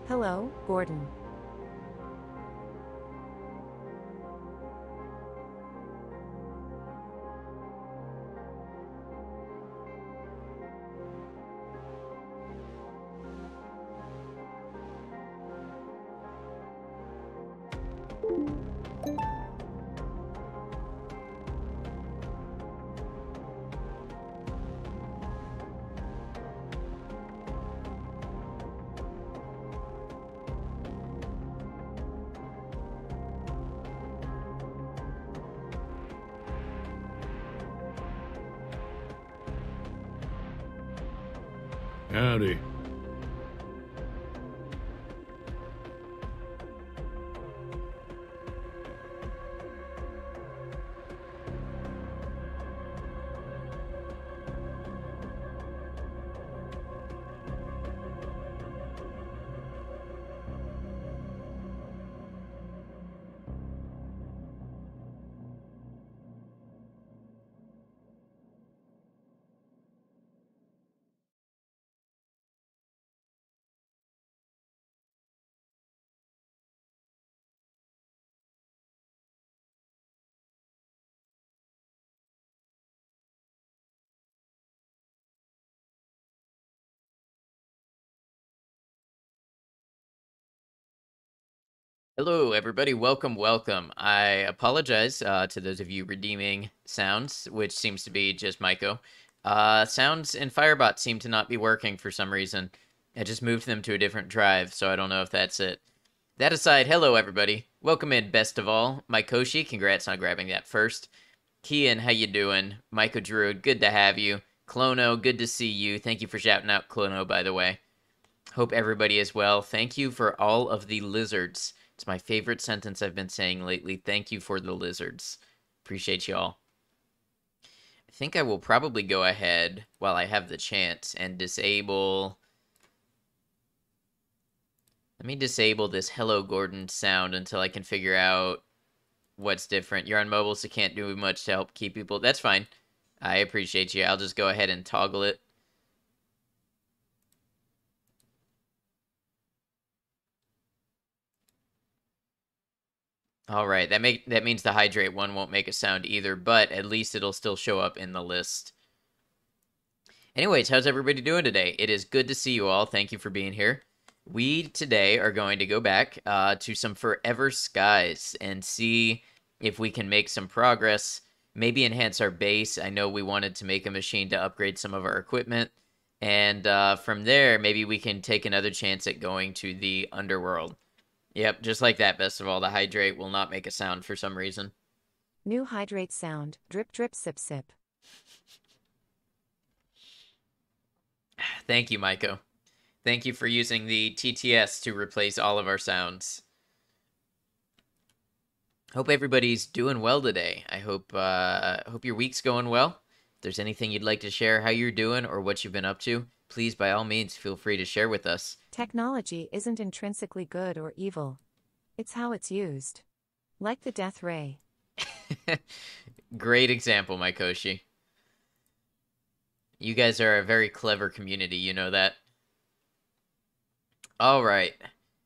Hello, Gordon. Howdy. Hello, everybody. Welcome. I apologize to those of you redeeming sounds, which seems to be just Maiko. Sounds in Firebot seem to not be working for some reason. I just moved them to a different drive, so I don't know if that's it. That aside, hello, everybody. Welcome in, best of all. Maikoshi, congrats on grabbing that first. Kian, how you doing? Maiko Druid, good to have you. Clono, good to see you. Thank you for shouting out Clono, by the way. Hope everybody is well. Thank you for all of the lizards. It's my favorite sentence I've been saying lately. Thank you for the lizards. Appreciate y'all. I think I will probably go ahead while I have the chance and disable. Let me disable this Hello Gordon sound until I can figure out what's different. You're on mobile, so can't do much to help keep people. That's fine. I appreciate you. I'll just go ahead and toggle it. All right, that means the hydrate one won't make a sound either, but at least it'll still show up in the list. Anyways, how's everybody doing today? It is good to see you all. Thank you for being here. We today are going to go back to some Forever Skies and see if we can make some progress, maybe enhance our base. I know we wanted to make a machine to upgrade some of our equipment, and from there, maybe we can take another chance at going to the underworld. Yep, just like that, best of all, the hydrate will not make a sound for some reason. New hydrate sound, drip drip sip sip. Thank you, Maiko. Thank you for using the TTS to replace all of our sounds. Hope everybody's doing well today. I hope your week's going well. If there's anything you'd like to share how you're doing or what you've been up to, please by all means feel free to share with us. Technology isn't intrinsically good or evil. It's how it's used. Like the death ray. Great example, Maikoshi. You guys are a very clever community, you know that. All right.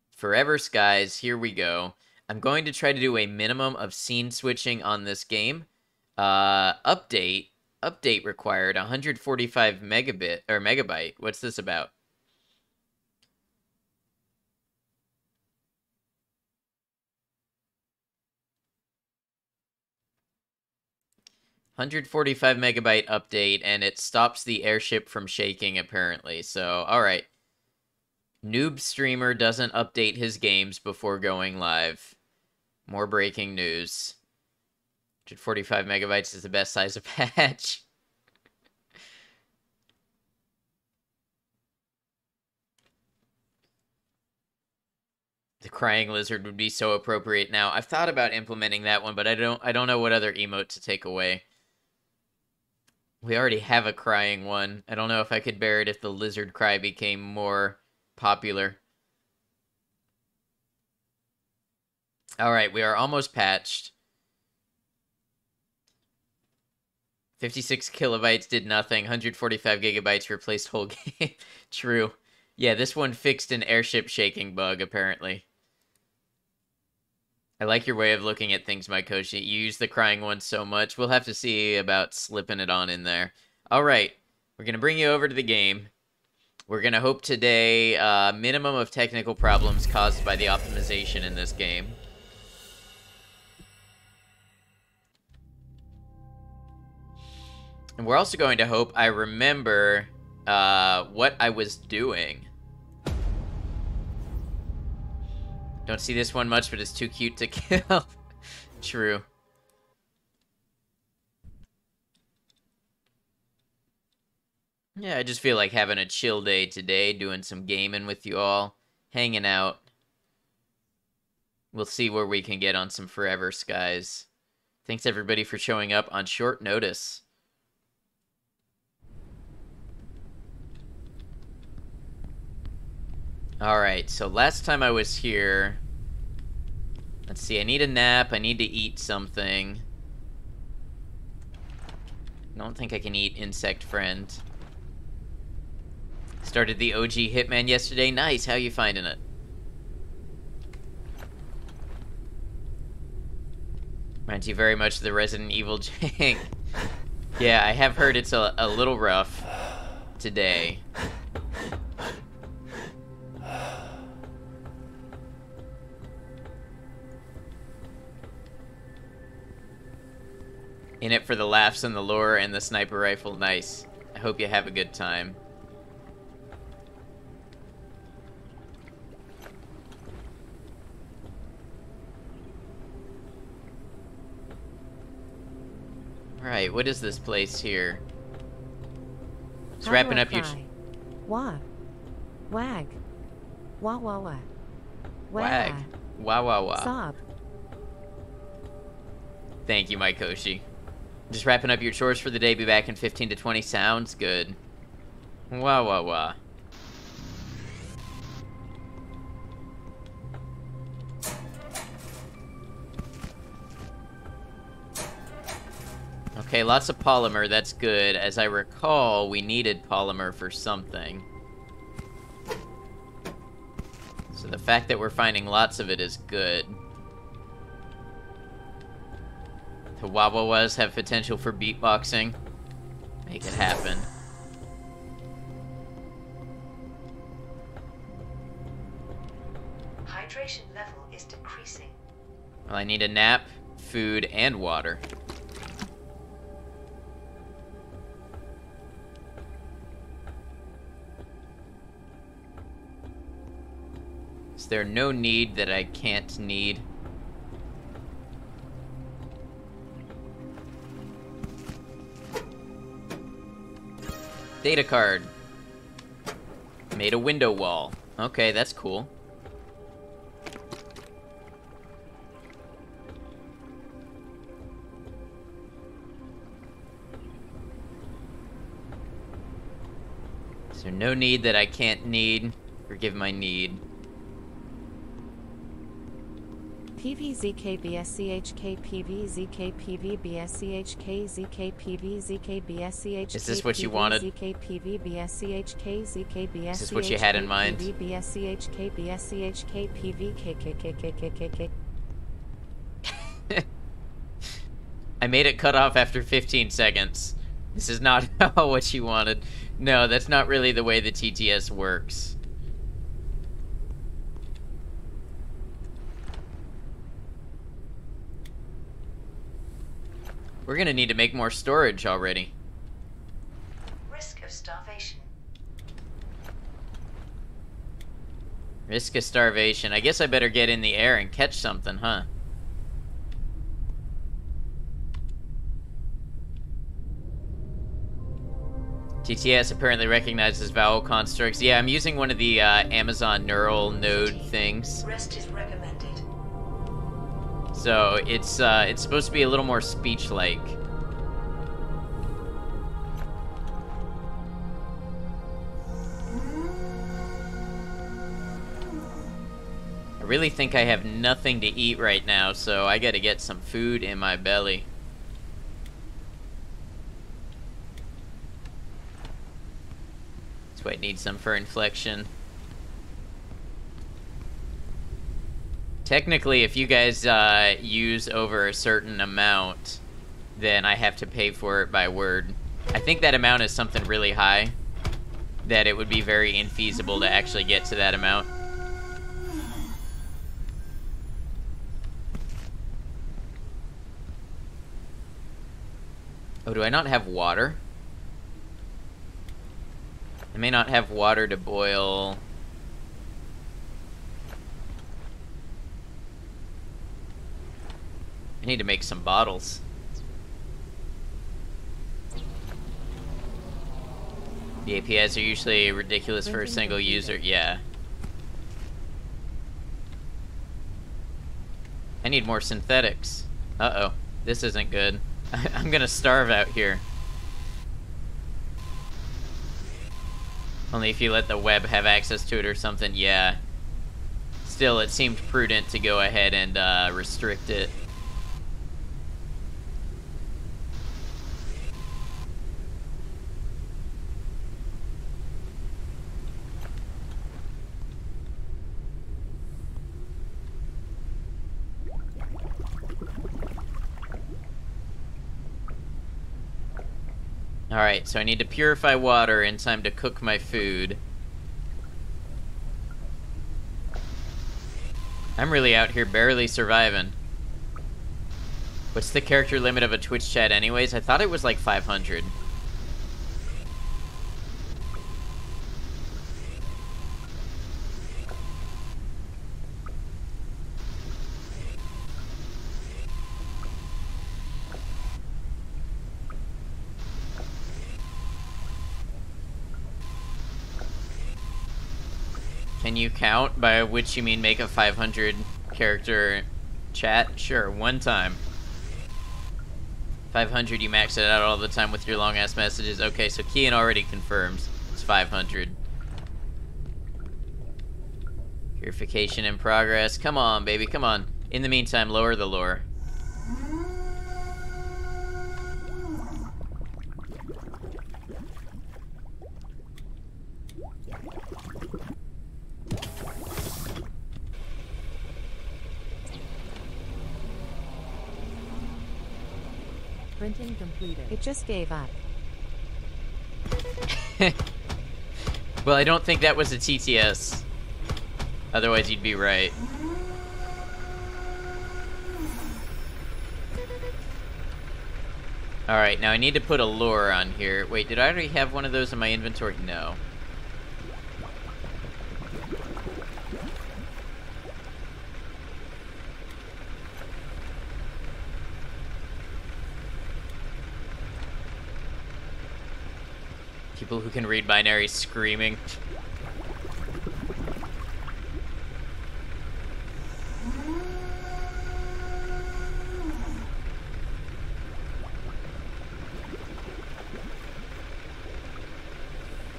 Forever Skies, here we go. I'm going to try to do a minimum of scene switching on this game. Update required 145 megabit or megabyte. What's this about? $145 MB update, and it stops the airship from shaking, apparently. So, alright. Noob streamer doesn't update his games before going live. More breaking news. 145 megabytes is the best size of patch. The crying lizard would be so appropriate now. I've thought about implementing that one, but I don't know what other emote to take away. We already have a crying one. I don't know if I could bear it if the lizard cry became more popular. All right, we are almost patched. 56 kilobytes did nothing. 145 gigabytes replaced whole game. True. Yeah, this one fixed an airship shaking bug, apparently. I like your way of looking at things, my coach. You use the crying one so much. We'll have to see about slipping it on in there. All right. We're going to bring you over to the game. We're going to hope today minimum of technical problems caused by the optimization in this game. And we're also going to hope I remember what I was doing. Don't see this one much, but it's too cute to kill. True. Yeah, I just feel like having a chill day today, doing some gaming with you all, hanging out. We'll see where we can get on some Forever Skies. Thanks everybody for showing up on short notice. Alright, so last time I was here... Let's see, I need a nap, I need to eat something. I don't think I can eat Insect Friend. Started the OG Hitman yesterday. Nice, how you finding it? Reminds you very much of the Resident Evil jank. Yeah, I have heard it's a little rough today. In it for the laughs and the lure and the sniper rifle. Nice. I hope you have a good time. Alright, what is this place here? Just How wrapping do I up your... cry? Wah. Wag. Wah wah wah. Wag. Wah wah wah. Sob. Thank you, Maikoshi. Just wrapping up your chores for the day. Be back in 15 to 20. Sounds good. Wah wah wah. Okay, lots of polymer. That's good. As I recall, we needed polymer for something. So the fact that we're finding lots of it is good. The Wawawas have potential for beatboxing. Make it happen. Hydration level is decreasing. Well, I need a nap, food, and water. Is there no need that I can't need? Data card. Made a window wall. Okay, that's cool. Is there no need that I can't need? Forgive my need. PVZKBSCHKPVZKPVBSCHKZKPVZKBSCHK. Is this what you wanted? ZKPVBSCHKZKBSCHK. Is this what you had in mind? BSCHKBSCHKPVKKKKKKK. I made it cut off after 15 seconds. This is not what you wanted. No, that's not really the way the TTS works. We're gonna need to make more storage already. Risk of starvation. Risk of starvation. I guess I better get in the air and catch something, huh? TTS apparently recognizes vowel constructs. Yeah, I'm using one of the Amazon neural node things. Rest is recommended. So it's supposed to be a little more speech-like. I really think I have nothing to eat right now, so I gotta get some food in my belly. That's why I need some for inflection. Technically, if you guys use over a certain amount, then I have to pay for it by word. I think that amount is something really high, that it would be very infeasible to actually get to that amount. Oh, do I not have water? I may not have water to boil. I need to make some bottles. The APIs are usually ridiculous for a single user. Yeah. I need more synthetics. Uh-oh. This isn't good. I'm gonna starve out here. Only if you let the web have access to it or something, yeah. Still, it seemed prudent to go ahead and restrict it. Alright, so I need to purify water in time to cook my food. I'm really out here barely surviving. What's the character limit of a Twitch chat anyways? I thought it was like 500. Can you count? By which you mean make a 500 character chat? Sure, one time. 500, you max it out all the time with your long ass messages. Okay, so Kian already confirms it's 500. Purification in progress. Come on, baby, come on. In the meantime, lower the lore. Printing completed. It just gave up. Well, I don't think that was a TTS. Otherwise, you'd be right. Alright, now I need to put a lure on here. Wait, did I already have one of those in my inventory? No. People who can read binary screaming.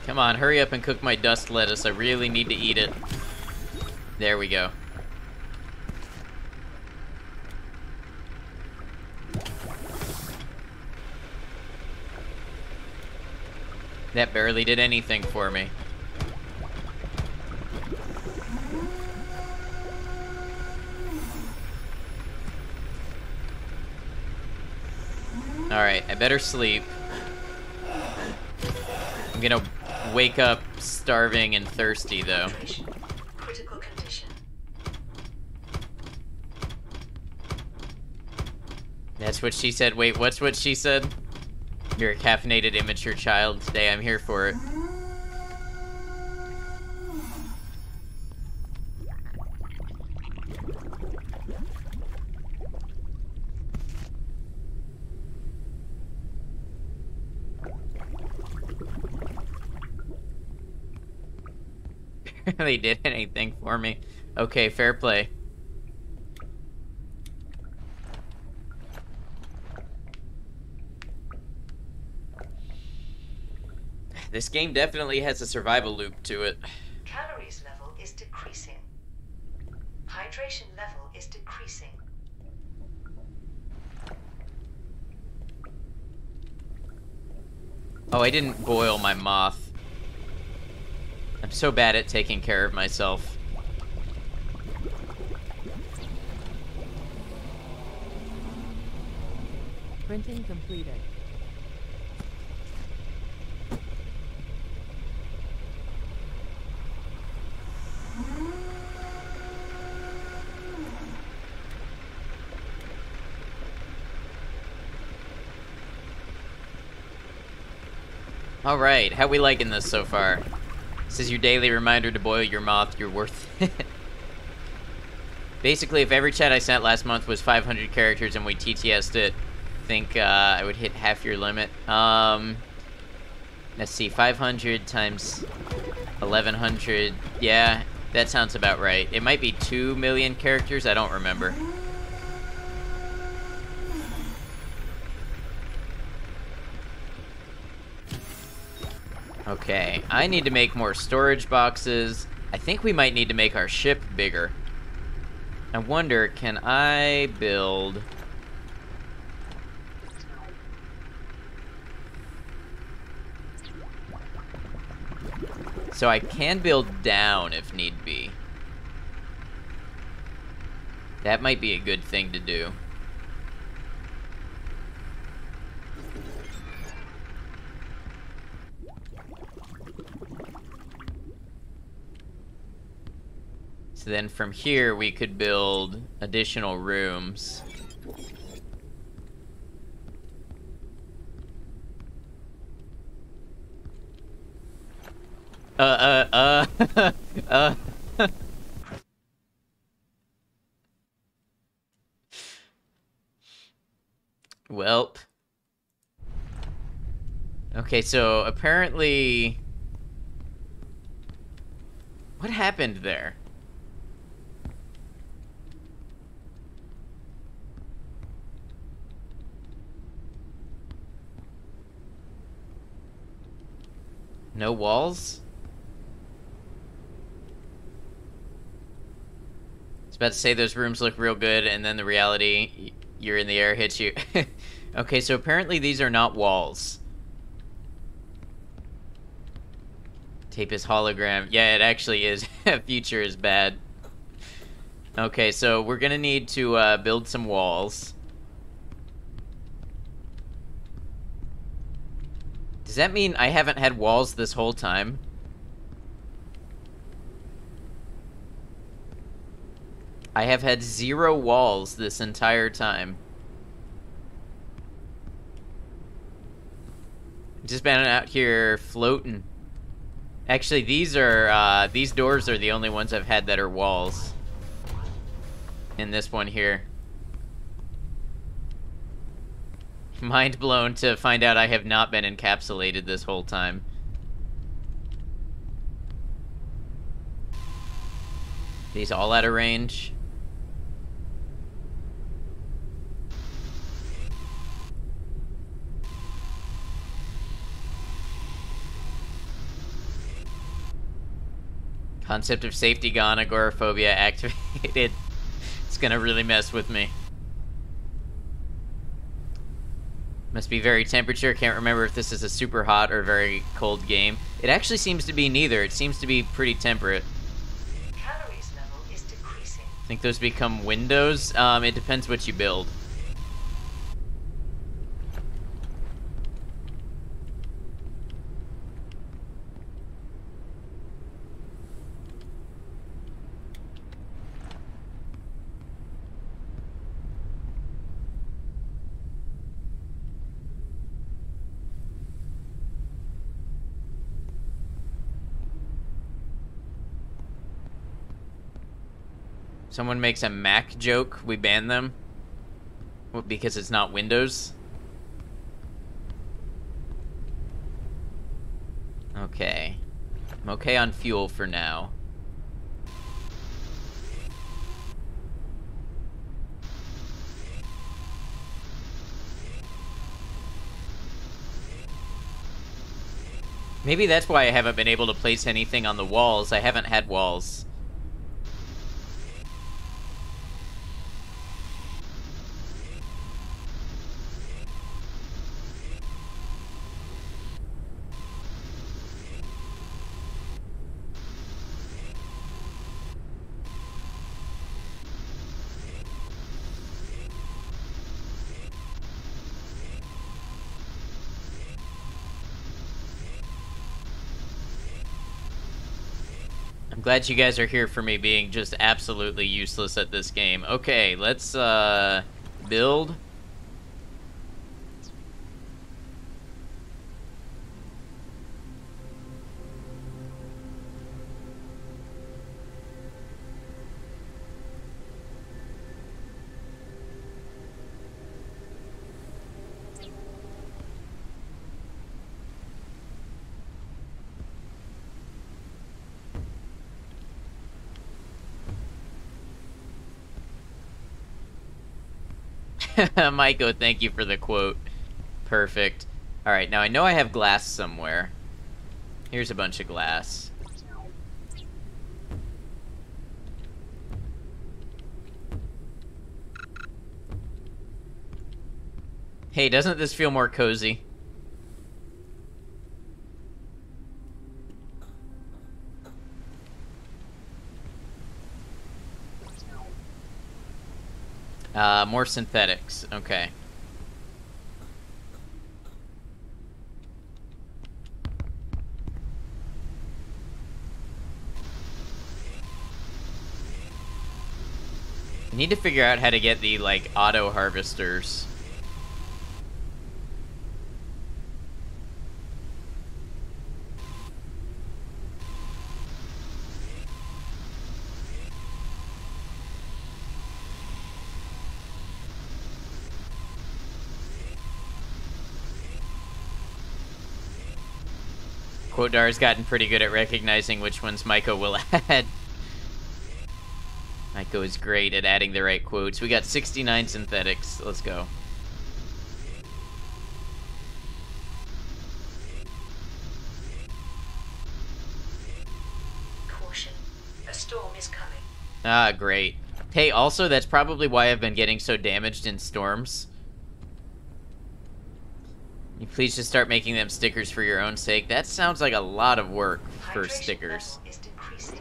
Come on, hurry up and cook my dust lettuce. I really need to eat it. There we go. That barely did anything for me. Alright, I better sleep. I'm gonna wake up starving and thirsty, though. Critical condition. That's what she said. Wait, what's what she said? You're a caffeinated, immature child. Today I'm here for it. Barely did anything for me. Okay, fair play. This game definitely has a survival loop to it. Calories level is decreasing. Hydration level is decreasing. Oh, I didn't boil my moth. I'm so bad at taking care of myself. Printing completed. All right, how we liking this so far? This is your daily reminder to boil your moth. You're worth it. Basically, if every chat I sent last month was 500 characters and we TTS'd it, I think I would hit half your limit. Let's see, 500 times 1100. Yeah, that sounds about right. It might be 2 million characters. I don't remember. Okay, I need to make more storage boxes. I think we might need to make our ship bigger. I wonder, can I build... So I can build down if need be. That might be a good thing to do. So then from here, we could build additional rooms. Welp. Okay, so apparently... What happened there? No walls? I was about to say those rooms look real good, and then the reality, you're in the air, hits you. Okay, so apparently these are not walls. Tape is hologram. Yeah, it actually is. Future is bad. Okay, so we're gonna need to build some walls. Does that mean I haven't had walls this whole time? I have had 0 walls this entire time. Just been out here floating. Actually, these doors are the only ones I've had that are walls. In this one here. Mind blown to find out I have not been encapsulated this whole time. These all out of range. Concept of safety gone, agoraphobia activated. It's gonna really mess with me. Must be very temperature. Can't remember if this is a super hot or very cold game. It actually seems to be neither. It seems to be pretty temperate. Calories level is decreasing. I think those become windows. It depends what you build. Someone makes a Mac joke, we ban them. Well, because it's not Windows. Okay. I'm okay on fuel for now. Maybe that's why I haven't been able to place anything on the walls. I haven't had walls. I'm glad you guys are here for me being just absolutely useless at this game. Okay, let's build. Maiko, thank you for the quote. Perfect. Alright, now I know I have glass somewhere. Here's a bunch of glass. Hey, doesn't this feel more cozy? More synthetics. Okay. I need to figure out how to get the, like, auto harvesters. Quotar's gotten pretty good at recognizing which ones Maiko will add. Maiko is great at adding the right quotes. We got 69 synthetics. Let's go. Caution. A storm is coming. Ah, great. Hey, also, that's probably why I've been getting so damaged in storms. You please just start making them stickers for your own sake. That sounds like a lot of work for Hydration stickers. level is decreasing.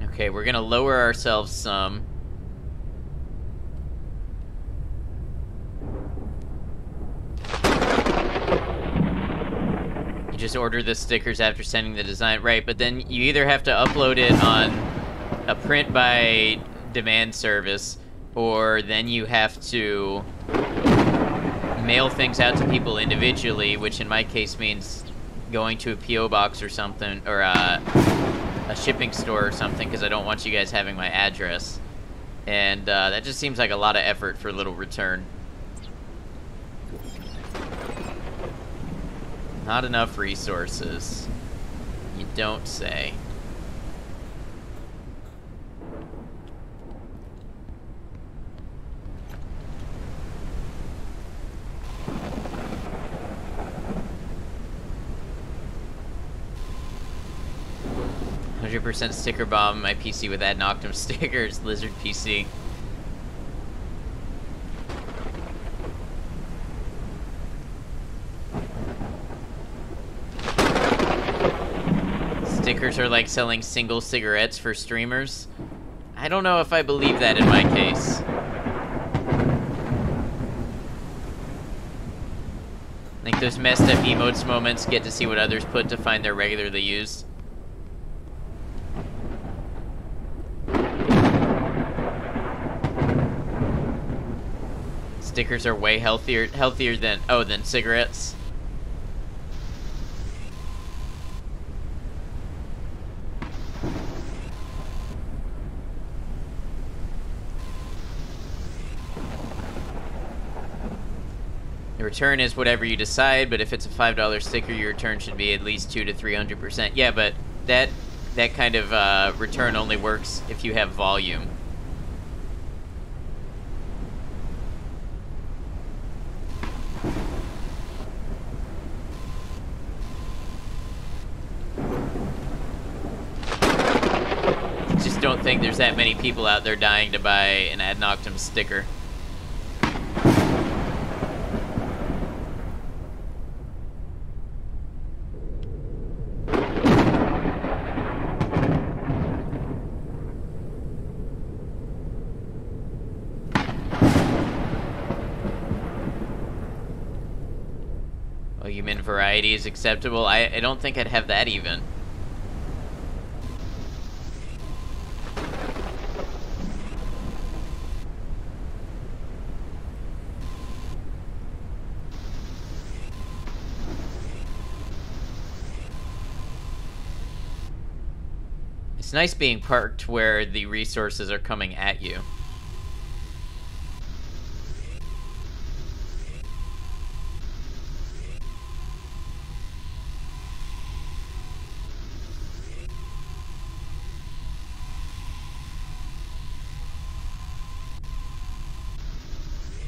Okay, we're gonna lower ourselves some. You just order the stickers after sending the design, right, but then you either have to upload it on a print by demand service, or then you have to mail things out to people individually, which in my case means going to a P.O. box or something, or a shipping store or something, because I don't want you guys having my address. And that just seems like a lot of effort for little return. Not enough resources. You don't say. %, sticker bomb my PC with Ad Noctum stickers, Lizard PC. Stickers are like selling single cigarettes for streamers. I don't know if I believe that in my case. I think those messed up emotes moments get to see what others put to find they're regularly used. Stickers are way healthier than cigarettes. The return is whatever you decide, but if it's a $5 sticker, your return should be at least 200 to 300%. Yeah, but that kind of return only works if you have volume. Just don't think there's that many people out there dying to buy an Ad Noctum sticker. Oh, you mean variety is acceptable? I don't think I'd have that even. It's nice being parked where the resources are coming at you.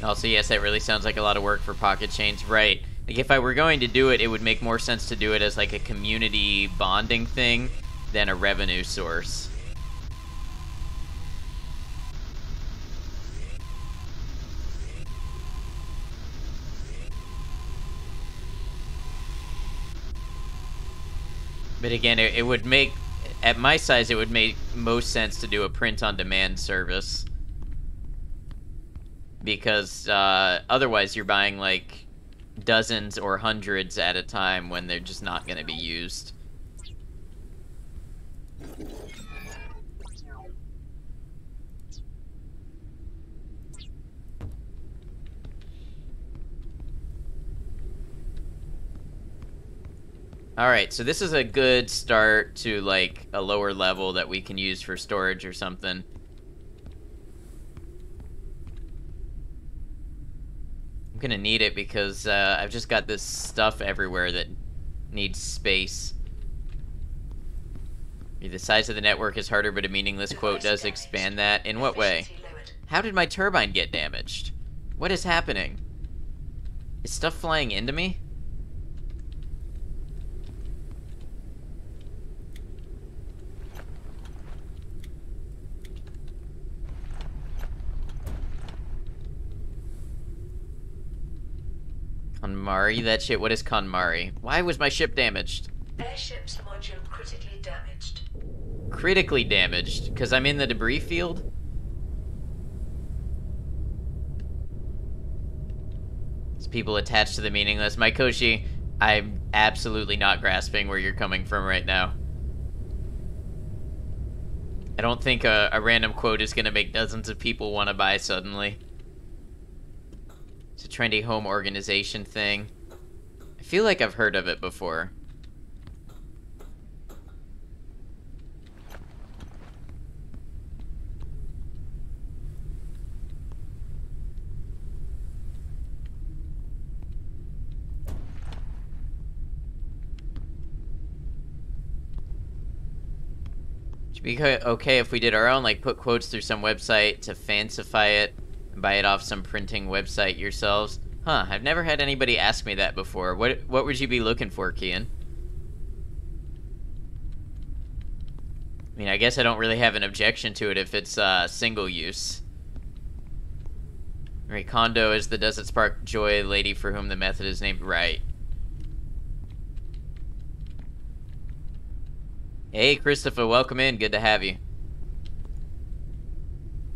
Also, yes, that really sounds like a lot of work for Pocket Chains, right? Like, if I were going to do it, it would make more sense to do it as like a community bonding thing than a revenue source. But again, it would make, at my size, it would make most sense to do a print-on-demand service. Because otherwise you're buying like dozens or hundreds at a time when they're just not going to be used. Alright, so this is a good start to like a lower level that we can use for storage or something. I'm gonna need it because I've just got this stuff everywhere that needs space. The size of the network is harder, but a meaningless quote does expand that. In what way? How did my turbine get damaged? What is happening? Is stuff flying into me? KonMari? That shit, what is KonMari? Why was my ship damaged? Airship's module critically damaged. Critically damaged? Because I'm in the debris field? It's people attached to the meaningless. Mykoshi, I'm absolutely not grasping where you're coming from right now. I don't think a random quote is going to make dozens of people want to buy suddenly. It's a trendy home organization thing. I feel like I've heard of it before. Should be okay if we did our own, like put quotes through some website to fancify it. Buy it off some printing website yourselves. Huh, I've never had anybody ask me that before. What would you be looking for, Kian? I mean, I guess I don't really have an objection to it if it's single use. Right, Kondo is the Does It Spark Joy lady for whom the method is named. Right. Hey, Christopher, welcome in. Good to have you.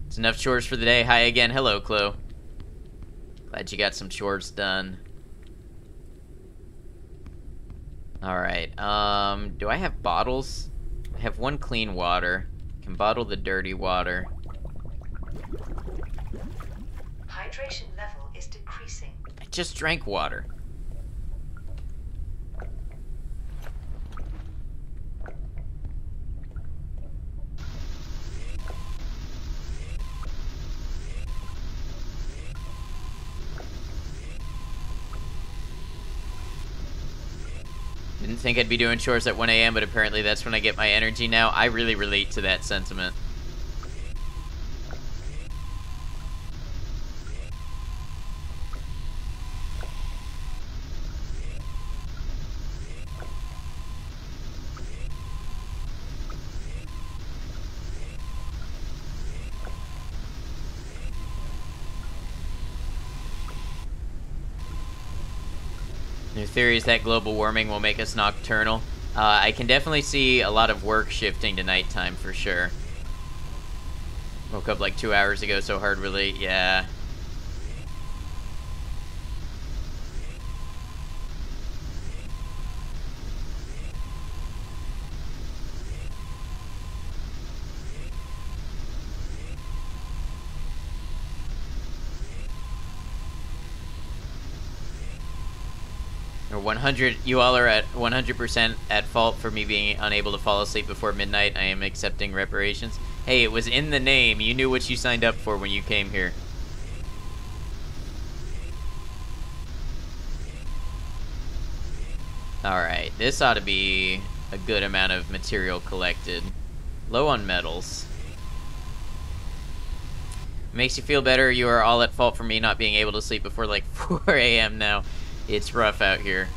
It's enough chores for the day. Hi again. Hello, Chloe. Glad you got some chores done. Alright, do I have bottles? I have one clean water. Can bottle the dirty water. Hydration level is decreasing. I just drank water. Didn't think I'd be doing chores at 1 a.m., but apparently that's when I get my energy now. I really relate to that sentiment. New theory is that global warming will make us nocturnal. I can definitely see a lot of work shifting to nighttime for sure. Woke up like 2 hours ago, so hard relate, yeah. 100. You all are at 100% at fault for me being unable to fall asleep before midnight. I am accepting reparations. Hey, it was in the name. You knew what you signed up for when you came here. Alright, this ought to be a good amount of material collected. Low on metals. Makes you feel better. You are all at fault for me not being able to sleep before like 4 a.m. now. It's rough out here.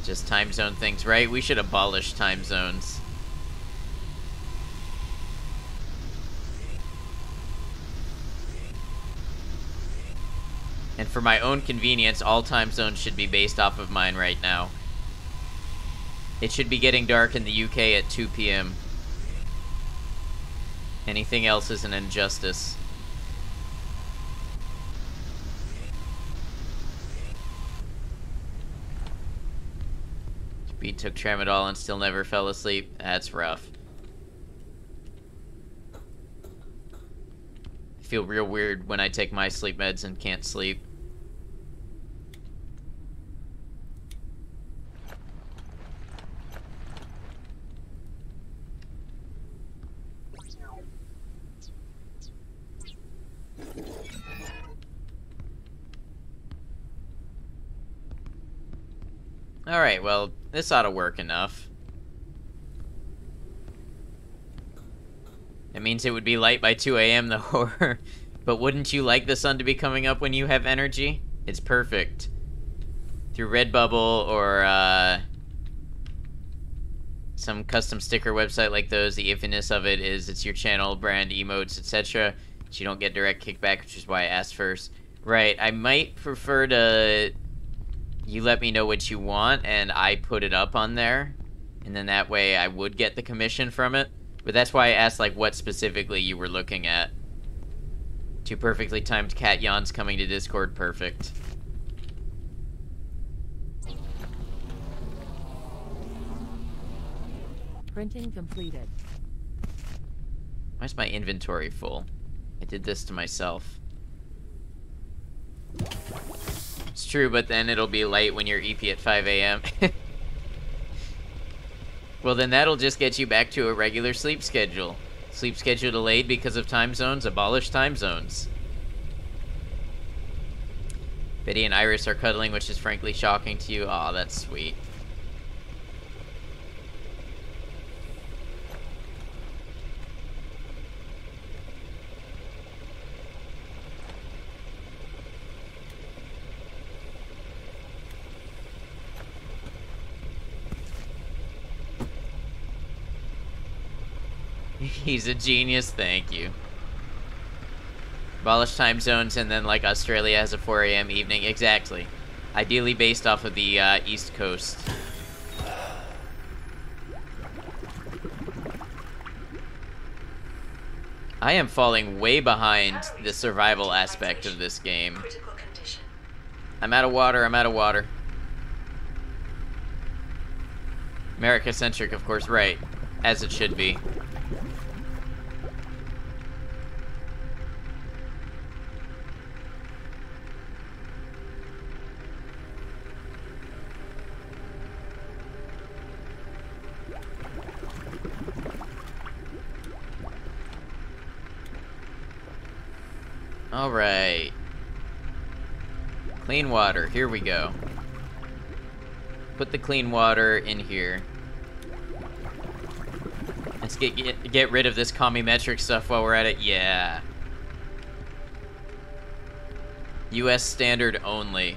Just time zone things, right? We should abolish time zones. And for my own convenience, all time zones should be based off of mine right now. It should be getting dark in the UK at 2 p.m. Anything else is an injustice. Beat took tramadol and still never fell asleep. That's rough. I feel real weird when I take my sleep meds and can't sleep. Alright, well, this ought to work enough. It means it would be light by 2 a.m. though, but wouldn't you like the sun to be coming up when you have energy? It's perfect. Through Redbubble or some custom sticker website like those, the iffiness of it is it's your channel, brand, emotes, etc. But you don't get direct kickback, which is why I asked first. Right, I might prefer to... You let me know what you want, and I put it up on there. And then that way I would get the commission from it. But that's why I asked, like, what specifically you were looking at. 2 perfectly timed cat yawns coming to Discord. Perfect. Printing completed. Why's my inventory full? I did this to myself. It's true, but then it'll be late when you're EP at 5 a.m. Well, then that'll just get you back to a regular sleep schedule. Sleep schedule delayed because of time zones, abolish time zones. Betty and Iris are cuddling, which is frankly shocking to you. Aw, that's sweet. He's a genius, thank you. Abolish time zones, and then, like, Australia has a 4 a.m. evening. Exactly. Ideally based off of the East Coast. I am falling way behind the survival aspect of this game. Critical condition. I'm out of water, I'm out of water. America-centric, of course, right. As it should be. Alright. Clean water, here we go. Put the clean water in here. Let's get rid of this commimetric stuff while we're at it. Yeah. US standard only.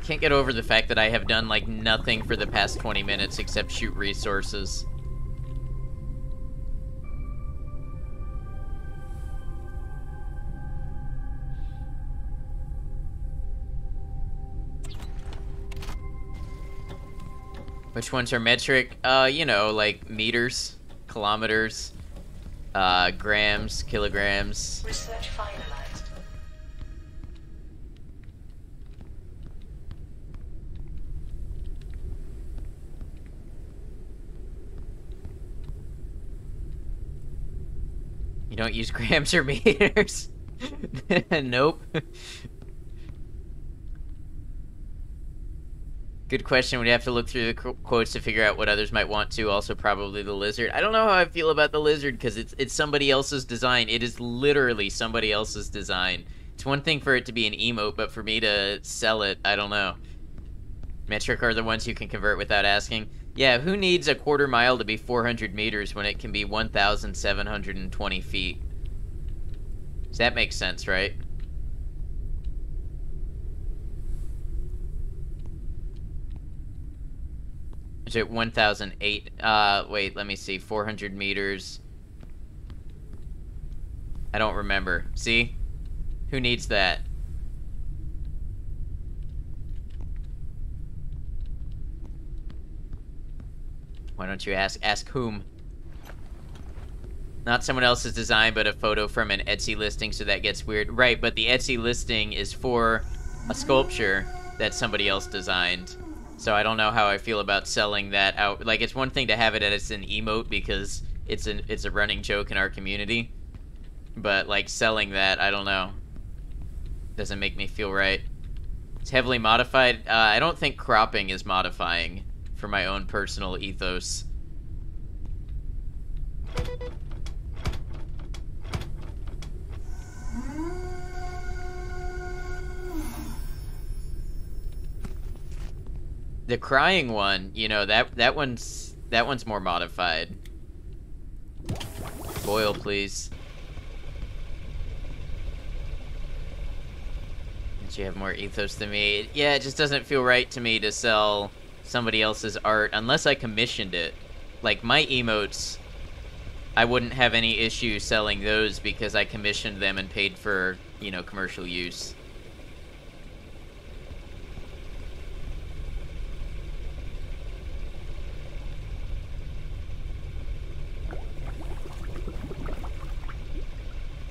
Can't get over the fact that I have done like nothing for the past 20 minutes except shoot resources. Which ones are metric? You know, like meters, kilometers, grams, kilograms. Research finalized. You don't use grams or meters? Nope. Good question. We'd have to look through the quotes to figure out what others might want to. Also, probably the lizard. I don't know how I feel about the lizard because it's somebody else's design. It is literally somebody else's design. It's one thing for it to be an emote, but for me to sell it, I don't know. Metric are the ones you can convert without asking. Yeah, who needs a quarter mile to be 400 meters when it can be 1,720 feet? Does that make sense, right? Is it 1,008? Wait, let me see. 400 meters. I don't remember. See? Who needs that? Why don't you ask whom? Not someone else's design, but a photo from an Etsy listing, so that gets weird. Right, but the Etsy listing is for a sculpture that somebody else designed. So I don't know how I feel about selling that out. Like, it's one thing to have it as an emote because it's a running joke in our community. But, like, selling that, I don't know. Doesn't make me feel right. It's heavily modified. I don't think cropping is modifying for my own personal ethos. The crying one, you know, that one's more modified. Boil, please. Don't you have more ethos than me? Yeah, it just doesn't feel right to me to sell somebody else's art unless I commissioned it. Like, my emotes, I wouldn't have any issue selling those because I commissioned them and paid for, you know, commercial use.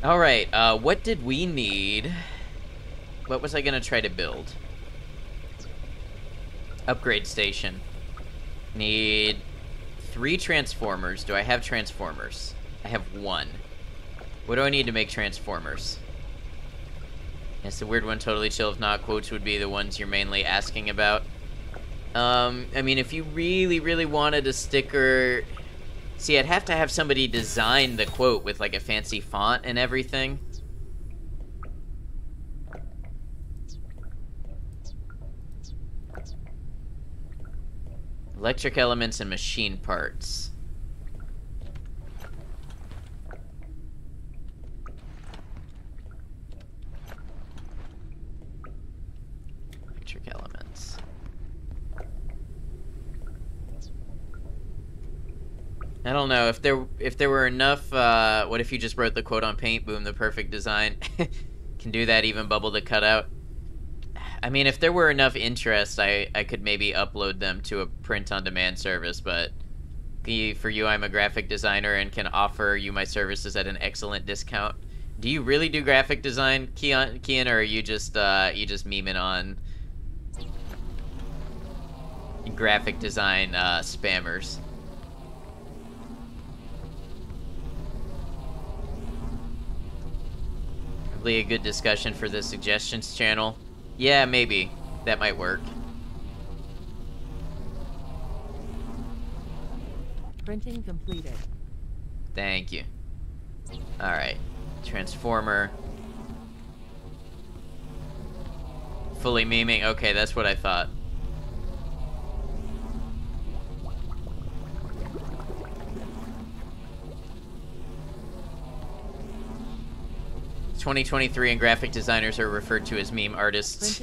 Alright, what did we need? What was I gonna try to build? Upgrade station. Need 3 transformers. Do I have transformers? I have 1. What do I need to make transformers? It's a weird one, totally chill. If not, quotes would be the ones you're mainly asking about. I mean, if you really, really wanted a sticker... See, I'd have to have somebody design the quote with, like, a fancy font and everything. Electric elements and machine parts. Electric elements. I don't know if there were enough. What if you just wrote the quote on paint? Boom, the perfect design. Can do that. Even bubble to cut out. I mean, if there were enough interest, I could maybe upload them to a print-on-demand service, but for you, I'm a graphic designer and can offer you my services at an excellent discount. Do you really do graphic design, Kian, or are you just memeing on graphic design spammers? Probably a good discussion for the suggestions channel. Yeah, maybe. That might work. Printing completed. Thank you. Alright. Transformer. Fully memeing. Okay, that's what I thought. It's 2023 and graphic designers are referred to as meme artists.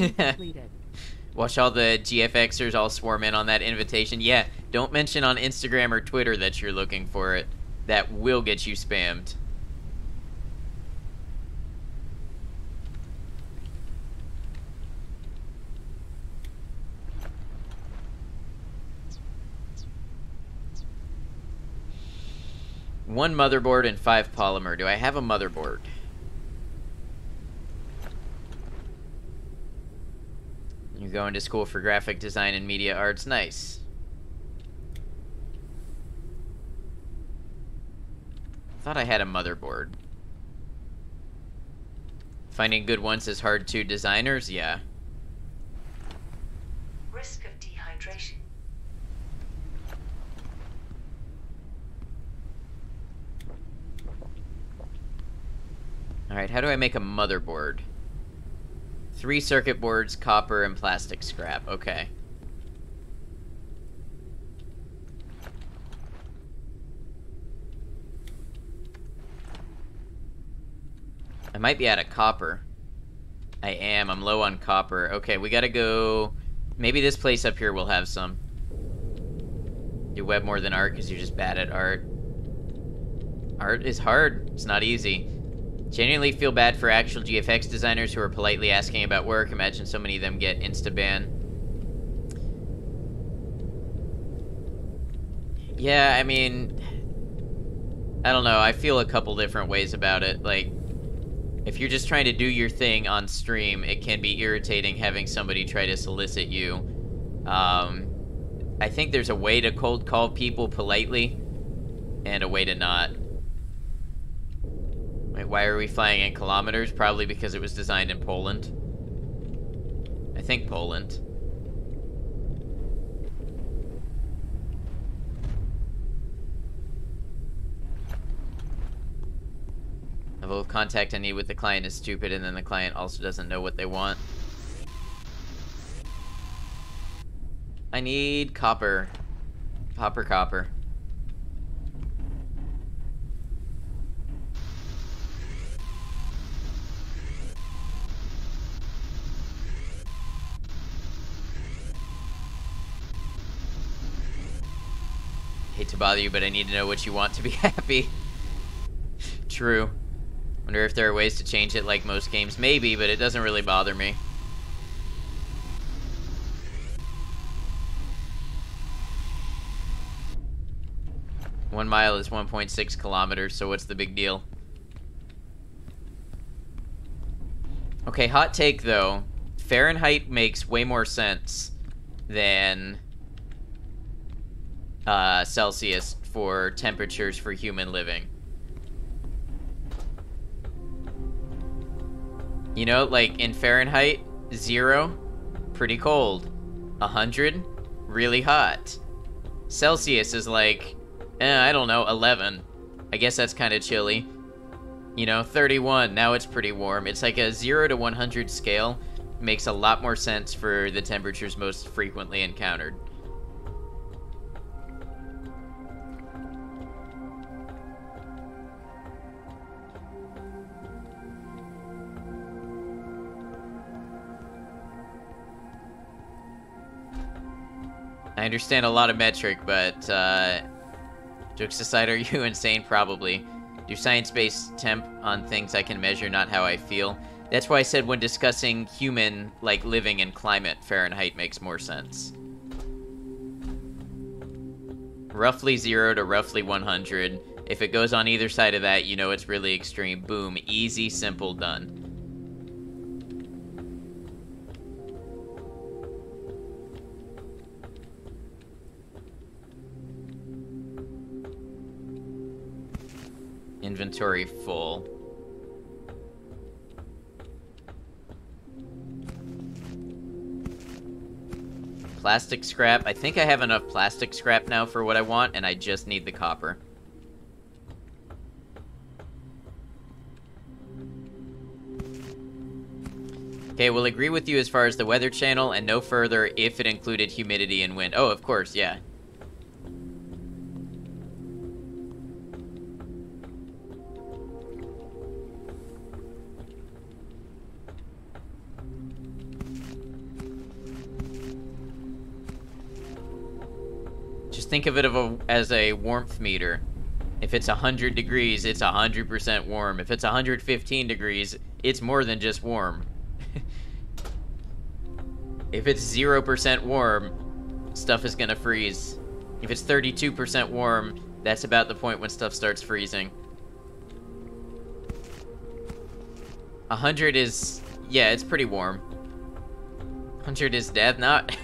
Watch all the GFXers all swarm in on that invitation. Yeah, don't mention on Instagram or Twitter that you're looking for it. That will get you spammed. One motherboard and 5 polymer. Do I have a motherboard? You're going to school for graphic design and media arts. Nice. Thought I had a motherboard. Finding good ones is hard to designers, yeah. Risk of dehydration. Alright, how do I make a motherboard? 3 circuit boards, copper, and plastic scrap. Okay. I might be out of copper. I am. I'm low on copper. Okay, we gotta go... Maybe this place up here will have some. Do web more than art because you're just bad at art. Art is hard. It's not easy. Genuinely feel bad for actual GFX designers who are politely asking about work. Imagine so many of them get insta-ban. Yeah, I mean... I don't know. I feel a couple different ways about it. Like, if you're just trying to do your thing on stream, it can be irritating having somebody try to solicit you. I think there's a way to cold call people politely, and a way to not. Wait, why are we flying in kilometers? Probably because it was designed in Poland. I think Poland. The level of contact I need with the client is stupid, and then the client also doesn't know what they want. I need copper. Copper. Hate to bother you, but I need to know what you want to be happy. True. Wonder if there are ways to change it like most games. Maybe, but it doesn't really bother me. One mile is 1.6 kilometers, so what's the big deal? Okay, hot take though. Fahrenheit makes way more sense than Celsius for temperatures for human living. You know, like in Fahrenheit, 0, pretty cold. 100, really hot. Celsius is like, I don't know, 11. I guess that's kind of chilly. You know, 31, now it's pretty warm. It's like a 0 to 100 scale. Makes a lot more sense for the temperatures most frequently encountered. I understand a lot of metric, but, jokes aside, are you insane? Probably. Do science-based temp on things I can measure, not how I feel. That's why I said when discussing human, like, living and climate, Fahrenheit makes more sense. Roughly 0 to roughly 100. If it goes on either side of that, you know it's really extreme. Boom. Easy, simple, done. Inventory full. Plastic scrap. I think I have enough plastic scrap now for what I want, and I just need the copper. Okay, we'll agree with you as far as the weather channel, and no further if it included humidity and wind. Oh, of course, yeah. Think of it as a warmth meter. If it's 100 degrees, it's 100% warm. If it's 115 degrees, it's more than just warm. If it's 0% warm, stuff is gonna freeze. If it's 32% warm, that's about the point when stuff starts freezing. 100 is... yeah, it's pretty warm. 100 is death, not...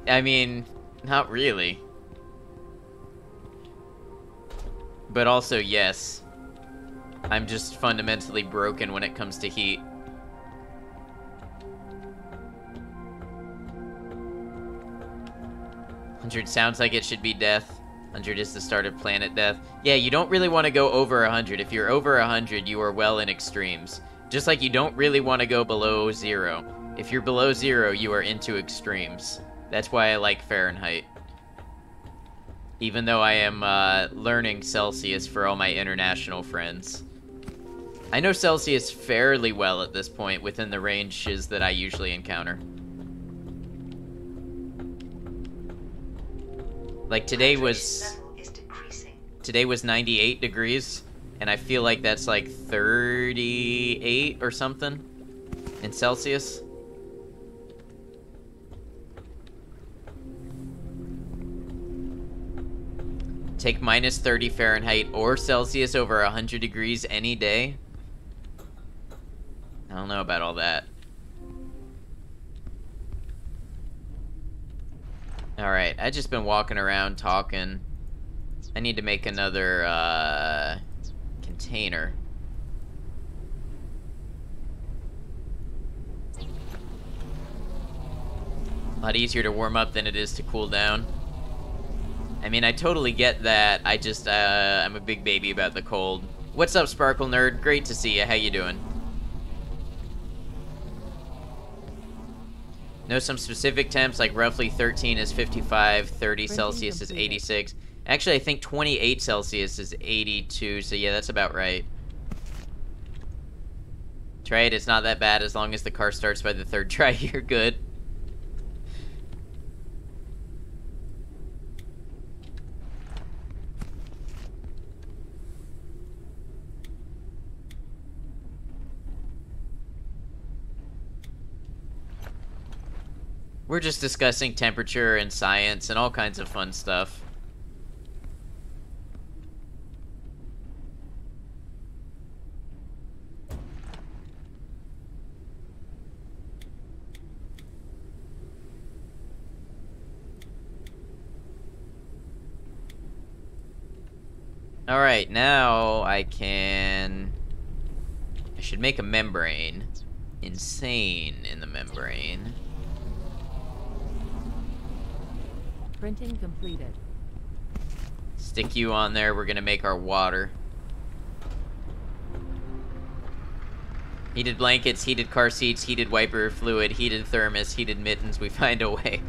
I mean, not really. But also, yes. I'm just fundamentally broken when it comes to heat. $100 sounds like it should be death. 100 is the start of planet death. Yeah, you don't really want to go over 100. If you're over 100, you are well in extremes. Just like you don't really want to go below 0. If you're below 0, you are into extremes. That's why I like Fahrenheit. Even though I am learning Celsius for all my international friends. I know Celsius fairly well at this point within the ranges that I usually encounter. Like today was 98 degrees, and I feel like that's like 38 or something in Celsius. Take minus 30 Fahrenheit or Celsius over 100 degrees any day. I don't know about all that. Alright, I've just been walking around talking. I need to make another container. A lot easier to warm up than it is to cool down. I mean, I totally get that. I just, I'm a big baby about the cold. What's up, Sparkle Nerd? Great to see you. How you doing? Know some specific temps, like roughly 13 is 55, 30 Celsius is 86. Actually, I think 28 Celsius is 82, so yeah, that's about right. Try it, it's not that bad as long as the car starts by the 3rd try, you're good. We're just discussing temperature and science and all kinds of fun stuff. Alright, now I should make a membrane. Insane in the membrane. Printing completed. Stick you on there, we're gonna make our water. Heated blankets, heated car seats, heated wiper fluid, heated thermos, heated mittens, we find a way.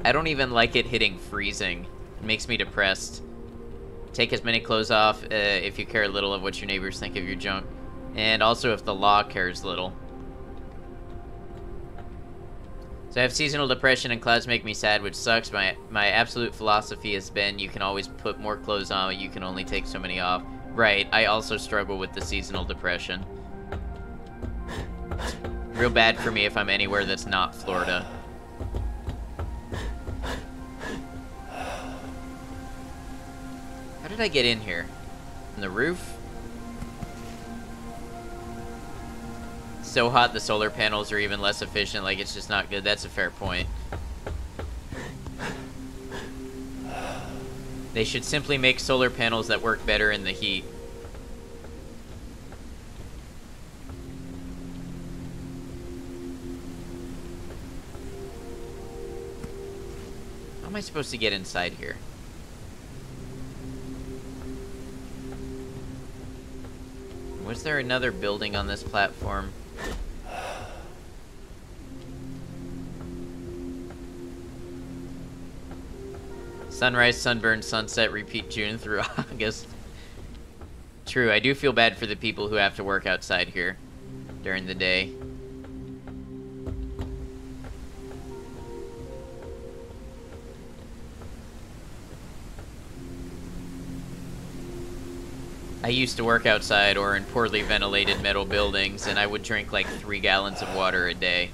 I don't even like it hitting freezing. It makes me depressed. Take as many clothes off if you care little of what your neighbors think of your junk. And also if the law cares little. So I have seasonal depression and clouds make me sad, which sucks. My absolute philosophy has been you can always put more clothes on, but you can only take so many off. Right, I also struggle with the seasonal depression. Real bad for me if I'm anywhere that's not Florida. How did I get in here? On the roof? So hot the solar panels are even less efficient, like it's just not good. That's a fair point. They should simply make solar panels that work better in the heat. How am I supposed to get inside here? Was there another building on this platform? Sunrise, sunburn, sunset, repeat June through August. True, I do feel bad for the people who have to work outside here during the day. I used to work outside or in poorly ventilated metal buildings, and I would drink like 3 gallons of water a day.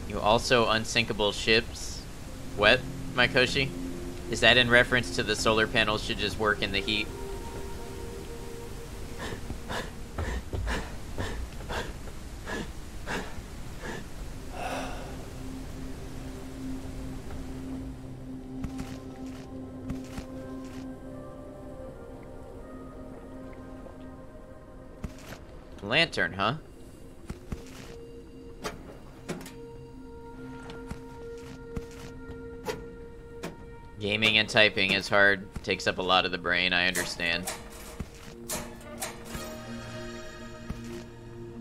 You also unsinkable ships. What, Maikoshi? Is that in reference to the solar panels should just work in the heat? Lantern, huh? Gaming and typing is hard. Takes up a lot of the brain, I understand.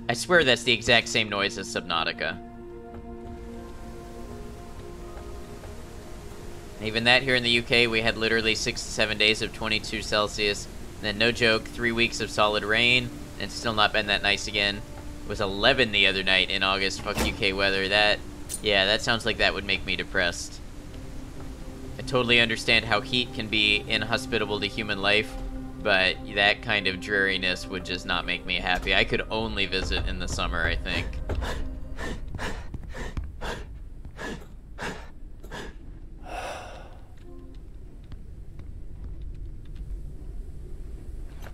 I swear that's the exact same noise as Subnautica. And even that here in the UK, we had literally 6 to 7 days of 22 Celsius. And then, no joke, 3 weeks of solid rain. And it's still not been that nice again. It was 11 the other night in August. Fuck UK weather. Yeah, that sounds like that would make me depressed. I totally understand how heat can be inhospitable to human life, but that kind of dreariness would just not make me happy. I could only visit in the summer, I think.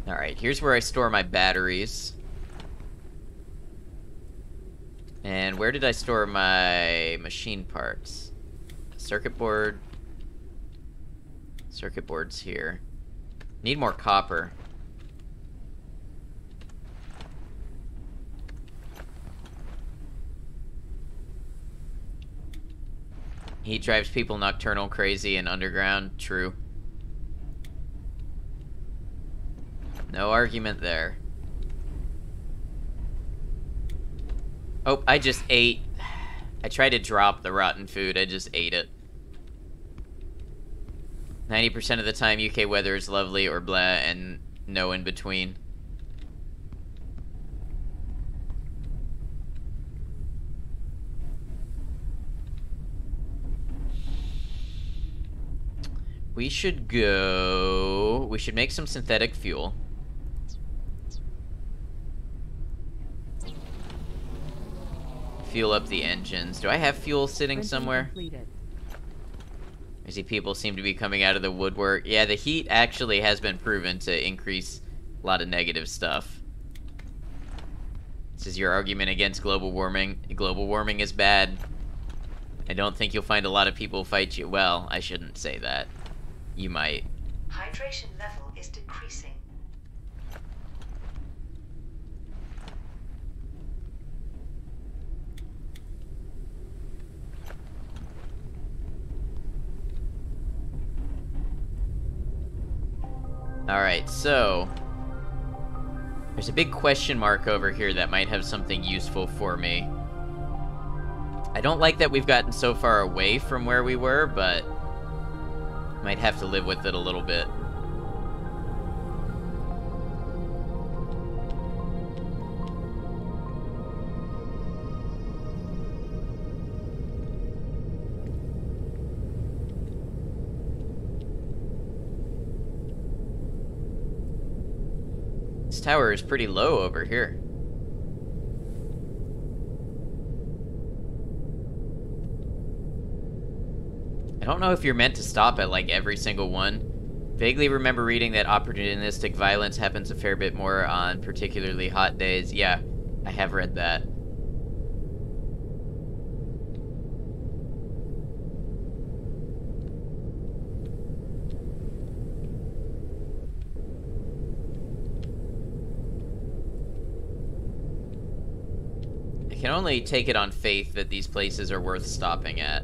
Alright, here's where I store my batteries. And where did I store my machine parts? Circuit board. Circuit board's here. Need more copper. Heat drives people nocturnal, crazy, and underground. True. No argument there. Oh, I just ate. I tried to drop the rotten food. I just ate it. 90% of the time, UK weather is lovely or blah, and no in between. We should go... We should make some synthetic fuel. Fuel up the engines. Do I have fuel sitting Printing somewhere? completed. I see people seem to be coming out of the woodwork. Yeah, the heat actually has been proven to increase a lot of negative stuff. This is your argument against global warming. Global warming is bad. I don't think you'll find a lot of people fight you. Well, I shouldn't say that. You might. Hydration level is decreasing. Alright, so... There's a big question mark over here that might have something useful for me. I don't like that we've gotten so far away from where we were, but... Might have to live with it a little bit. This tower is pretty low over here. I don't know if you're meant to stop at, like, every single one. Vaguely remember reading that opportunistic violence happens a fair bit more on particularly hot days. Yeah, I have read that. I can only take it on faith that these places are worth stopping at.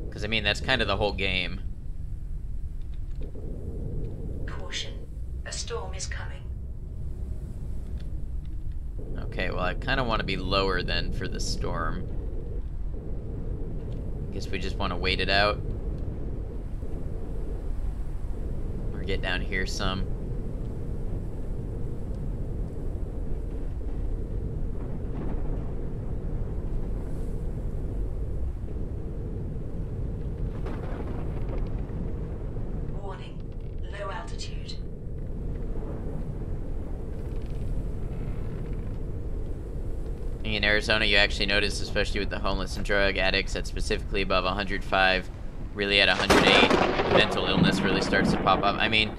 Because, I mean, that's kind of the whole game. Caution. A storm is coming. Okay, well, I kind of want to be lower then for the storm. Guess we just want to wait it out. Or get down here some. Warning. Low altitude. In Arizona, you actually notice, especially with the homeless and drug addicts, that specifically above 105, really at 108, mental illness really starts to pop up. I mean,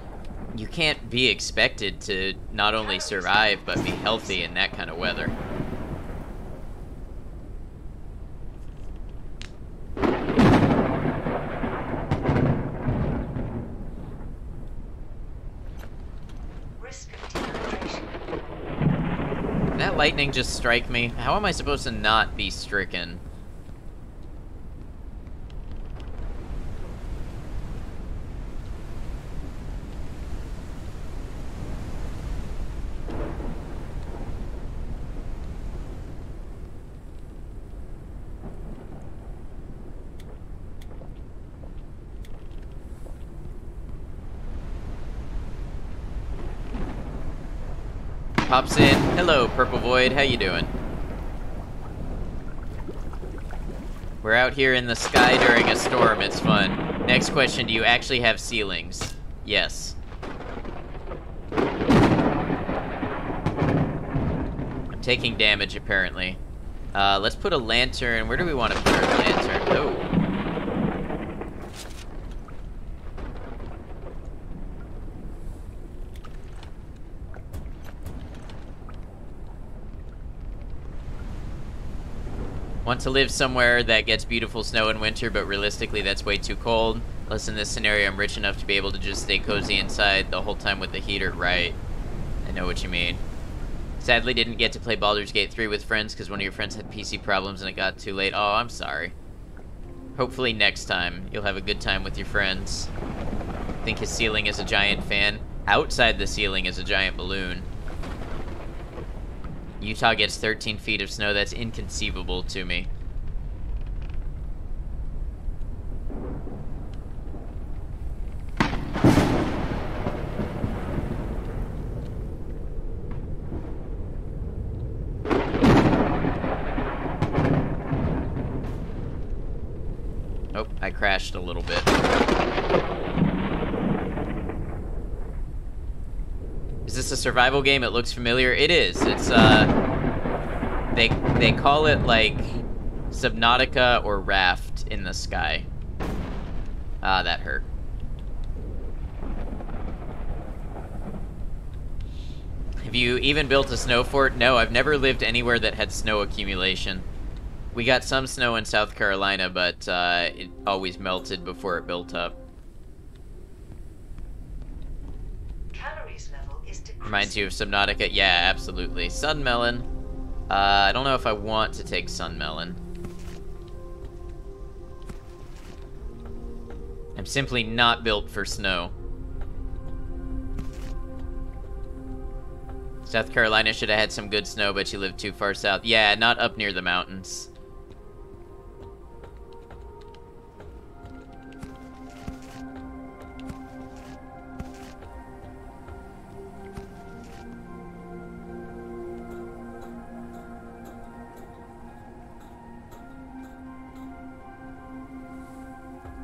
you can't be expected to not only survive, but be healthy in that kind of weather. risk of dehydration. That lightning just strike me. How am I supposed to not be stricken? Pops in. Hello, Purple Void. How you doing? We're out here in the sky during a storm. It's fun. Next question, do you actually have ceilings? Yes. I'm taking damage, apparently. Let's put a lantern. Where do we want to put our lantern? Oh. Want to live somewhere that gets beautiful snow in winter, but realistically that's way too cold. Unless in this scenario I'm rich enough to be able to just stay cozy inside the whole time with the heater. Right. I know what you mean. Sadly didn't get to play Baldur's Gate 3 with friends because one of your friends had PC problems and it got too late. Oh, I'm sorry. Hopefully next time you'll have a good time with your friends. I think his ceiling is a giant fan. Outside the ceiling is a giant balloon. Utah gets 13 feet of snow. That's inconceivable to me. Oh, I crashed a little bit. Is this a survival game? It looks familiar. It is. It's, they call it, like, Subnautica or Raft in the sky. Ah, that hurt. Have you even built a snow fort? No, I've never lived anywhere that had snow accumulation. We got some snow in South Carolina, but, it always melted before it built up. Calories level is decreasing. Reminds you of Subnautica? Yeah, absolutely. Sunmelon. I don't know if I want to take Sunmelon. I'm simply not built for snow. South Carolina should have had some good snow, but you live too far south. Yeah, not up near the mountains.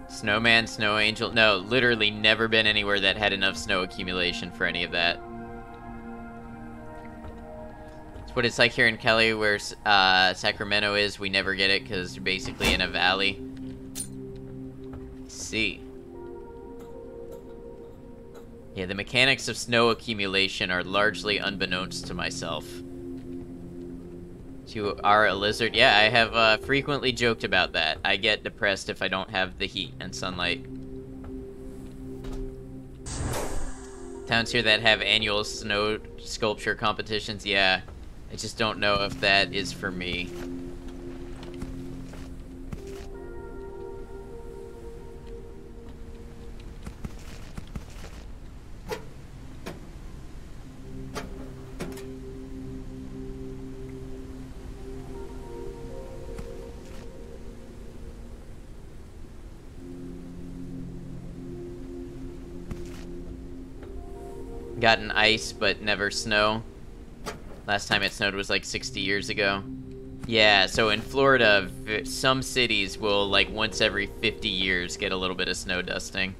Snowman, Snow Angel. No, literally never been anywhere that had enough snow accumulation for any of that. It's what it's like here in Cali, where Sacramento is. We never get it because you're basically in a valley. Let's see. Yeah, the mechanics of snow accumulation are largely unbeknownst to myself. You are a lizard? Yeah, I have frequently joked about that. I get depressed if I don't have the heat and sunlight. Towns here that have annual snow sculpture competitions, yeah. I just don't know if that is for me. Gotten ice, but never snow. Last time it snowed was like 60 years ago. Yeah, so in Florida, some cities will, like, once every 50 years get a little bit of snow dusting.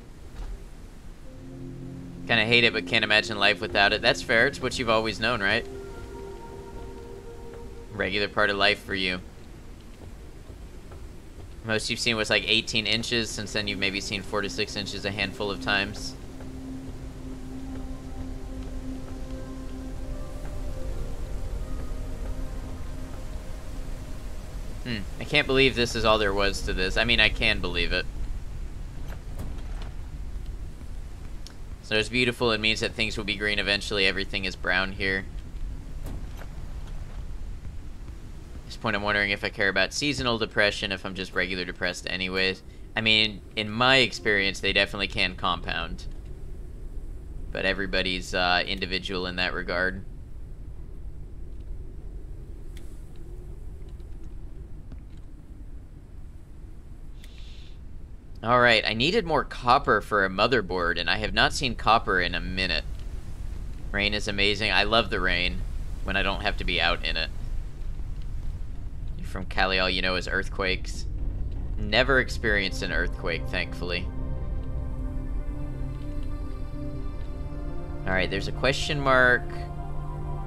Kinda hate it, but can't imagine life without it. That's fair, it's what you've always known, right? Regular part of life for you. Most you've seen was like 18 inches, since then you've maybe seen 4 to 6 inches a handful of times. I can't believe this is all there was to this. I mean, I can believe it. So it's beautiful. It means that things will be green eventually. Everything is brown here. At this point, I'm wondering if I care about seasonal depression, if I'm just regular depressed anyways. I mean, in my experience, they definitely can compound. But everybody's individual in that regard. Alright, I needed more copper for a motherboard, and I have not seen copper in a minute. Rain is amazing. I love the rain when I don't have to be out in it. From Cali, all you know is earthquakes. Never experienced an earthquake, thankfully. Alright, there's a question mark.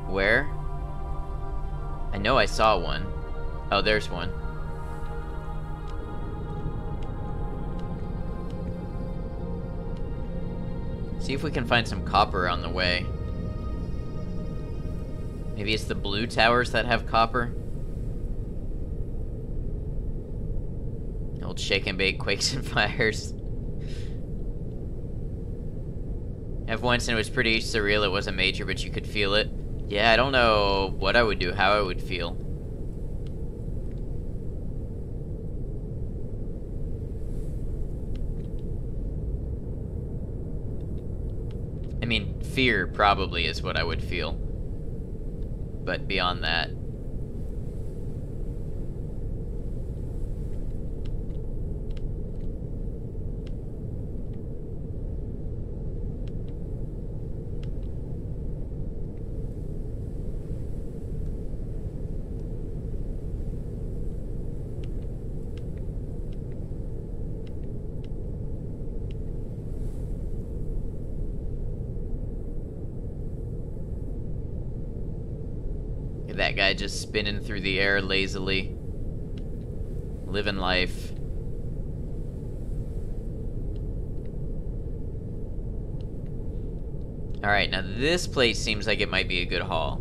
Where? I know I saw one. Oh, there's one. See if we can find some copper on the way. Maybe it's the blue towers that have copper? Old shake and bake, quakes and fires. I've once and it was pretty surreal. It wasn't major, but you could feel it. Yeah, I don't know what I would do, how I would feel. I mean, fear probably is what I would feel. But beyond that... that guy just spinning through the air lazily. Living life. Alright, now this place seems like it might be a good haul.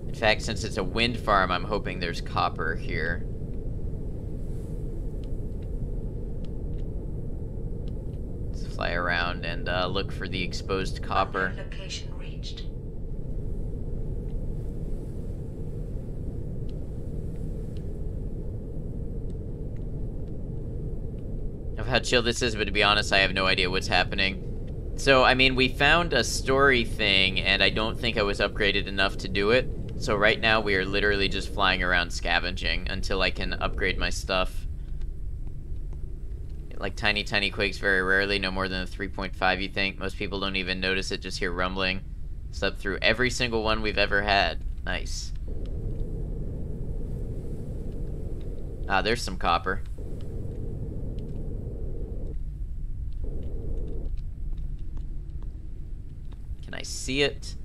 In fact, since it's a wind farm, I'm hoping there's copper here. Fly around and look for the exposed copper. Location reached. Of how chill this is, but to be honest, I have no idea what's happening. So, I mean, we found a story thing, and I don't think I was upgraded enough to do it. So right now, we are literally just flying around scavenging until I can upgrade my stuff. Like tiny quakes very rarely, no more than a 3.5 you think. Most people don't even notice it, just hear rumbling. Slept through every single one we've ever had. Nice. Ah, there's some copper. Can I see it?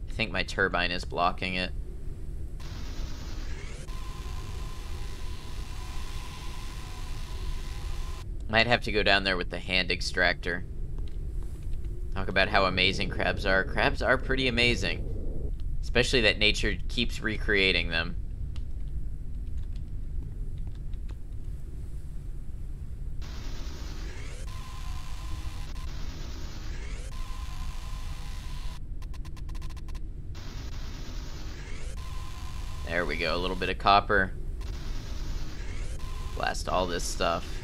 I think my turbine is blocking it. Might have to go down there with the hand extractor. Talk about how amazing crabs are. Crabs are pretty amazing. Especially that nature keeps recreating them. There we go, a little bit of copper. Blast all this stuff.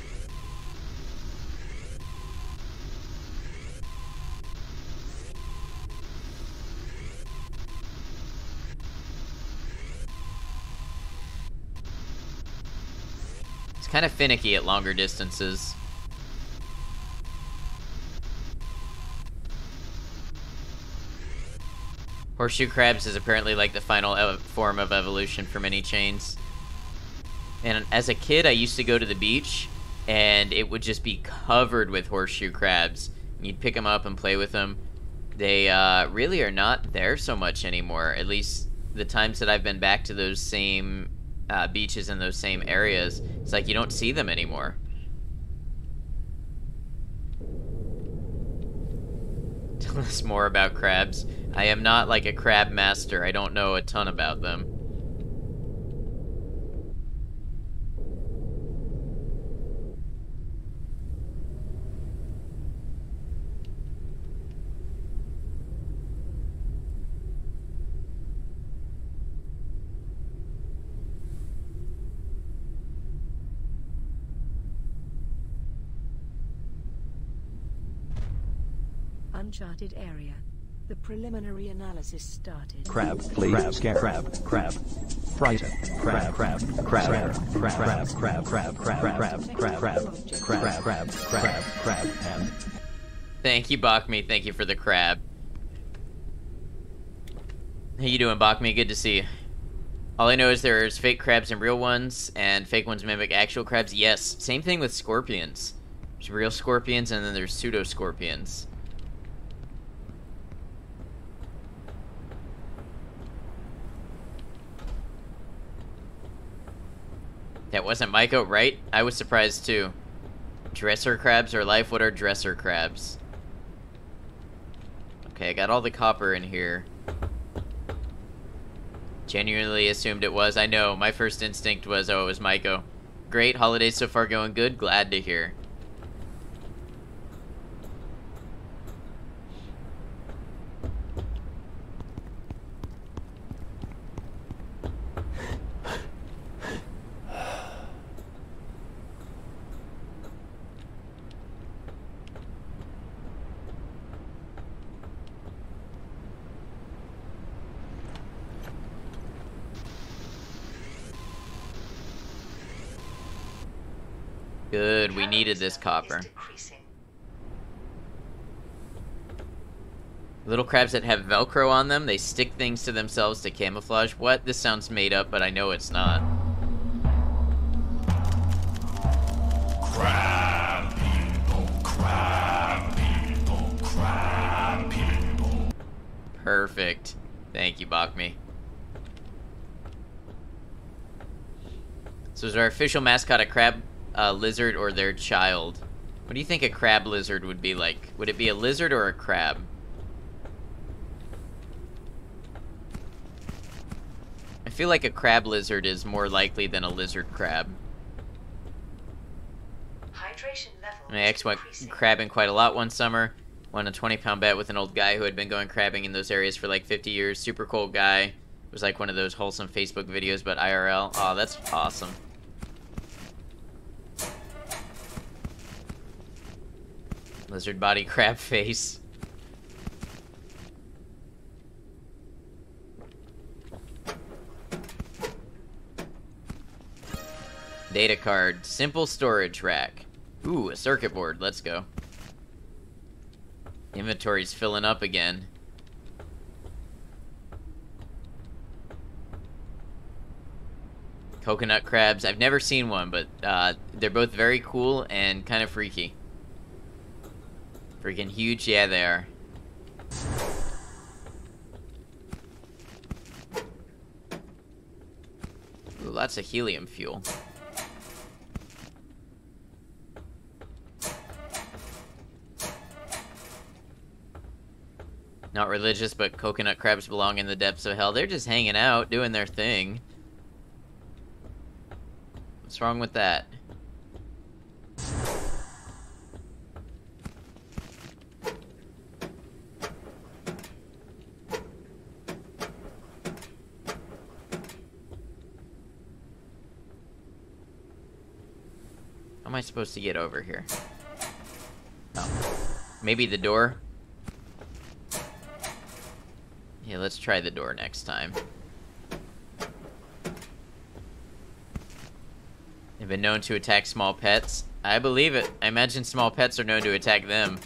It's kind of finicky at longer distances. Horseshoe crabs is apparently like the final form of evolution for many chains. And as a kid, I used to go to the beach, and it would just be covered with horseshoe crabs. You'd pick them up and play with them. They really are not there so much anymore, at least the times that I've been back to those same beaches in those same areas. It's like you don't see them anymore. Tell us more about crabs. I am not like a crab master. I don't know a ton about them. uncharted area. The preliminary analysis started. Crab, please. Crab. Frighten. Crab. And Thank you, Bachme. Thank you for the crab. How you doing, Bachme? Good to see you. All I know is there's fake crabs and real ones, and fake ones mimic actual crabs. Yes, same thing with scorpions. There's real scorpions, and then there's pseudo-scorpions. That wasn't Maiko, right? I was surprised too. Dresser crabs are life. What are dresser crabs? Okay, I got all the copper in here. Genuinely assumed it was. I know, my first instinct was, oh, it was Maiko. Great, holidays so far going good. Glad to hear. Good, we needed this copper. Little crabs that have Velcro on them, they stick things to themselves to camouflage. What? This sounds made up, but I know it's not. Crab people. Perfect. Thank you, Bachme. So is our official mascot a crab lizard or their child? What do you think a crab lizard would be like? Would it be a lizard or a crab? I feel like a crab lizard is more likely than a lizard crab. Hydration level My ex went crabbing quite a lot one summer. Won a 20-pound bet with an old guy who had been going crabbing in those areas for like 50 years. Super cool guy. It was like one of those wholesome Facebook videos, but IRL. Oh, that's awesome. Lizard body, crab face. Data card. Simple storage rack. Ooh, a circuit board. Let's go. Inventory's filling up again. Coconut crabs. I've never seen one, but they're both very cool and kind of freaky. Freaking huge. Yeah, they are. Ooh, lots of helium fuel. Not religious, but coconut crabs belong in the depths of hell. They're just hanging out, doing their thing. What's wrong with that? How am I supposed to get over here? Oh. Maybe the door? Yeah, let's try the door next time. They've been known to attack small pets. I believe it. I imagine small pets are known to attack them.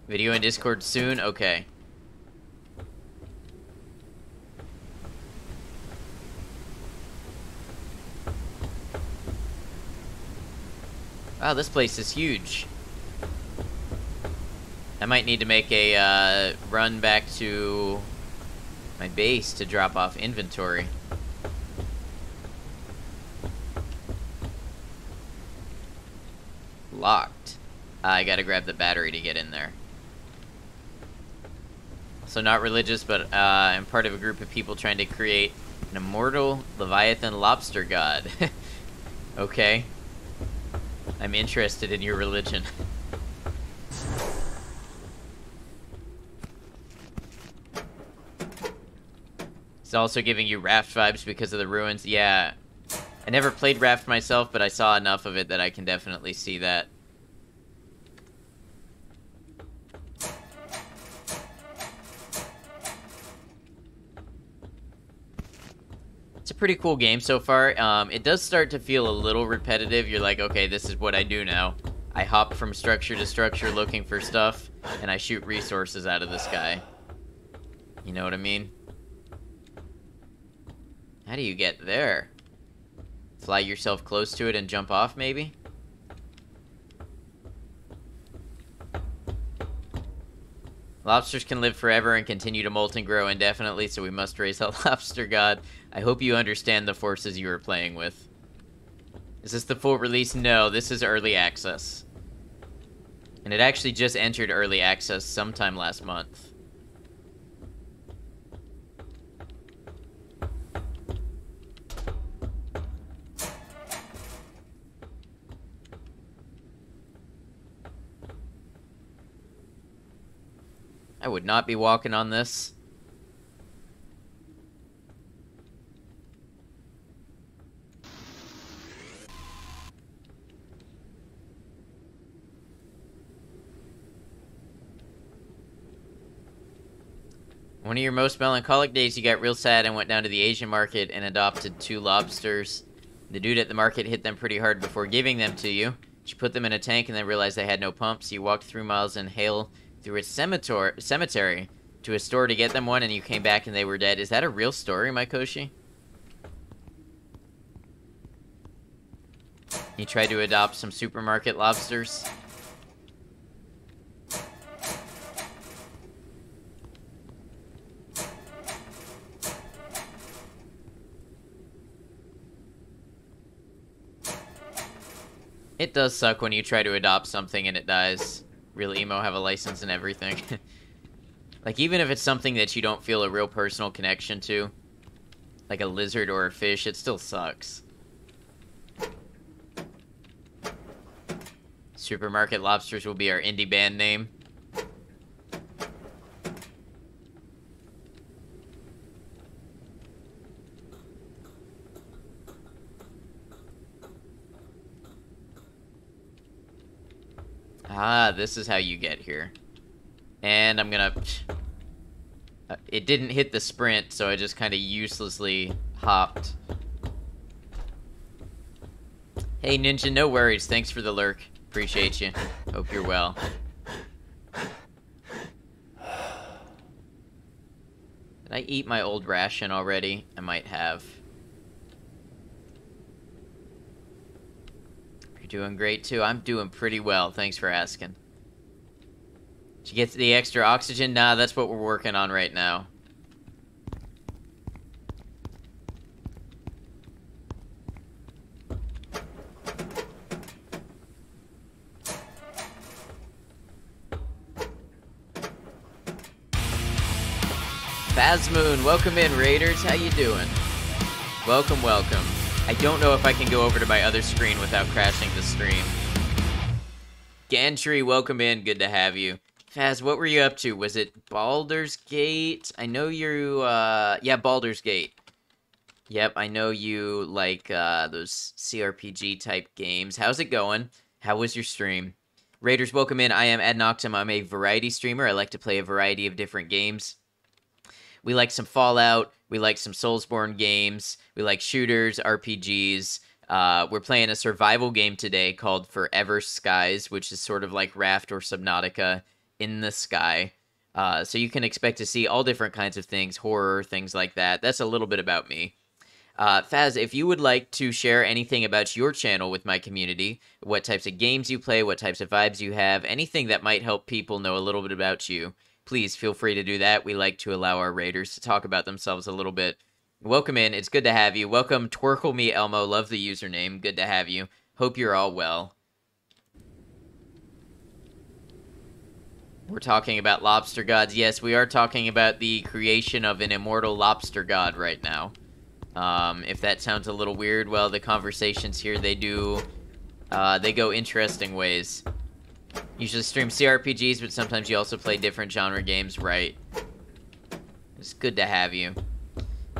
Video in Discord soon? Okay. Wow, this place is huge. I might need to make a run back to my base to drop off inventory. Locked. I gotta grab the battery to get in there. So not religious, but I'm part of a group of people trying to create an immortal Leviathan lobster god. Okay. I'm interested in your religion. It's also giving you Raft vibes because of the ruins. Yeah. I never played Raft myself, but I saw enough of it that I can definitely see that. pretty cool game so far. It does start to feel a little repetitive. You're like, okay, this is what I do now. I hop from structure to structure looking for stuff, and I shoot resources out of the sky. You know what I mean? How do you get there? Fly yourself close to it and jump off, maybe? Lobsters can live forever and continue to molt and grow indefinitely, so we must raise a lobster god. I hope you understand the forces you are playing with. Is this the full release? No, this is early access. And it actually just entered early access sometime last month. I would not be walking on this. One of your most melancholic days, you got real sad and went down to the Asian market and adopted 2 lobsters. The dude at the market hit them pretty hard before giving them to you. You put them in a tank and then realized they had no pumps. You walked through miles in hail through a cemetery to a store to get them one, and you came back and they were dead. Is that a real story, Mykoshi? You tried to adopt some supermarket lobsters? It does suck when you try to adopt something and it dies. Real emo have a license and everything. Like, even if it's something that you don't feel a real personal connection to, like a lizard or a fish, it still sucks. Supermarket Lobsters will be our indie band name. Ah, this is how you get here. And I'm gonna... it didn't hit the sprint, so I just kind of uselessly hopped. Hey, Ninja, no worries. Thanks for the lurk. Appreciate you. Hope you're well. Did I eat my old ration already? I might have. You're doing great, too. I'm doing pretty well. Thanks for asking. Did you get the extra oxygen? Nah, that's what we're working on right now. Phasmoon, welcome in, Raiders. How you doing? Welcome, welcome. I don't know if I can go over to my other screen without crashing the stream. Gantry, welcome in. Good to have you. Faz, what were you up to? Was it Baldur's Gate? I know you, yeah, Baldur's Gate. Yep, I know you like, those CRPG-type games. How's it going? How was your stream? Raiders, welcome in. I am Ad Noctum. I'm a variety streamer. I like to play a variety of different games. We like some Fallout. We like some Soulsborne games. We like shooters, RPGs. We're playing a survival game today called Forever Skies, which is sort of like Raft or Subnautica in the sky. So you can expect to see all different kinds of things, horror, things like that. That's a little bit about me. Faz, if you would like to share anything about your channel with my community, what types of games you play, what types of vibes you have, anything that might help people know a little bit about you, please feel free to do that. We like to allow our raiders to talk about themselves a little bit. Welcome in. It's good to have you. Welcome, Twerkle Me Elmo. Love the username. Good to have you. Hope you're all well. We're talking about lobster gods. Yes, we are talking about the creation of an immortal lobster god right now. If that sounds a little weird, well, the conversations here, they go interesting ways. Usually stream CRPGs, but sometimes you also play different genre games, right? It's good to have you.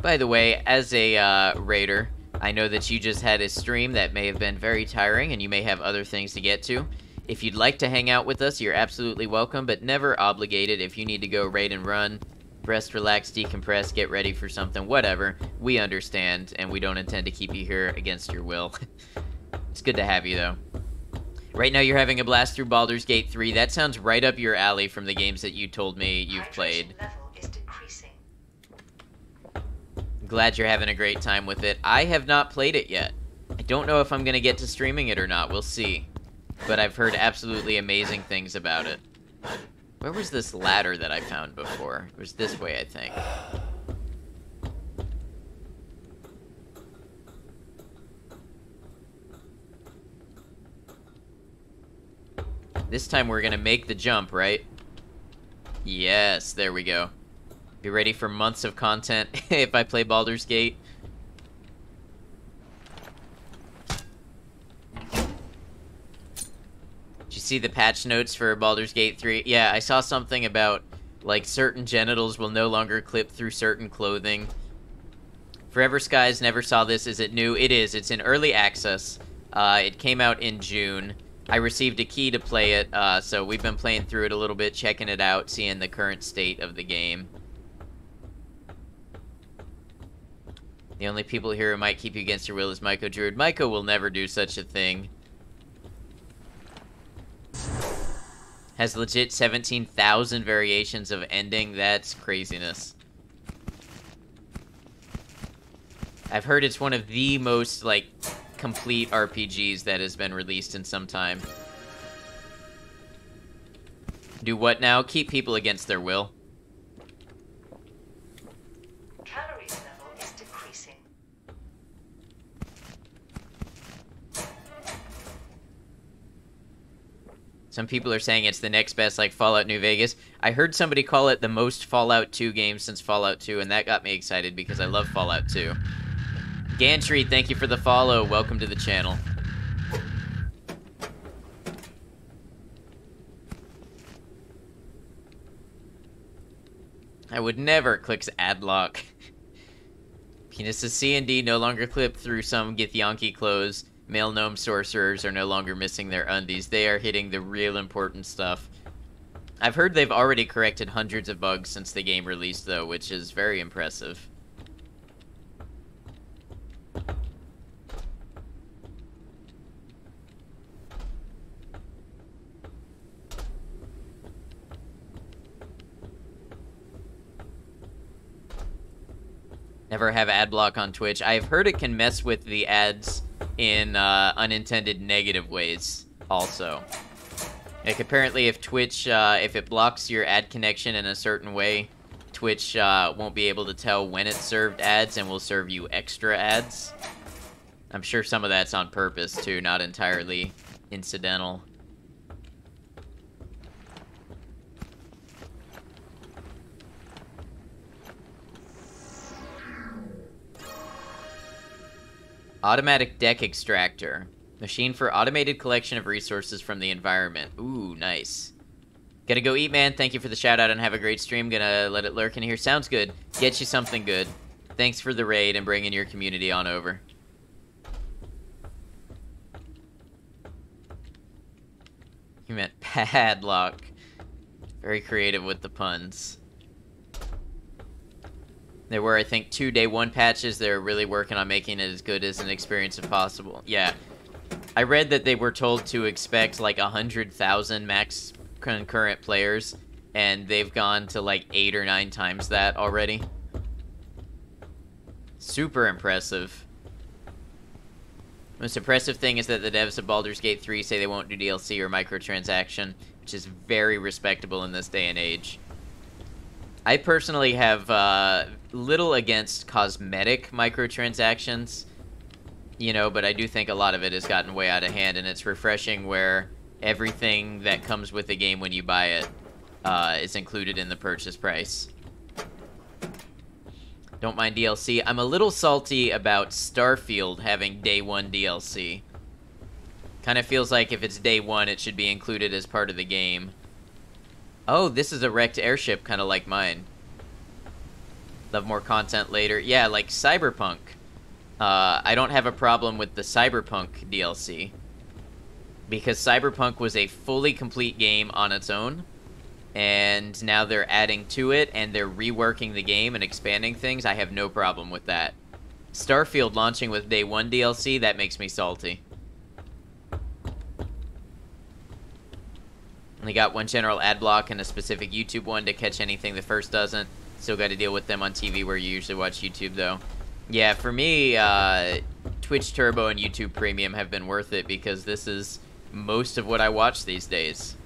By the way, as a raider, I know that you just had a stream that may have been very tiring, and you may have other things to get to. If you'd like to hang out with us, you're absolutely welcome, but never obligated. If you need to go raid and run, Rest, relax, decompress, get ready for something, whatever. We understand, and we don't intend to keep you here against your will. It's good to have you, though. Right now you're having a blast through Baldur's Gate 3. That sounds right up your alley from the games that you told me you've played. Hydration level is decreasing. Glad you're having a great time with it. I have not played it yet. I don't know if I'm going to get to streaming it or not. We'll see. But I've heard absolutely amazing things about it. Where was this ladder that I found before? It was this way, I think. This time we're gonna make the jump, right? Yes, there we go. Be ready for months of content if I play Baldur's Gate. Did you see the patch notes for Baldur's Gate 3? Yeah, I saw something about, like, certain genitals will no longer clip through certain clothing. Forever Skies never saw this. Is it new? It is. It's in early access. It came out in June. I received a key to play it, so we've been playing through it a little bit, checking it out, seeing the current state of the game. The only people here who might keep you against your will is Myco Druid. Myco will never do such a thing. Has legit 17,000 variations of ending. That's craziness. I've heard it's one of the most, like, complete RPGs that has been released in some time. Do what now? Keep people against their will. Calories level is decreasing. Some people are saying it's the next best, like, Fallout New Vegas. I heard somebody call it the most Fallout 2 game since Fallout 2, and that got me excited because I love Fallout 2. Gantry, thank you for the follow. Welcome to the channel. I would never click ad lock. Penises C and D no longer clip through some Githyanki clothes. Male gnome sorcerers are no longer missing their undies. They are hitting the real important stuff. I've heard they've already corrected hundreds of bugs since the game released, though, which is very impressive. Never have ad block on Twitch. I've heard it can mess with the ads in unintended negative ways also. Like, apparently if Twitch, if it blocks your ad connection in a certain way, Twitch won't be able to tell when it served ads and will serve you extra ads. I'm sure some of that's on purpose too, not entirely incidental. Automatic deck extractor. Machine for automated collection of resources from the environment. Ooh, nice. Gotta go eat, man. Thank you for the shout out and have a great stream. Gonna let it lurk in here. Sounds good. Get you something good. Thanks for the raid and bringing your community on over. You meant padlock. Very creative with the puns. There were, I think, 2 day 1 patches. They're really working on making it as good as an experience as possible. Yeah. I read that they were told to expect like 100,000 max concurrent players, and they've gone to like 8 or 9 times that already. Super impressive. Most impressive thing is that the devs of Baldur's Gate 3 say they won't do DLC or microtransaction, which is very respectable in this day and age. I personally have little against cosmetic microtransactions, you know, but I do think a lot of it has gotten way out of hand, and it's refreshing where everything that comes with the game when you buy it is included in the purchase price. Don't mind DLC. I'm a little salty about Starfield having day 1 DLC. Kind of feels like if it's day 1, it should be included as part of the game. Oh, this is a wrecked airship, kind of like mine. Love more content later. Yeah, like Cyberpunk. I don't have a problem with the Cyberpunk DLC, because Cyberpunk was a fully complete game on its own, and now they're adding to it, and they're reworking the game and expanding things, I have no problem with that. Starfield launching with Day 1 DLC, that makes me salty. Only got one general ad block and a specific YouTube one to catch anything the first doesn't. Still got to deal with them on TV where you usually watch YouTube, though. Yeah, for me, Twitch Turbo and YouTube Premium have been worth it because this is most of what I watch these days.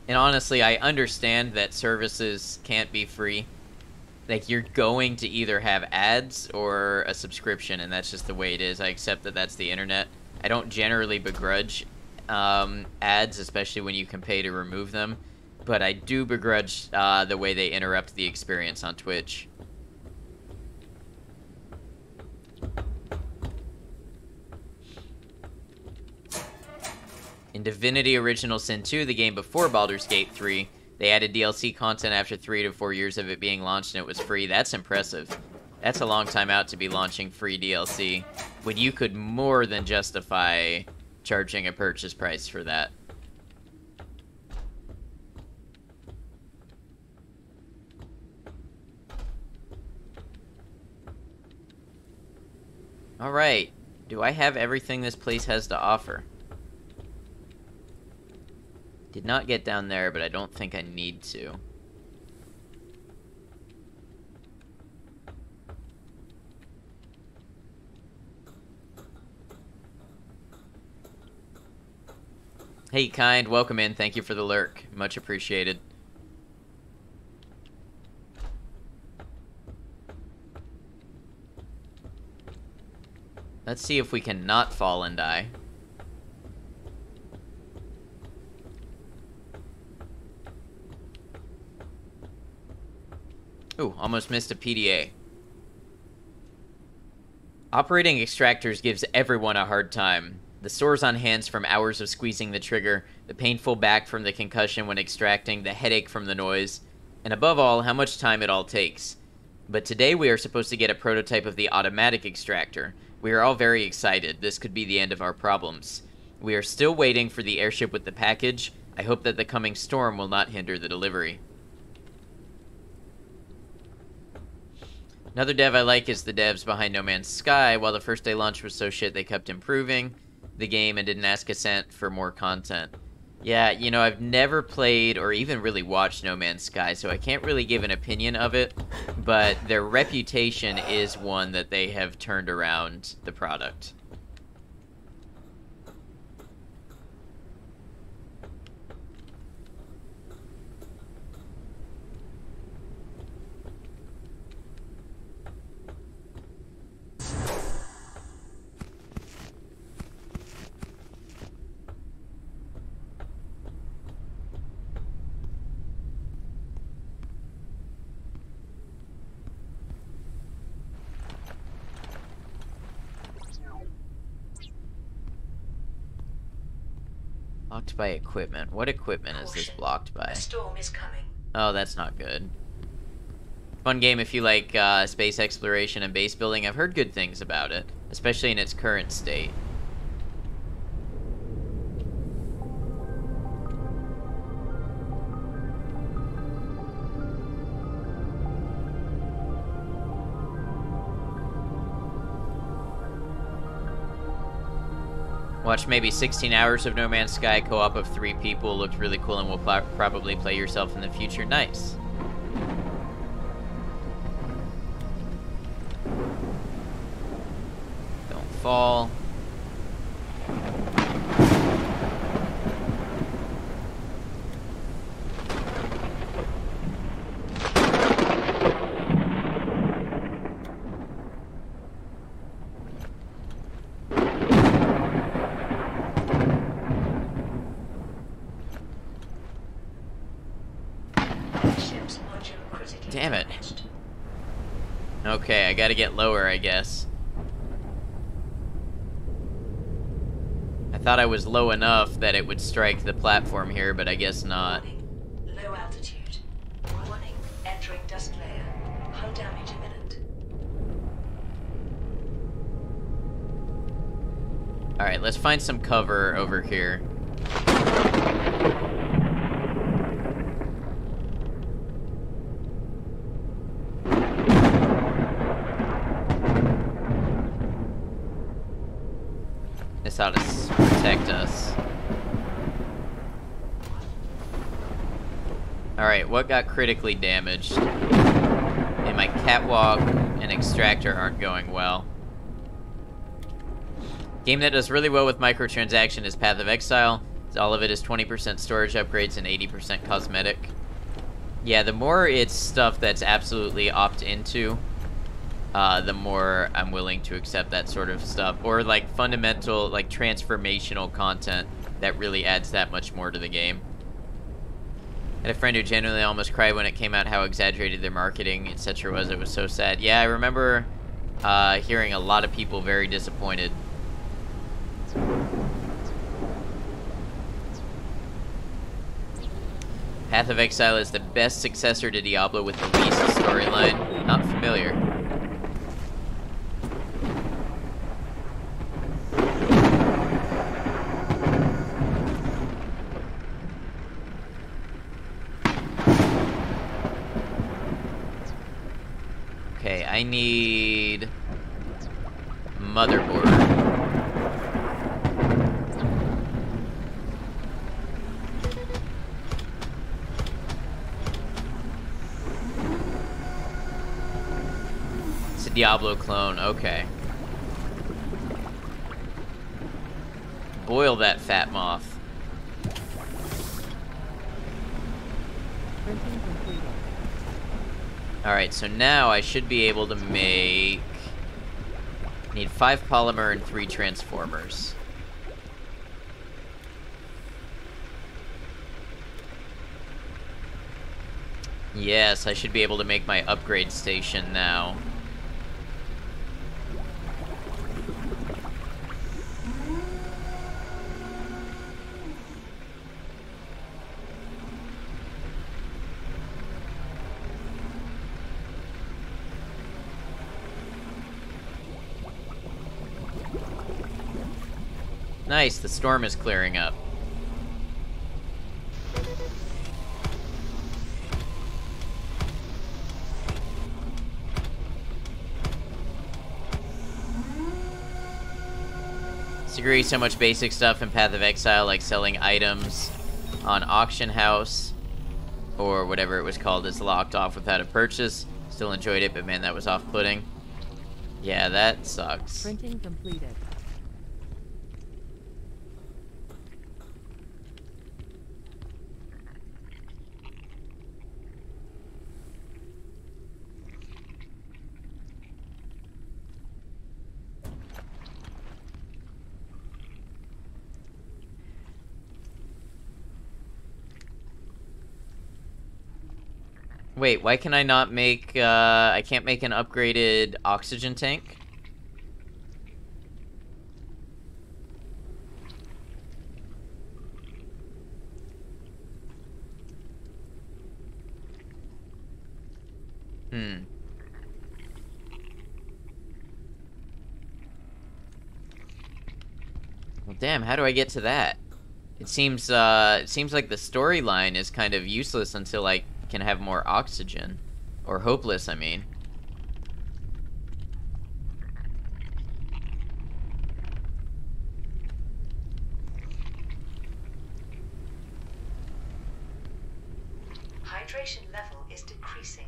And honestly, I understand that services can't be free. Like, you're going to either have ads or a subscription, and that's just the way it is. I accept that that's the internet. I don't generally begrudge ads, especially when you can pay to remove them. But I do begrudge the way they interrupt the experience on Twitch. In Divinity Original Sin 2, the game before Baldur's Gate 3, they added DLC content after 3 to 4 years of it being launched, and it was free. That's impressive. That's a long time out to be launching free DLC, when you could more than justify charging a purchase price for that. Alright, do I have everything this place has to offer? Did not get down there, but I don't think I need to. Hey, Kind, welcome in. Thank you for the lurk. Much appreciated. Let's see if we can not fall and die. Ooh, almost missed a PDA. Operating extractors gives everyone a hard time. The sores on hands from hours of squeezing the trigger, the painful back from the concussion when extracting, the headache from the noise, and above all, how much time it all takes. But today we are supposed to get a prototype of the automatic extractor. We are all very excited. This could be the end of our problems. We are still waiting for the airship with the package. I hope that the coming storm will not hinder the delivery. Another dev I like is the devs behind No Man's Sky. While the first day launch was so shit, they kept improving the game and didn't ask a cent for more content. Yeah, you know, I've never played or even really watched No Man's Sky, so I can't really give an opinion of it, but their reputation is one that they have turned around the product. Blocked by equipment. What equipment is this blocked by? A storm is coming. Oh, that's not good. Fun game if you like space exploration and base building. I've heard good things about it, especially in its current state. Watch maybe 16 hours of No Man's Sky, co-op of 3 people. Looked really cool and will probably play yourself in the future. Nice. Don't fall. Damn it. Okay, I gotta get lower, I guess. I thought I was low enough that it would strike the platform here, but I guess not. Warning. Low altitude. Warning. Entering dust layer. Hull damage imminent. Alright, let's find some cover over here. This ought to protect us. Alright, what got critically damaged? And my catwalk and extractor aren't going well. Game that does really well with microtransaction is Path of Exile. All of it is 20% storage upgrades and 80% cosmetic. Yeah, the more it's stuff that's absolutely opt into, the more I'm willing to accept that sort of stuff. Or like fundamental, like transformational content that really adds that much more to the game. I had a friend who genuinely almost cried when it came out how exaggerated their marketing, etc. was. It was so sad. Yeah, I remember hearing a lot of people very disappointed. Path of Exile is the best successor to Diablo with the least storyline. Not familiar. Okay, I need motherboard. It's a Diablo clone, okay. Boil that fat moth. Alright, so now I should be able to make... Need 5 polymer and 3 transformers. Yes, I should be able to make my upgrade station now. Nice, the storm is clearing up. Disagree, so much basic stuff in Path of Exile, like selling items on Auction House, or whatever it was called, is locked off without a purchase. Still enjoyed it, but man, that was off-putting. Yeah, that sucks. Printing completed. Wait, why can I not make, I can't make an upgraded oxygen tank? Well, damn, how do I get to that? It seems like the storyline is kind of useless until I can have more oxygen. Or hopeless, I mean. Hydration level is decreasing.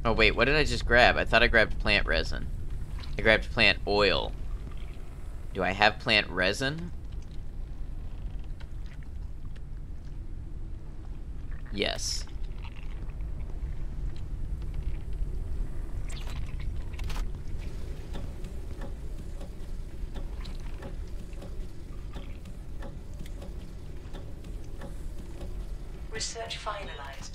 Oh wait, what did I just grab? I thought I grabbed plant resin. I grabbed plant oil. Do I have plant resin? Yes. Research finalized.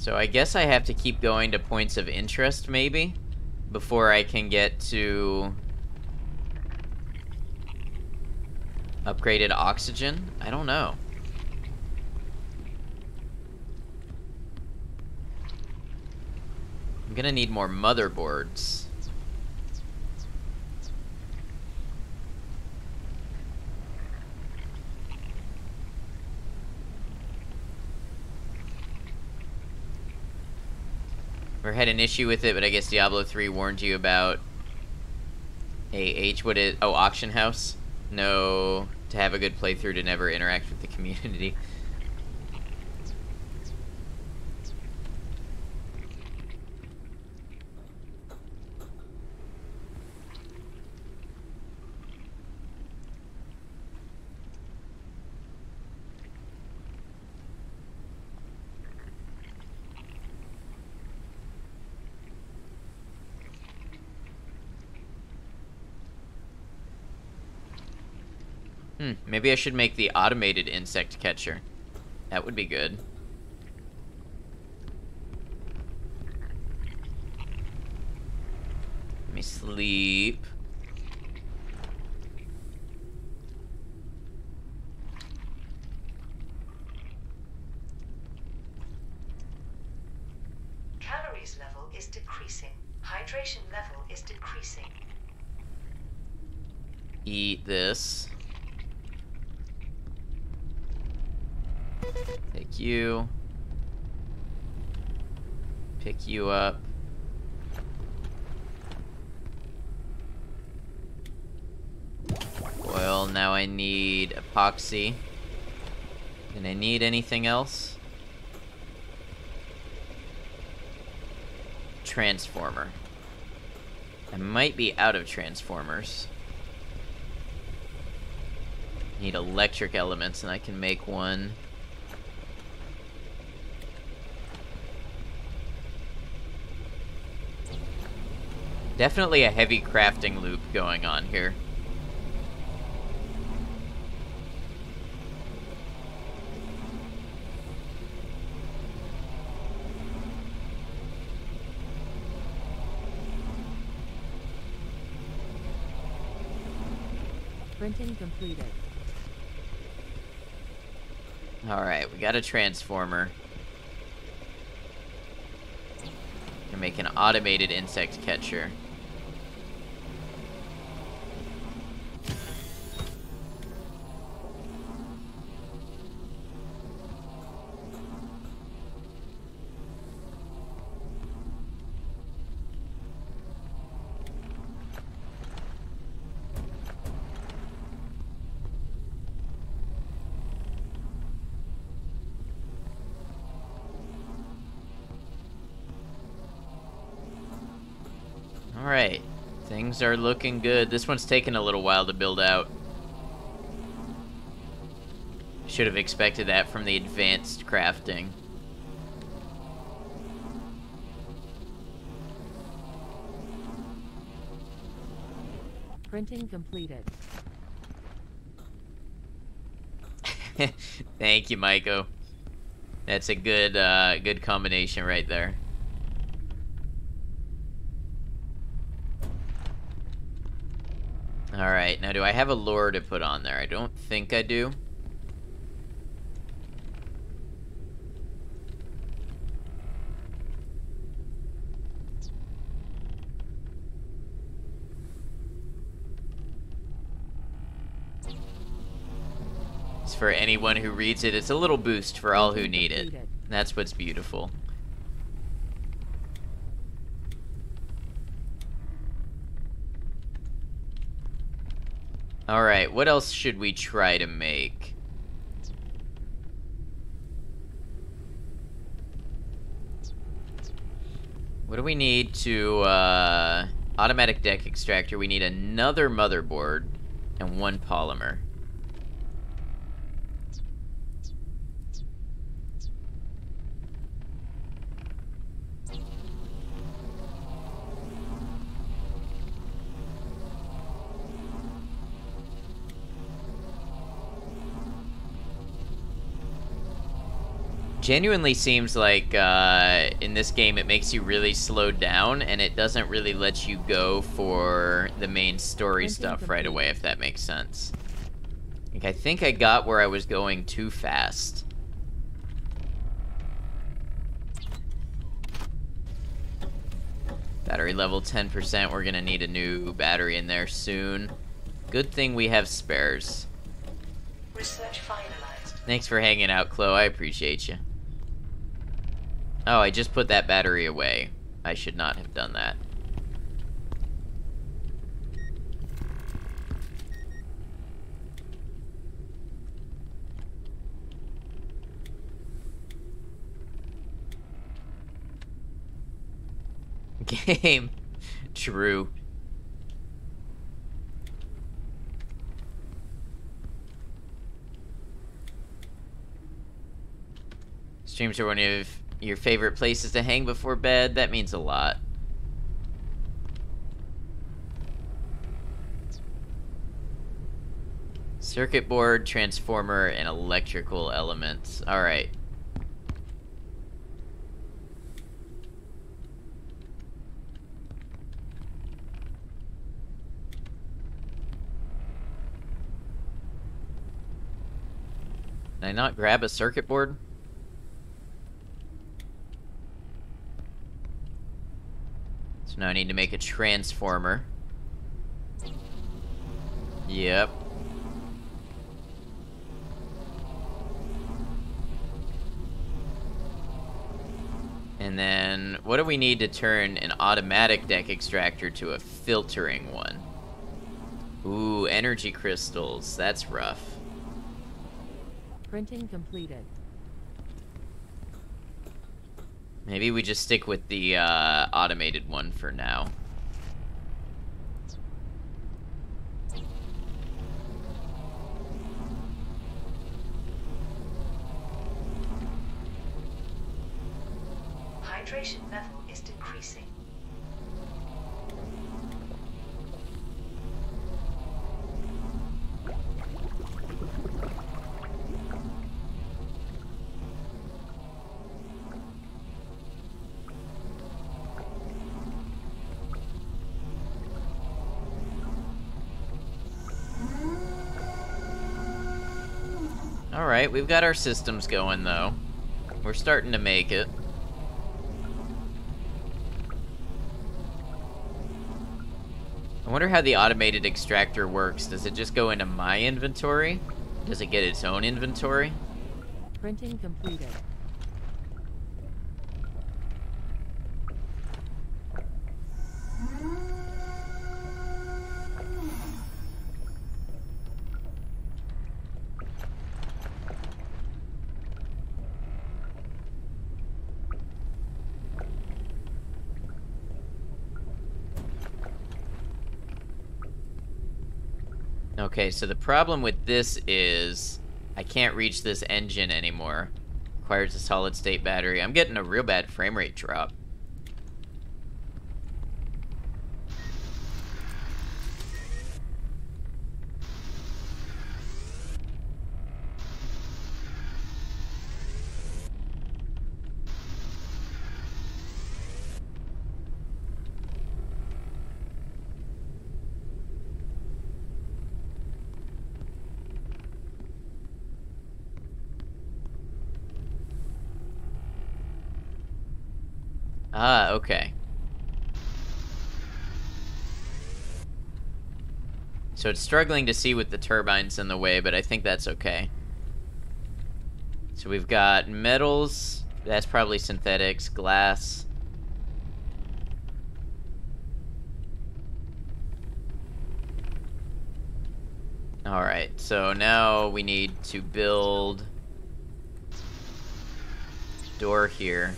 So I guess I have to keep going to points of interest, maybe, before I can get to upgraded oxygen? I don't know. I'm gonna need more motherboards. Never had an issue with it, but I guess Diablo 3 warned you about auction house. No, to have a good playthrough, to never interact with the community. Maybe I should make the automated insect catcher. That would be good. Let me sleep. Calories level is decreasing. Hydration level is decreasing. Eat this. Take you. Pick you up. Well, now I need epoxy. And I need anything else? Transformer. I might be out of transformers. Need electric elements, and I can make one. Definitely a heavy crafting loop going on here. Printing completed. Alright, we got a transformer. Gonna make an automated insect catcher. Alright, things are looking good. This one's taken a little while to build out. Should have expected that from the advanced crafting. Printing completed. Thank you, Maiko. That's a good, good combination right there. Alright, now do I have a lure to put on there? I don't think I do. It's for anyone who reads it. It's a little boost for all who need it. That's what's beautiful. Alright, what else should we try to make? What do we need to, automatic deck extractor? We need another motherboard and one polymer. genuinely seems like in this game it makes you really slow down, and it doesn't really let you go for the main story stuff right away, if that makes sense. Like, I think I got where I was going too fast. Battery level 10%. We're gonna need a new battery in there soon. Good thing we have spares. Research finalized. Thanks for hanging out, Chloe. I appreciate you. Oh, I just put that battery away. I should not have done that. Game. True. Streams are one of your favorite places to hang before bed. That means a lot. Circuit board, transformer, and electrical elements. Alright. Can I not grab a circuit board? So now I need to make a transformer. Yep. And then, what do we need to turn an automatic deck extractor to a filtering one? Ooh, energy crystals. That's rough. Printing completed. Maybe we just stick with the automated one for now. Hydration level is decreasing. Alright, we've got our systems going, though. We're starting to make it. I wonder how the automated extractor works. Does it just go into my inventory? Does it get its own inventory? Printing completed. Okay, so the problem with this is I can't reach this engine anymore. Requires a solid state battery. I'm getting a real bad frame rate drop. Ah, okay. So it's struggling to see with the turbines in the way, but I think that's okay. So we've got metals, that's probably synthetics, glass. Alright, so now we need to build door here.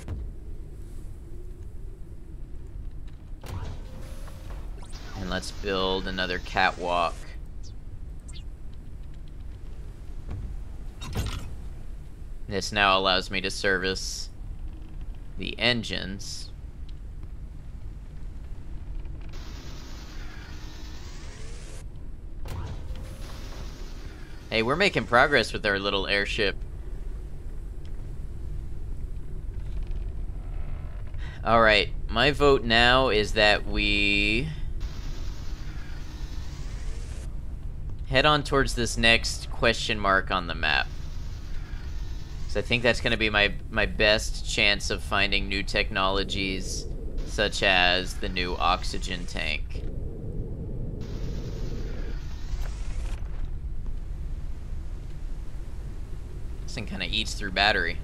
And let's build another catwalk. This now allows me to service the engines. Hey, we're making progress with our little airship. Alright, my vote now is that we head on towards this next question mark on the map. So I think that's going to be my best chance of finding new technologies, such as the new oxygen tank. This thing kind of eats through battery.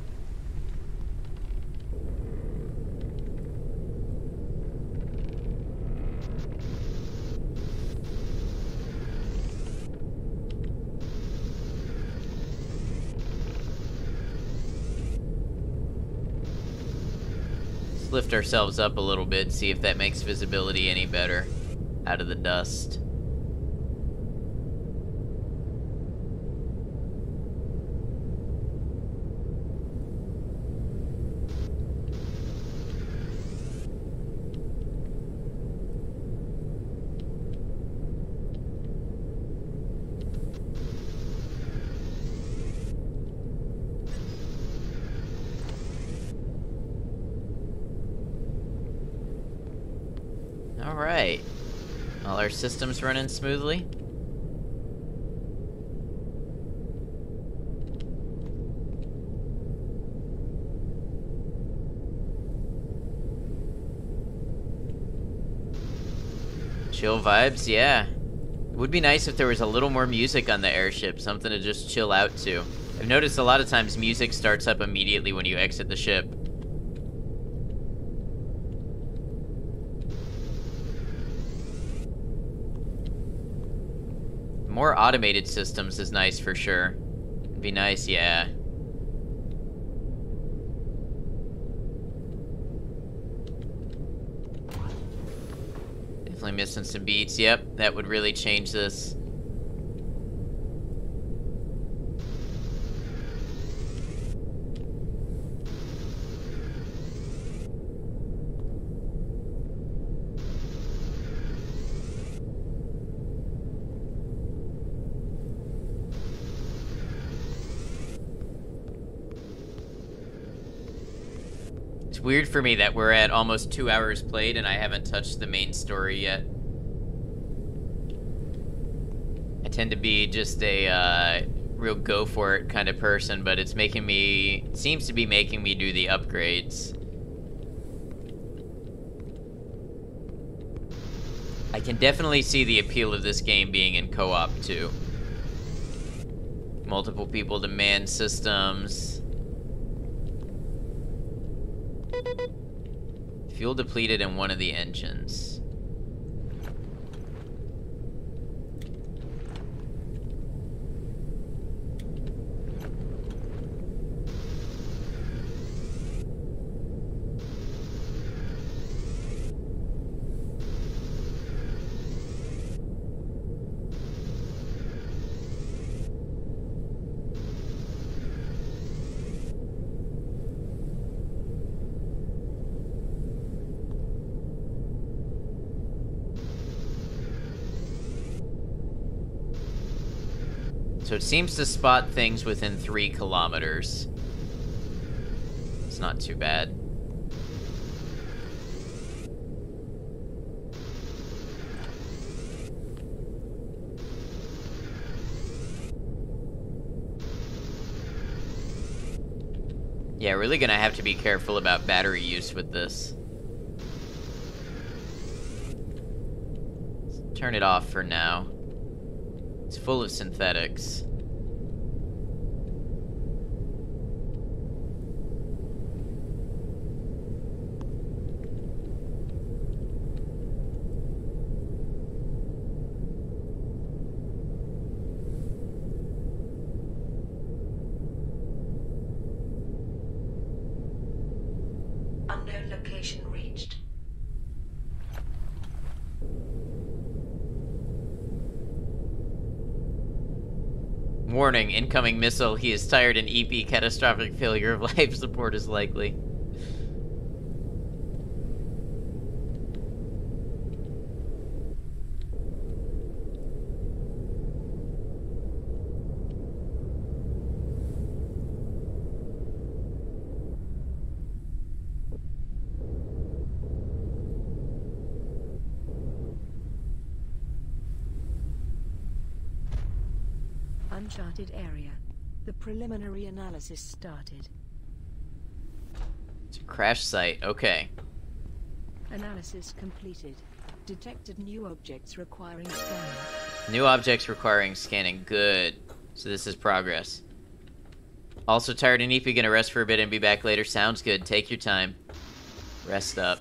Lift ourselves up a little bit, see if that makes visibility any better out of the dust. Alright. All our systems running smoothly. Chill vibes, yeah. Would be nice if there was a little more music on the airship, something to just chill out to. I've noticed a lot of times music starts up immediately when you exit the ship. More automated systems is nice for sure. It'd be nice, yeah. Definitely missing some beats. Yep, that would really change this. It's weird for me that we're at almost 2 hours played and I haven't touched the main story yet. I tend to be just a real go for it kind of person, but it's making me, it seems to be making me do the upgrades. I can definitely see the appeal of this game being in co-op too. Multiple people demand systems. Fuel depleted in one of the engines. So it seems to spot things within 3 kilometers. It's not too bad. Yeah, really gonna have to be careful about battery use with this. Let's turn it off for now. It's full of synthetics. Unknown location reached. Warning, incoming missile. He is tired and EP. Catastrophic failure of life support is likely. Uncharted area. The preliminary analysis started. It's a crash site. Okay. Analysis completed. Detected new objects requiring scanning. New objects requiring scanning. Good. So this is progress. Also tired and Neepy, gonna rest for a bit and be back later. Sounds good. Take your time. Rest up.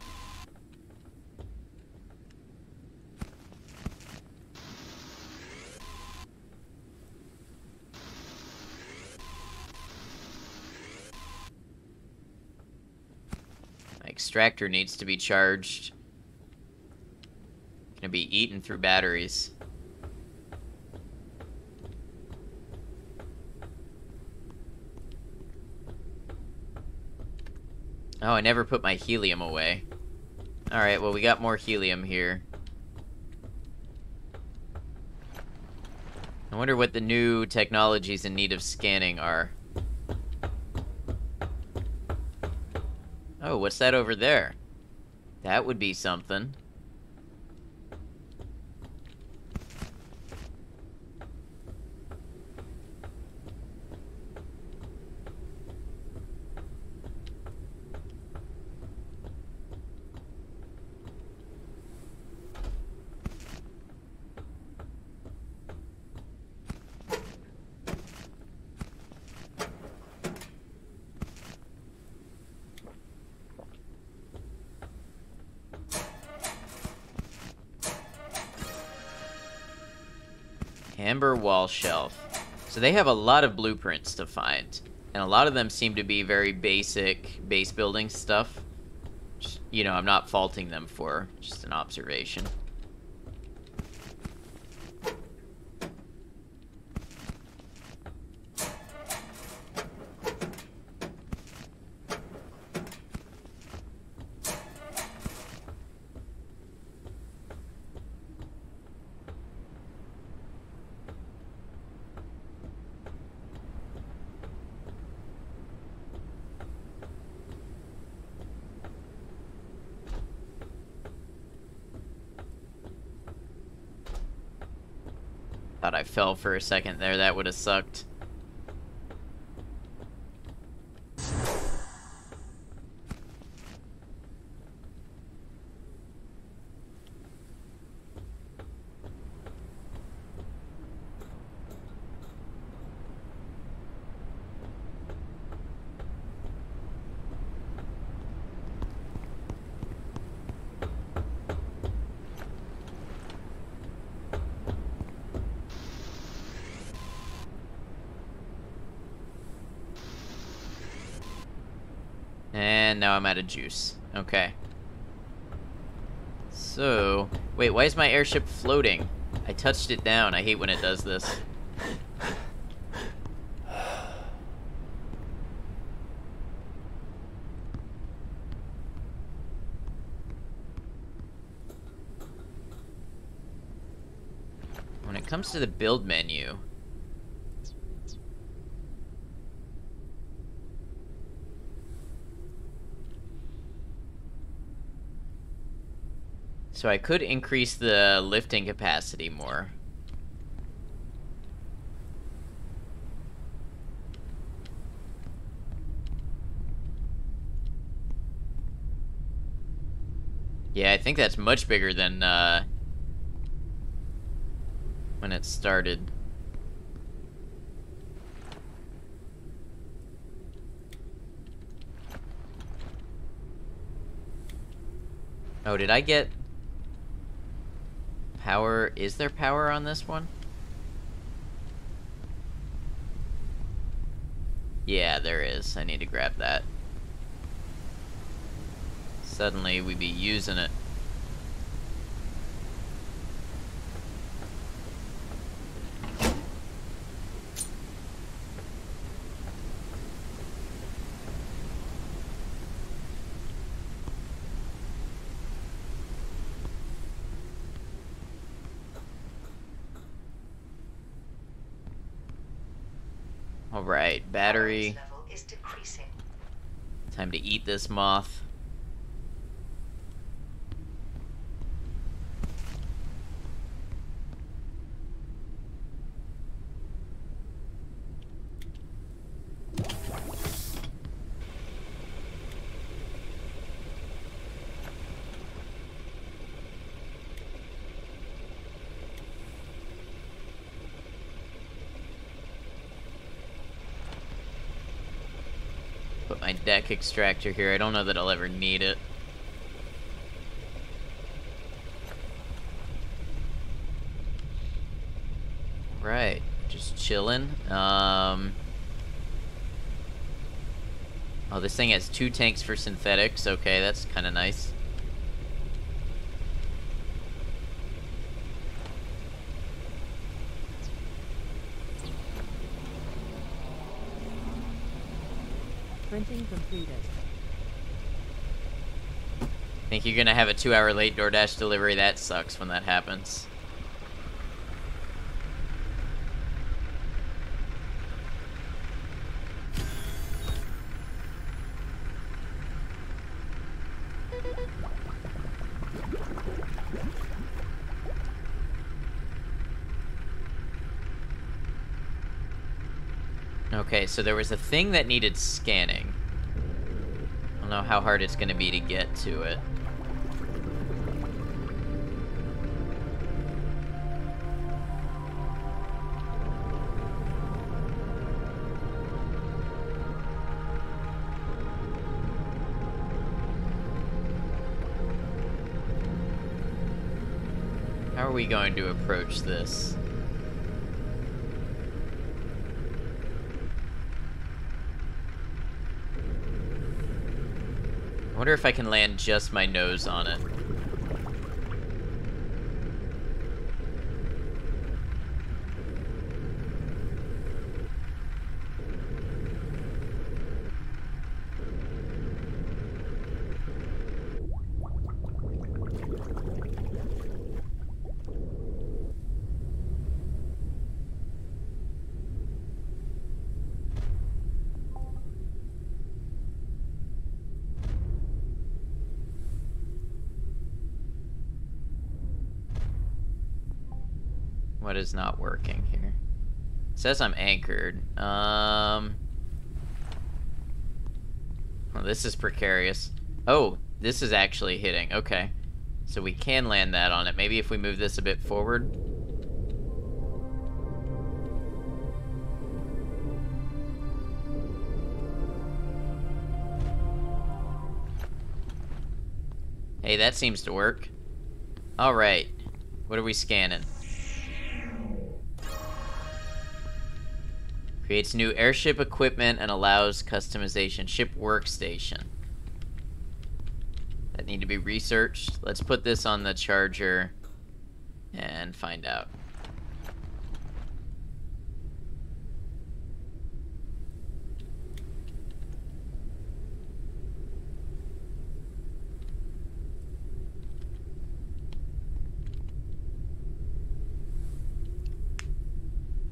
My extractor needs to be charged. Gonna be eaten through batteries. Oh, I never put my helium away. Alright, well, we got more helium here. I wonder what the new technologies in need of scanning are. Oh, what's that over there? That would be something. Amber wall shelf. So they have a lot of blueprints to find. And a lot of them seem to be very basic base building stuff. Just, you know, I'm not faulting them for, just an observation. Thought I fell for a second there, that would have sucked. And now I'm out of juice. Okay. So, wait, why is my airship floating? I touched it down. I hate when it does this. When it comes to the build menu, so I could increase the lifting capacity more. Yeah, I think that's much bigger than when it started. Oh, did I get power? Is there power on this one? Yeah, there is. I need to grab that. Suddenly we be using it. Alright, battery. Tolerance level is decreasing. Time to eat this moth. Put my deck extractor here. I don't know that I'll ever need it. Right, just chilling. Oh, this thing has 2 tanks for synthetics. Okay, that's kind of nice. Printing completed. Think you're gonna have a 2-hour late DoorDash delivery? That sucks when that happens. Okay, so there was a thing that needed scanning. I don't know how hard it's gonna be to get to it. How are we going to approach this? I wonder if I can land just my nose on it. What is not working here? It says I'm anchored. Well, this is precarious. Oh, this is actually hitting. Okay. So we can land that on it. Maybe if we move this a bit forward. Hey, that seems to work. Alright. What are we scanning? Creates new airship equipment and allows customization. Ship workstation. That need to be researched. Let's put this on the charger and find out.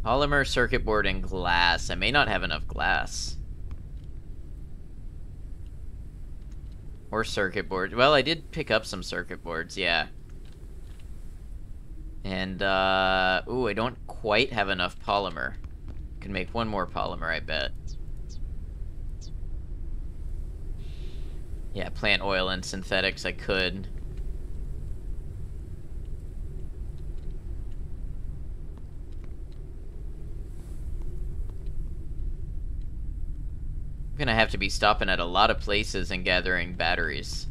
Polymer circuit board and glass. I may not have enough glass. Or circuit board. Well, I did pick up some circuit boards, yeah. And, ooh, I don't quite have enough polymer. Can make one more polymer, I bet. Yeah, plant oil and synthetics, I could. I'm gonna have to be stopping at a lot of places and gathering batteries.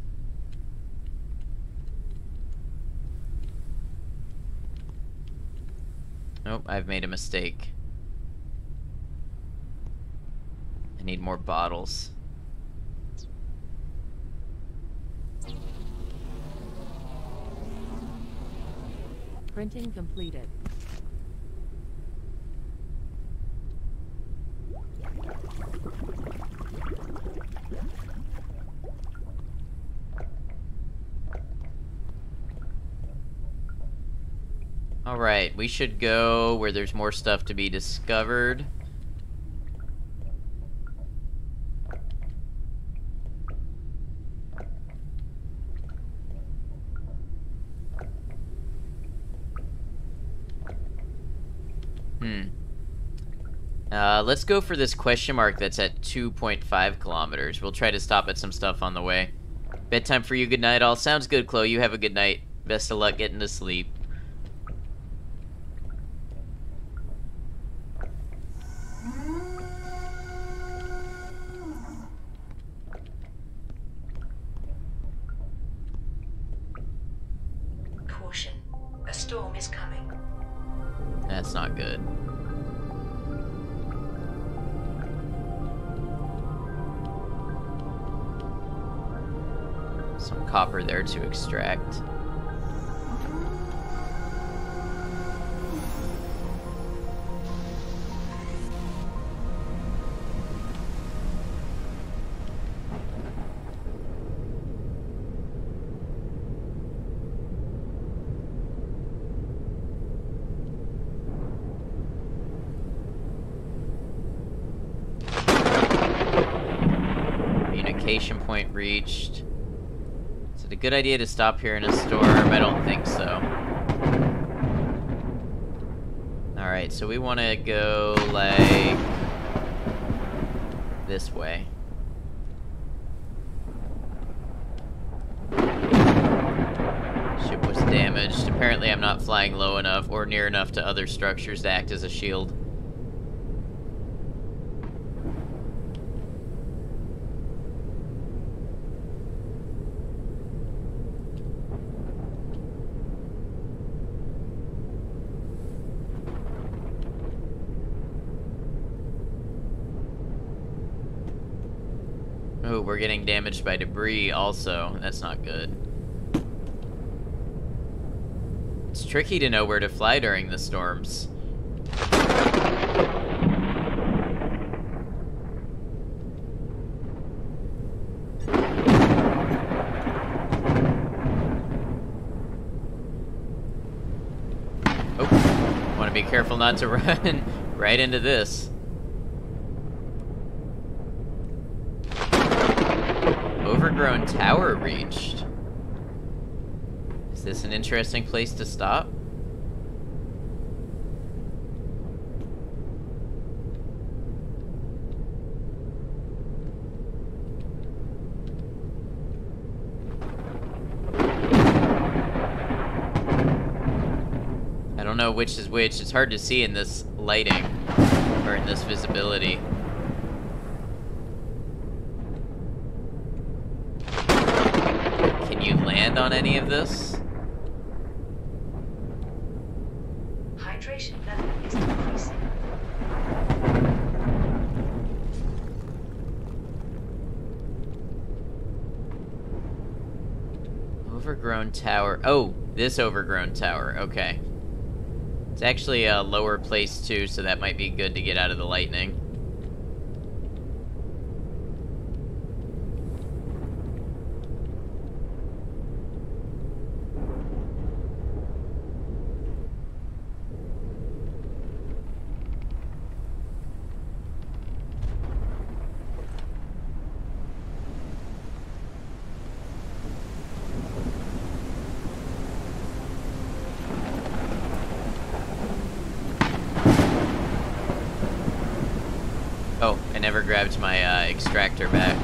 Nope, I've made a mistake. I need more bottles. Printing completed. Alright, we should go where there's more stuff to be discovered. Let's go for this question mark that's at 2.5 kilometers. We'll try to stop at some stuff on the way. Bedtime for you, good night all. Sounds good, Chloe. You have a good night. Best of luck getting to sleep. that's not good. Some copper there to extract. Communication point reached. Is it a good idea to stop here in a storm? I don't think so. Alright, so we want to go, like, this way. Ship was damaged. Apparently I'm not flying low enough or near enough to other structures to act as a shield. Oh, we're getting damaged by debris also. That's not good. It's tricky to know where to fly during the storms. Oh, want to be careful not to run right into this. Overgrown tower reached. Is this an interesting place to stop? I don't know which is which. It's hard to see in this lighting, or in this visibility. Land on any of this? Hydration level is decreasing. Overgrown tower. Oh, this overgrown tower. Okay. It's actually a lower place too, so that might be good to get out of the lightning. Oh, I never grabbed my extractor back.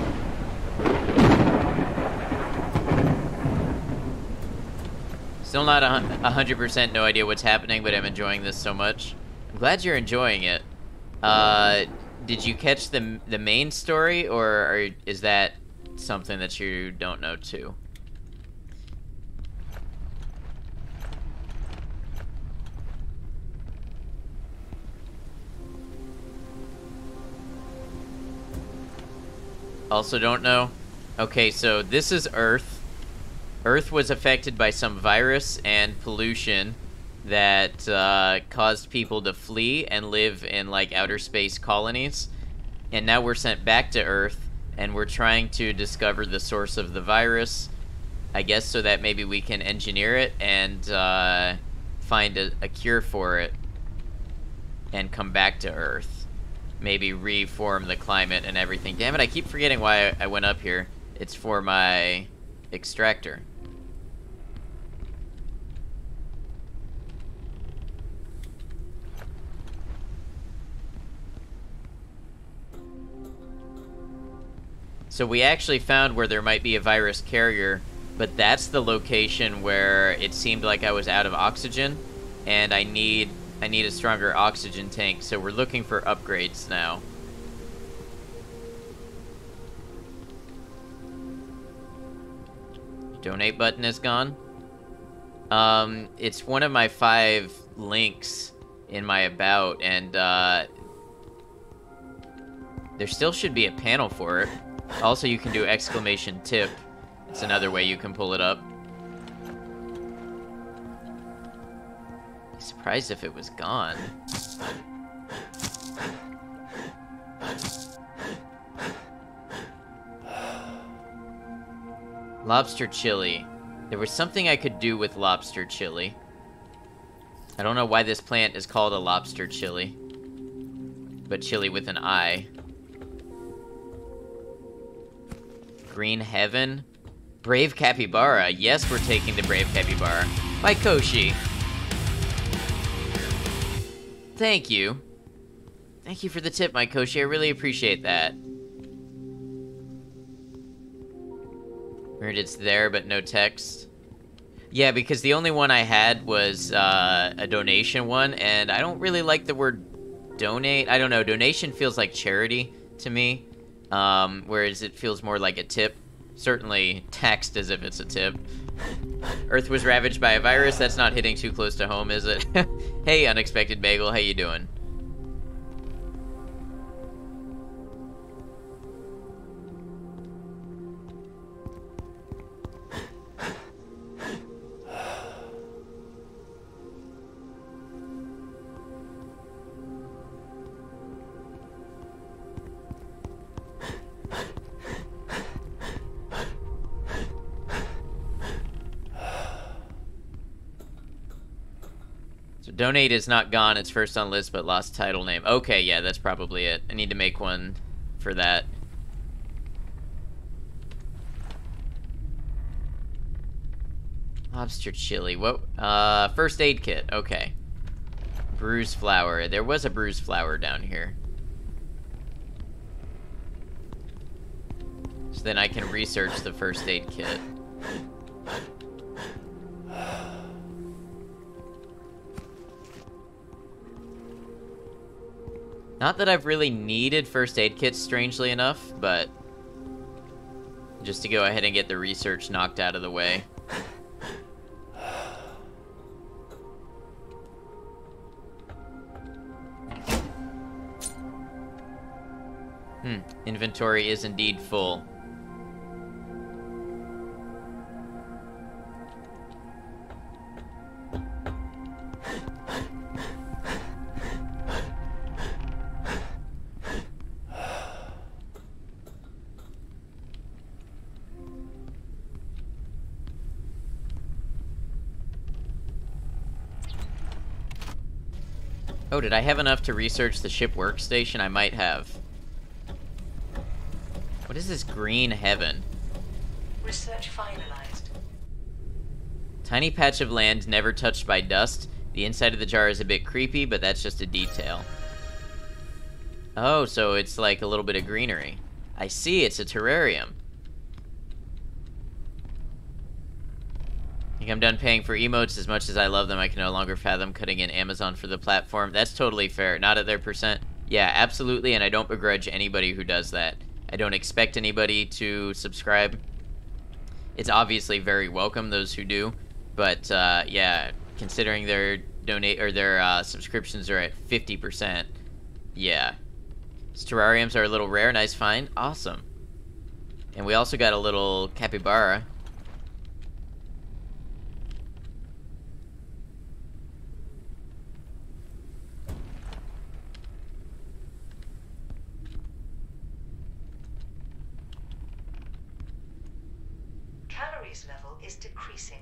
Still not 100% no idea what's happening, but I'm enjoying this so much. I'm glad you're enjoying it. Did you catch the main story, or is that something that you don't know too? Also don't know? Okay, so this is Earth. Earth was affected by some virus and pollution that caused people to flee and live in, like, outer space colonies. And now we're sent back to Earth, and we're trying to discover the source of the virus, I guess, so that maybe we can engineer it and find a cure for it and come back to Earth. Maybe reform the climate and everything. Damn it, I keep forgetting why I went up here. It's for my extractor. So we actually found where there might be a virus carrier, but that's the location where it seemed like I was out of oxygen, and I need a stronger oxygen tank, so we're looking for upgrades now. Donate button is gone. It's one of my 5 links in my about, and there still should be a panel for it. Also, you can do exclamation tip. It's another way you can pull it up. I'm surprised if it was gone. Lobster chili. There was something I could do with lobster chili. I don't know why this plant is called a lobster chili. But chili with an I. Green Heaven? Brave Capybara. Yes, we're taking the Brave Capybara. By Koshi. Thank you. Thank you for the tip, my Koshi. I really appreciate that. Heard it's there, but no text. Yeah, because the only one I had was a donation one, and I don't really like the word donate. I don't know, donation feels like charity to me, whereas it feels more like a tip. Certainly taxed as if it's a tip. Earth was ravaged by a virus. That's not hitting too close to home, is it? Hey, Unexpected Bagel, how you doing? Donate is not gone. It's first on list, but lost title name. Okay, yeah, that's probably it. I need to make one for that. Lobster chili. What? First aid kit. Okay. Bruise flower. There was a bruise flower down here. So then I can research the first aid kit. Not that I've really needed first aid kits, strangely enough, but just to go ahead and get the research knocked out of the way. Inventory is indeed full. Oh, did I have enough to research the ship workstation? I might have. What is this green heaven? Research finalized. Tiny patch of land never touched by dust. The inside of the jar is a bit creepy, but that's just a detail. Oh, so it's like a little bit of greenery. I see, it's a terrarium. I think I'm done paying for emotes. As much as I love them, I can no longer fathom cutting in Amazon for the platform. That's totally fair. Not at their percent. Yeah, absolutely, and I don't begrudge anybody who does that. I don't expect anybody to subscribe. It's obviously very welcome, those who do. But, yeah, considering their subscriptions are at 50%, yeah. These terrariums are a little rare. Nice find. Awesome. And we also got a little capybara. Level is decreasing.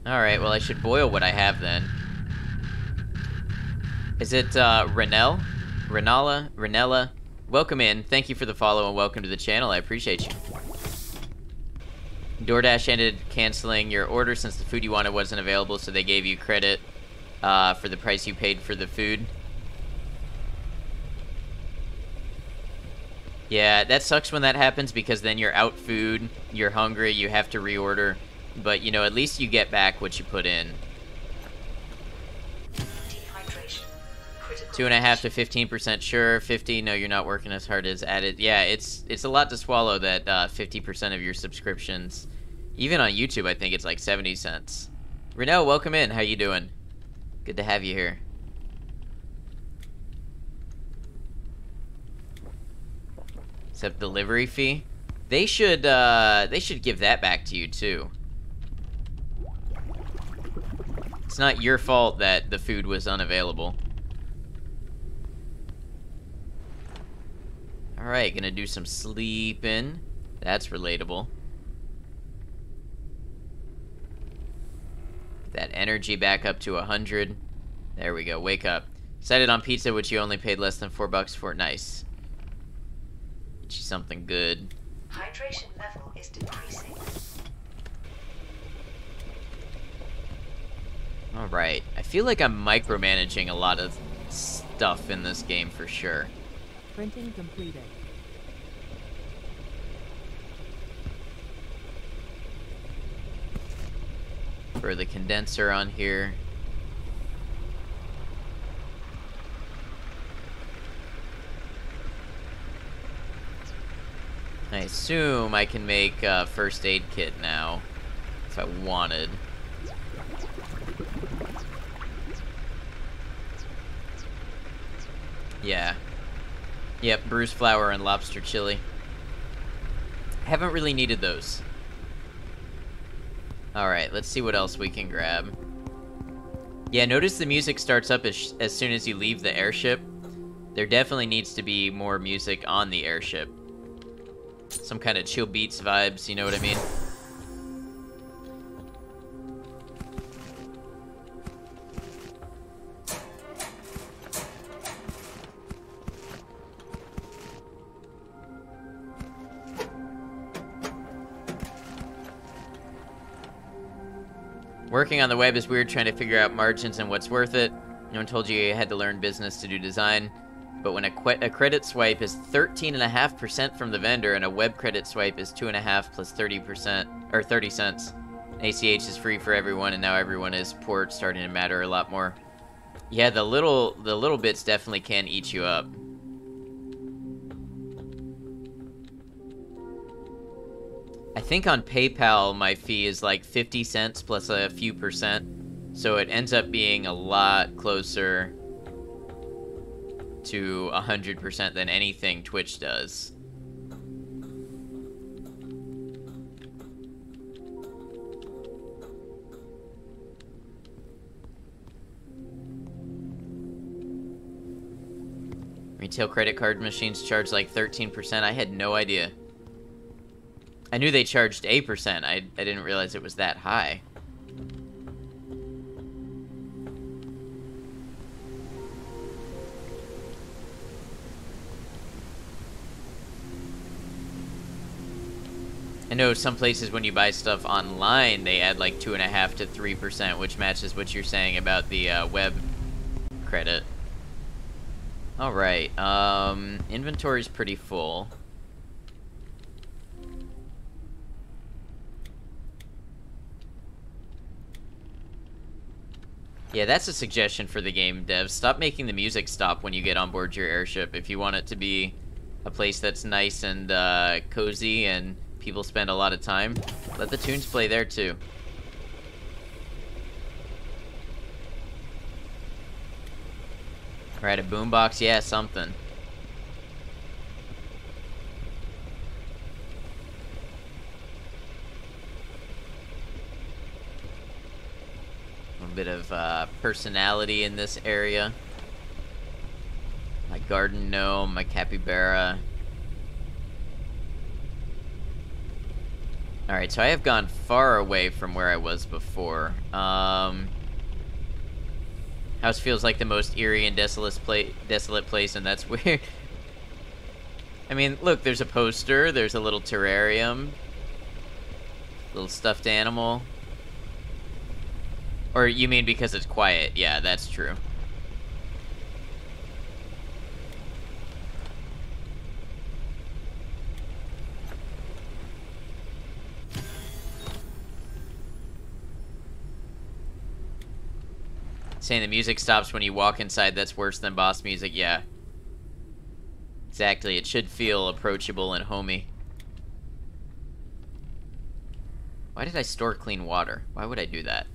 Alright, well I should boil what I have then. Is it, Renell? Renella? Welcome in. Thank you for the follow and welcome to the channel. I appreciate you. DoorDash ended canceling your order since the food you wanted wasn't available, so they gave you credit, for the price you paid for the food. Yeah, that sucks when that happens because then you're out food, you're hungry, you have to reorder. But, you know, at least you get back what you put in. Dehydration. 2.5 to 15% sure, 50, no, you're not working as hard as added. Yeah, it's a lot to swallow that 50% of your subscriptions. Even on YouTube, I think it's like 70 cents. Renell, welcome in. How you doing? Good to have you here. Except delivery fee. They should give that back to you too. It's not your fault that the food was unavailable. Alright, gonna do some sleeping. That's relatable. Get that energy back up to 100. There we go, wake up. Decided on pizza, which you only paid less than $4 for. Nice. Get you something good. Hydration level is decreasing. Alright, I feel like I'm micromanaging a lot of stuff in this game for sure. Printing completed. For the condenser on here. I assume I can make a first aid kit now, if I wanted. Yeah. Yep, bruised flour and lobster chili. Haven't really needed those. Alright, let's see what else we can grab. Yeah, notice the music starts up as soon as you leave the airship. There definitely needs to be more music on the airship. Some kind of chill beats vibes, you know what I mean? Working on the web is weird, trying to figure out margins and what's worth it. No one told you you had to learn business to do design. But when a credit swipe is 13.5% from the vendor and a web credit swipe is 2.5 plus 30%, or 30 cents. ACH is free for everyone, and now everyone is poor. It's starting to matter a lot more. Yeah, the little bits definitely can eat you up. I think on PayPal my fee is like 50 cents plus a few percent, so it ends up being a lot closer to 100% than anything Twitch does. Retail credit card machines charge like 13%. I had no idea. I knew they charged 8%. I didn't realize it was that high. I know some places when you buy stuff online, they add like 2.5 to 3%, which matches what you're saying about the web credit. Alright, inventory's pretty full. Yeah, that's a suggestion for the game devs. Stop making the music stop when you get on board your airship. If you want it to be a place that's nice and cozy and people spend a lot of time, let the tunes play there too. Right, a boombox? Yeah, something. A bit of personality in this area. My garden gnome, my capybara. Alright, so I have gone far away from where I was before. House feels like the most eerie and desolate place, and that's weird. I mean, look, there's a poster, there's a little terrarium. Little stuffed animal. Or you mean because it's quiet? Yeah, that's true. Saying the music stops when you walk inside, that's worse than boss music. Yeah. Exactly, it should feel approachable and homey. Why did I store clean water? Why would I do that?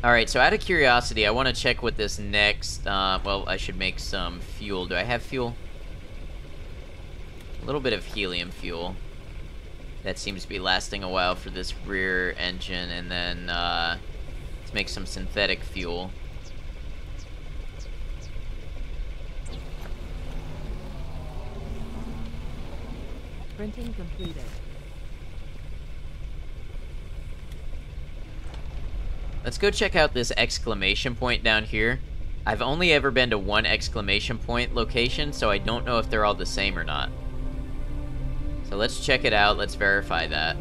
Alright, so out of curiosity, I want to check what this next... well, I should make some fuel. Do I have fuel? A little bit of helium fuel. That seems to be lasting a while for this rear engine. And then, let's make some synthetic fuel. Printing completed. Let's go check out this exclamation point down here. I've only ever been to one exclamation point location, so I don't know if they're all the same or not. So let's check it out. Let's verify that.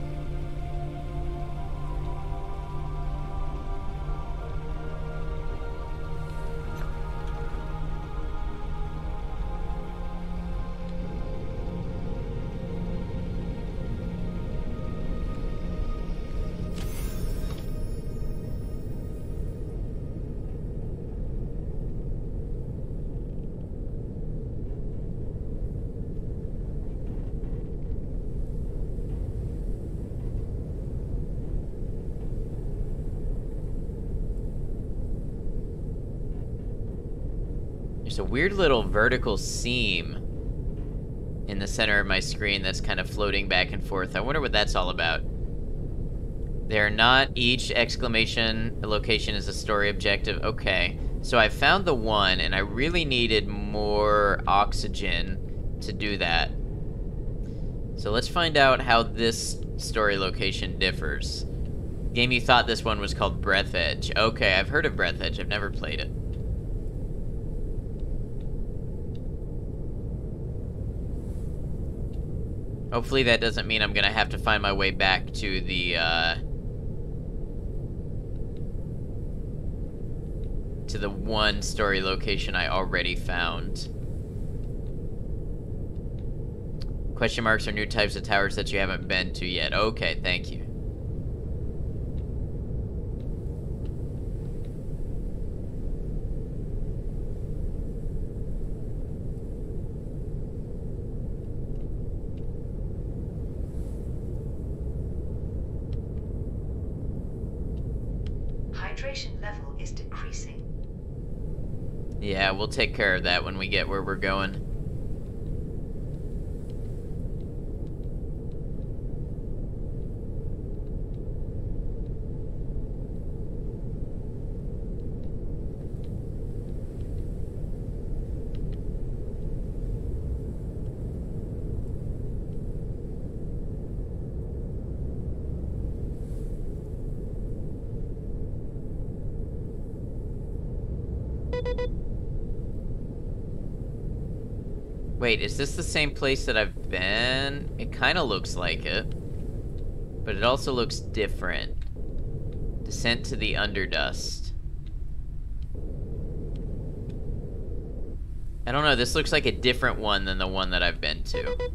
There's a weird little vertical seam in the center of my screen that's kind of floating back and forth. I wonder what that's all about. They're not each exclamation location is a story objective. Okay, so I found the one, and I really needed more oxygen to do that. So let's find out how this story location differs. Game, you thought this one was called Breathedge. Okay, I've heard of Breathedge. I've never played it. Hopefully that doesn't mean I'm gonna have to find my way back to the, one story location I already found. Question marks are new types of towers that you haven't been to yet. Okay, thank you. Hydration level is decreasing. Yeah, we'll take care of that when we get where we're going. Wait, is this the same place that I've been? It kind of looks like it. But it also looks different. Descent to the Underdust. I don't know, this looks like a different one than the one that I've been to.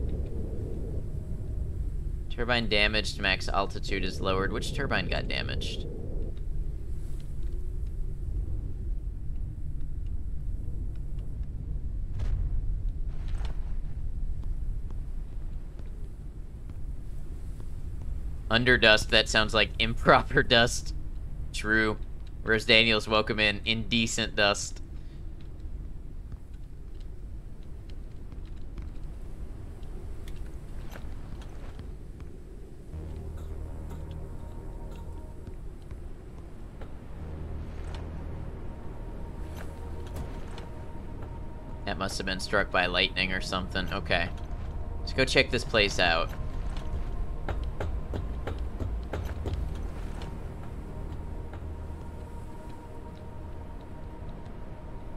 Turbine damaged, max altitude is lowered. Which turbine got damaged? Underdust, that sounds like improper dust. True. Rose Daniels, welcome in. Indecent dust. That must have been struck by lightning or something. Okay. Let's go check this place out.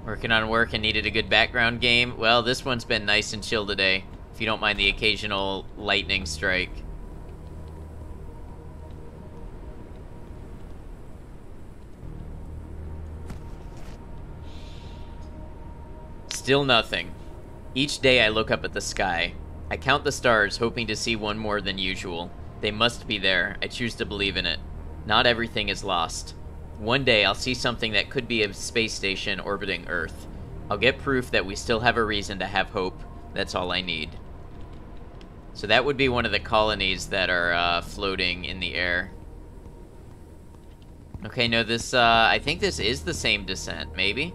Working on work and needed a good background game? Well, this one's been nice and chill today, if you don't mind the occasional lightning strike. Still nothing. Each day I look up at the sky. I count the stars, hoping to see one more than usual. They must be there. I choose to believe in it. Not everything is lost. One day I'll see something that could be a space station orbiting Earth. I'll get proof that we still have a reason to have hope. That's all I need. So that would be one of the colonies that are floating in the air. Okay, no, this, I think this is the same descent, maybe?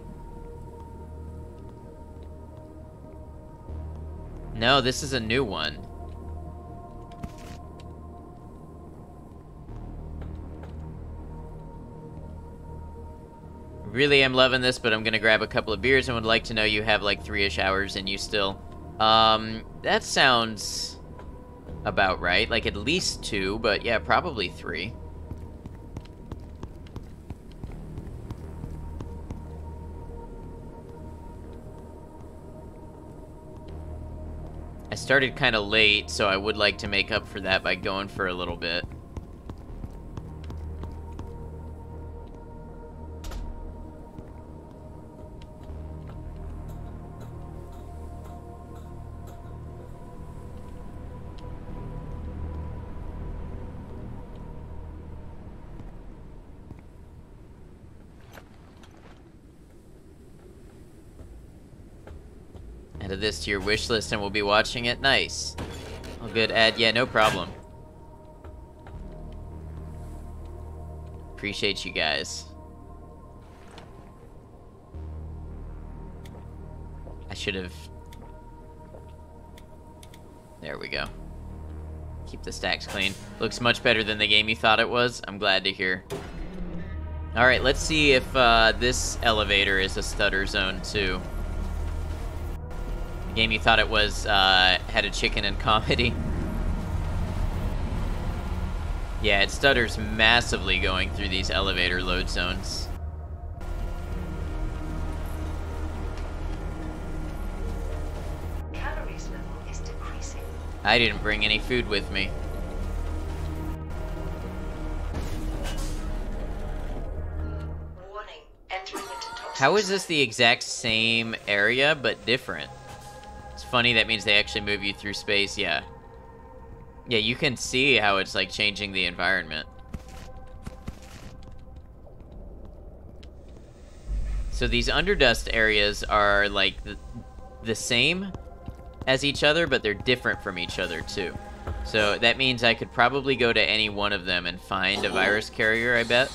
No, this is a new one. Really am loving this, but I'm gonna grab a couple of beers and would like to know you have like 3-ish hours in you still. That sounds about right. Like at least 2, but yeah, probably 3. I started kind of late, so I would like to make up for that by going for a little bit. Added this to your wish list and we'll be watching it. Nice. All good, Ed. Yeah, no problem. Appreciate you guys. I should have... There we go. Keep the stacks clean. Looks much better than the game you thought it was. I'm glad to hear. Alright, let's see if this elevator is a stutter zone too. The game you thought it was had a chicken and comedy. Yeah, it stutters massively going through these elevator load zones. Calories level is decreasing. I didn't bring any food with me. Warning, entering into toxic How is this zone. the exact same area, but different? It's funny, that means they actually move you through space, yeah. Yeah, you can see how it's, like, changing the environment. So these underdust areas are, like, the same as each other, but they're different from each other, too. So that means I could probably go to any one of them and find a virus carrier, I bet.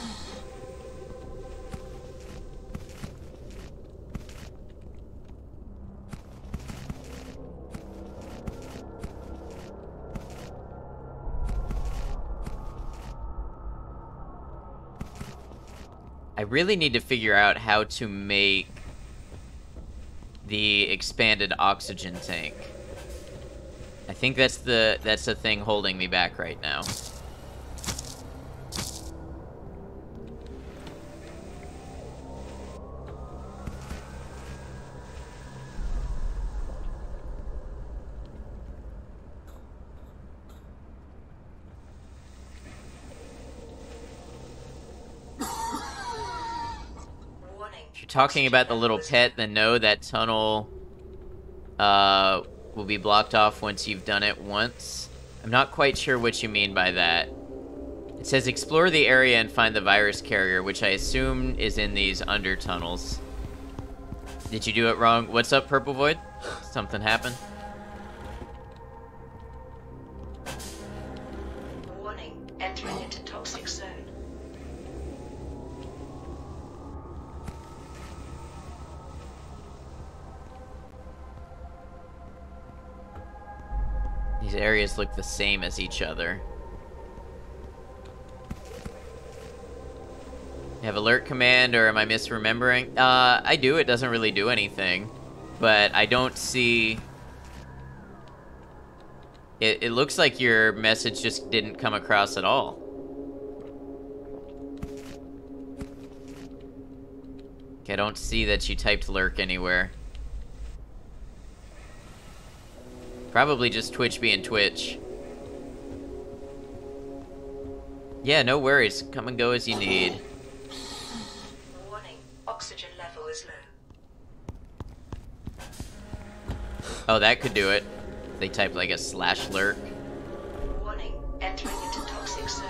I really need to figure out how to make the expanded oxygen tank. I think that's the thing holding me back right now. Warning. If you're talking about the little pet, then no, that tunnel will be blocked off once you've done it once. I'm not quite sure what you mean by that. It says explore the area and find the virus carrier, which I assume is in these under tunnels. Did you do it wrong? What's up, Purple Void? Something happened? Warning, entering into toxic zone. These areas look the same as each other. You have alert command, or am I misremembering? I do. It doesn't really do anything. But I don't see... It looks like your message just didn't come across at all. Okay, I don't see that you typed lurk anywhere. Probably just Twitch being Twitch. Yeah, no worries. Come and go as you need. Warning, oxygen level is low. Oh, that could do it. They typed like a / lurk. Warning, entering into toxic zone.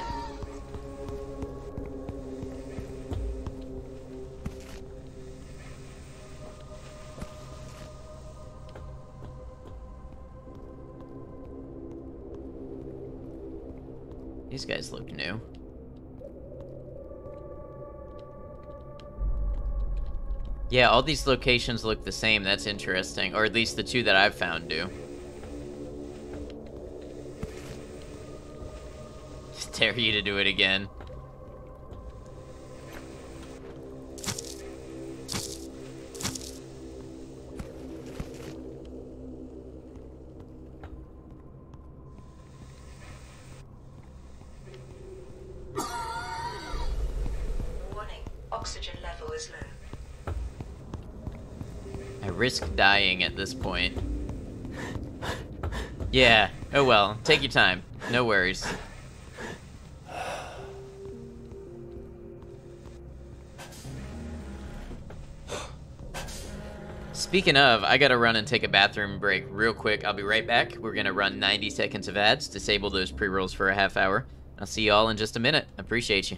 These guys look new. Yeah, all these locations look the same. That's interesting. Or at least the two that I've found do. Dare you to do it again. Warning, oxygen level is low. I risk dying at this point. Yeah, oh well. Take your time. No worries. Speaking of, I gotta run and take a bathroom break real quick. I'll be right back. We're gonna run 90 seconds of ads, disable those pre-rolls for a half hour. I'll see y'all in just a minute. Appreciate you.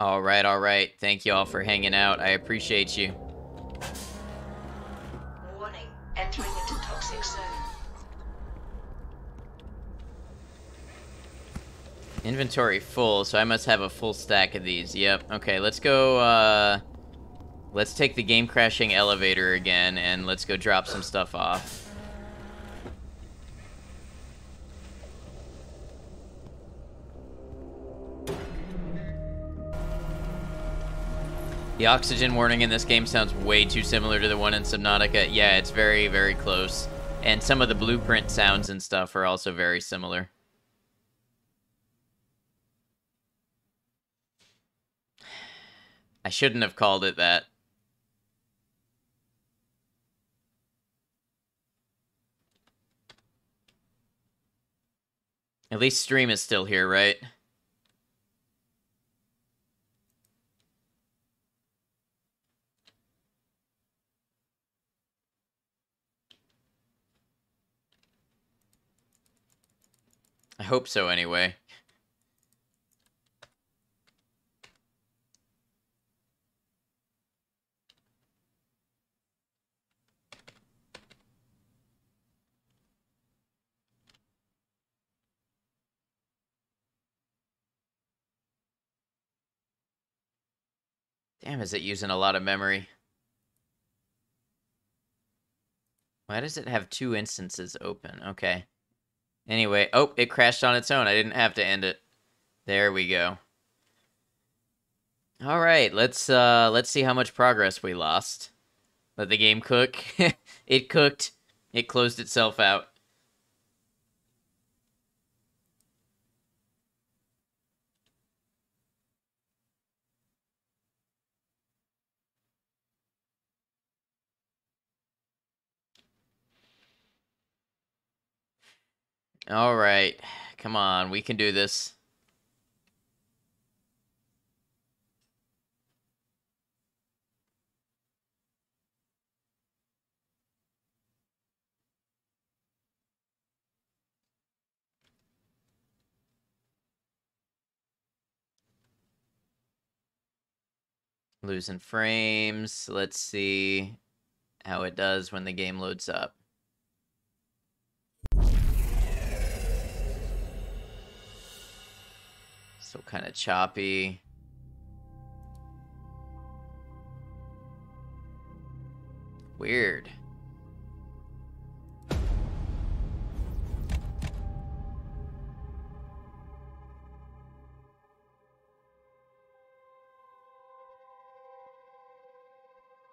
All right, all right. Thank y'all for hanging out. I appreciate you. Warning, entering into toxic zone. Inventory full, so I must have a full stack of these. Yep. Okay, let's go, let's take the game crashing elevator again, and let's go drop some stuff off. The oxygen warning in this game sounds way too similar to the one in Subnautica. Yeah, it's very, very close. And some of the blueprint sounds and stuff are also very similar. I shouldn't have called it that. At least stream is still here, right? I hope so anyway. Damn, is it using a lot of memory? Why does it have two instances open? Okay. Anyway, oh, it crashed on its own. I didn't have to end it. There we go. All right, let's see how much progress we lost. Let the game cook. It cooked It closed itself out. All right. Come on, we can do this. Losing frames. Let's see how it does when the game loads up. Still kind of choppy. Weird.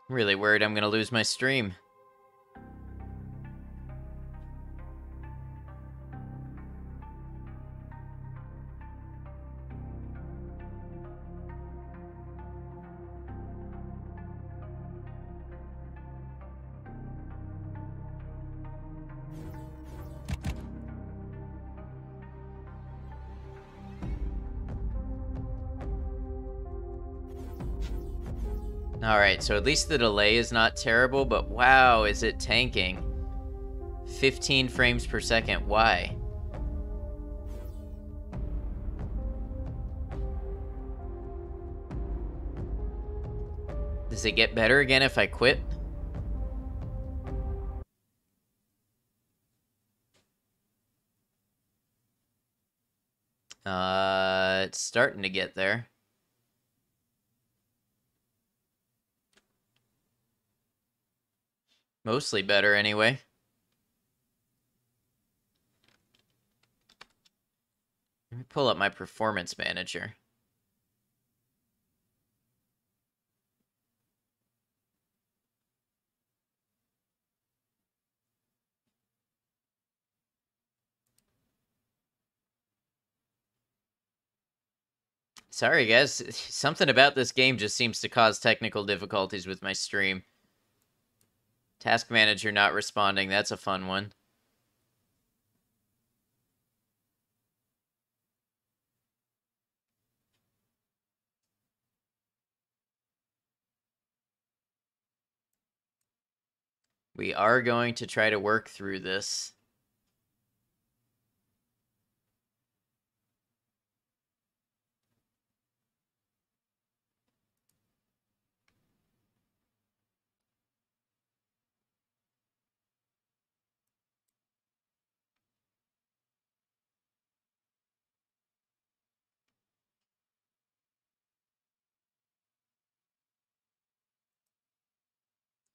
I'm really worried I'm gonna lose my stream. Alright, so at least the delay is not terrible, but wow, is it tanking? 15 frames per second, why? Does it get better again if I quit? It's starting to get there. Mostly better, anyway. Let me pull up my performance manager. Sorry, guys. Something about this game just seems to cause technical difficulties with my stream. Task manager not responding. That's a fun one. We are going to try to work through this.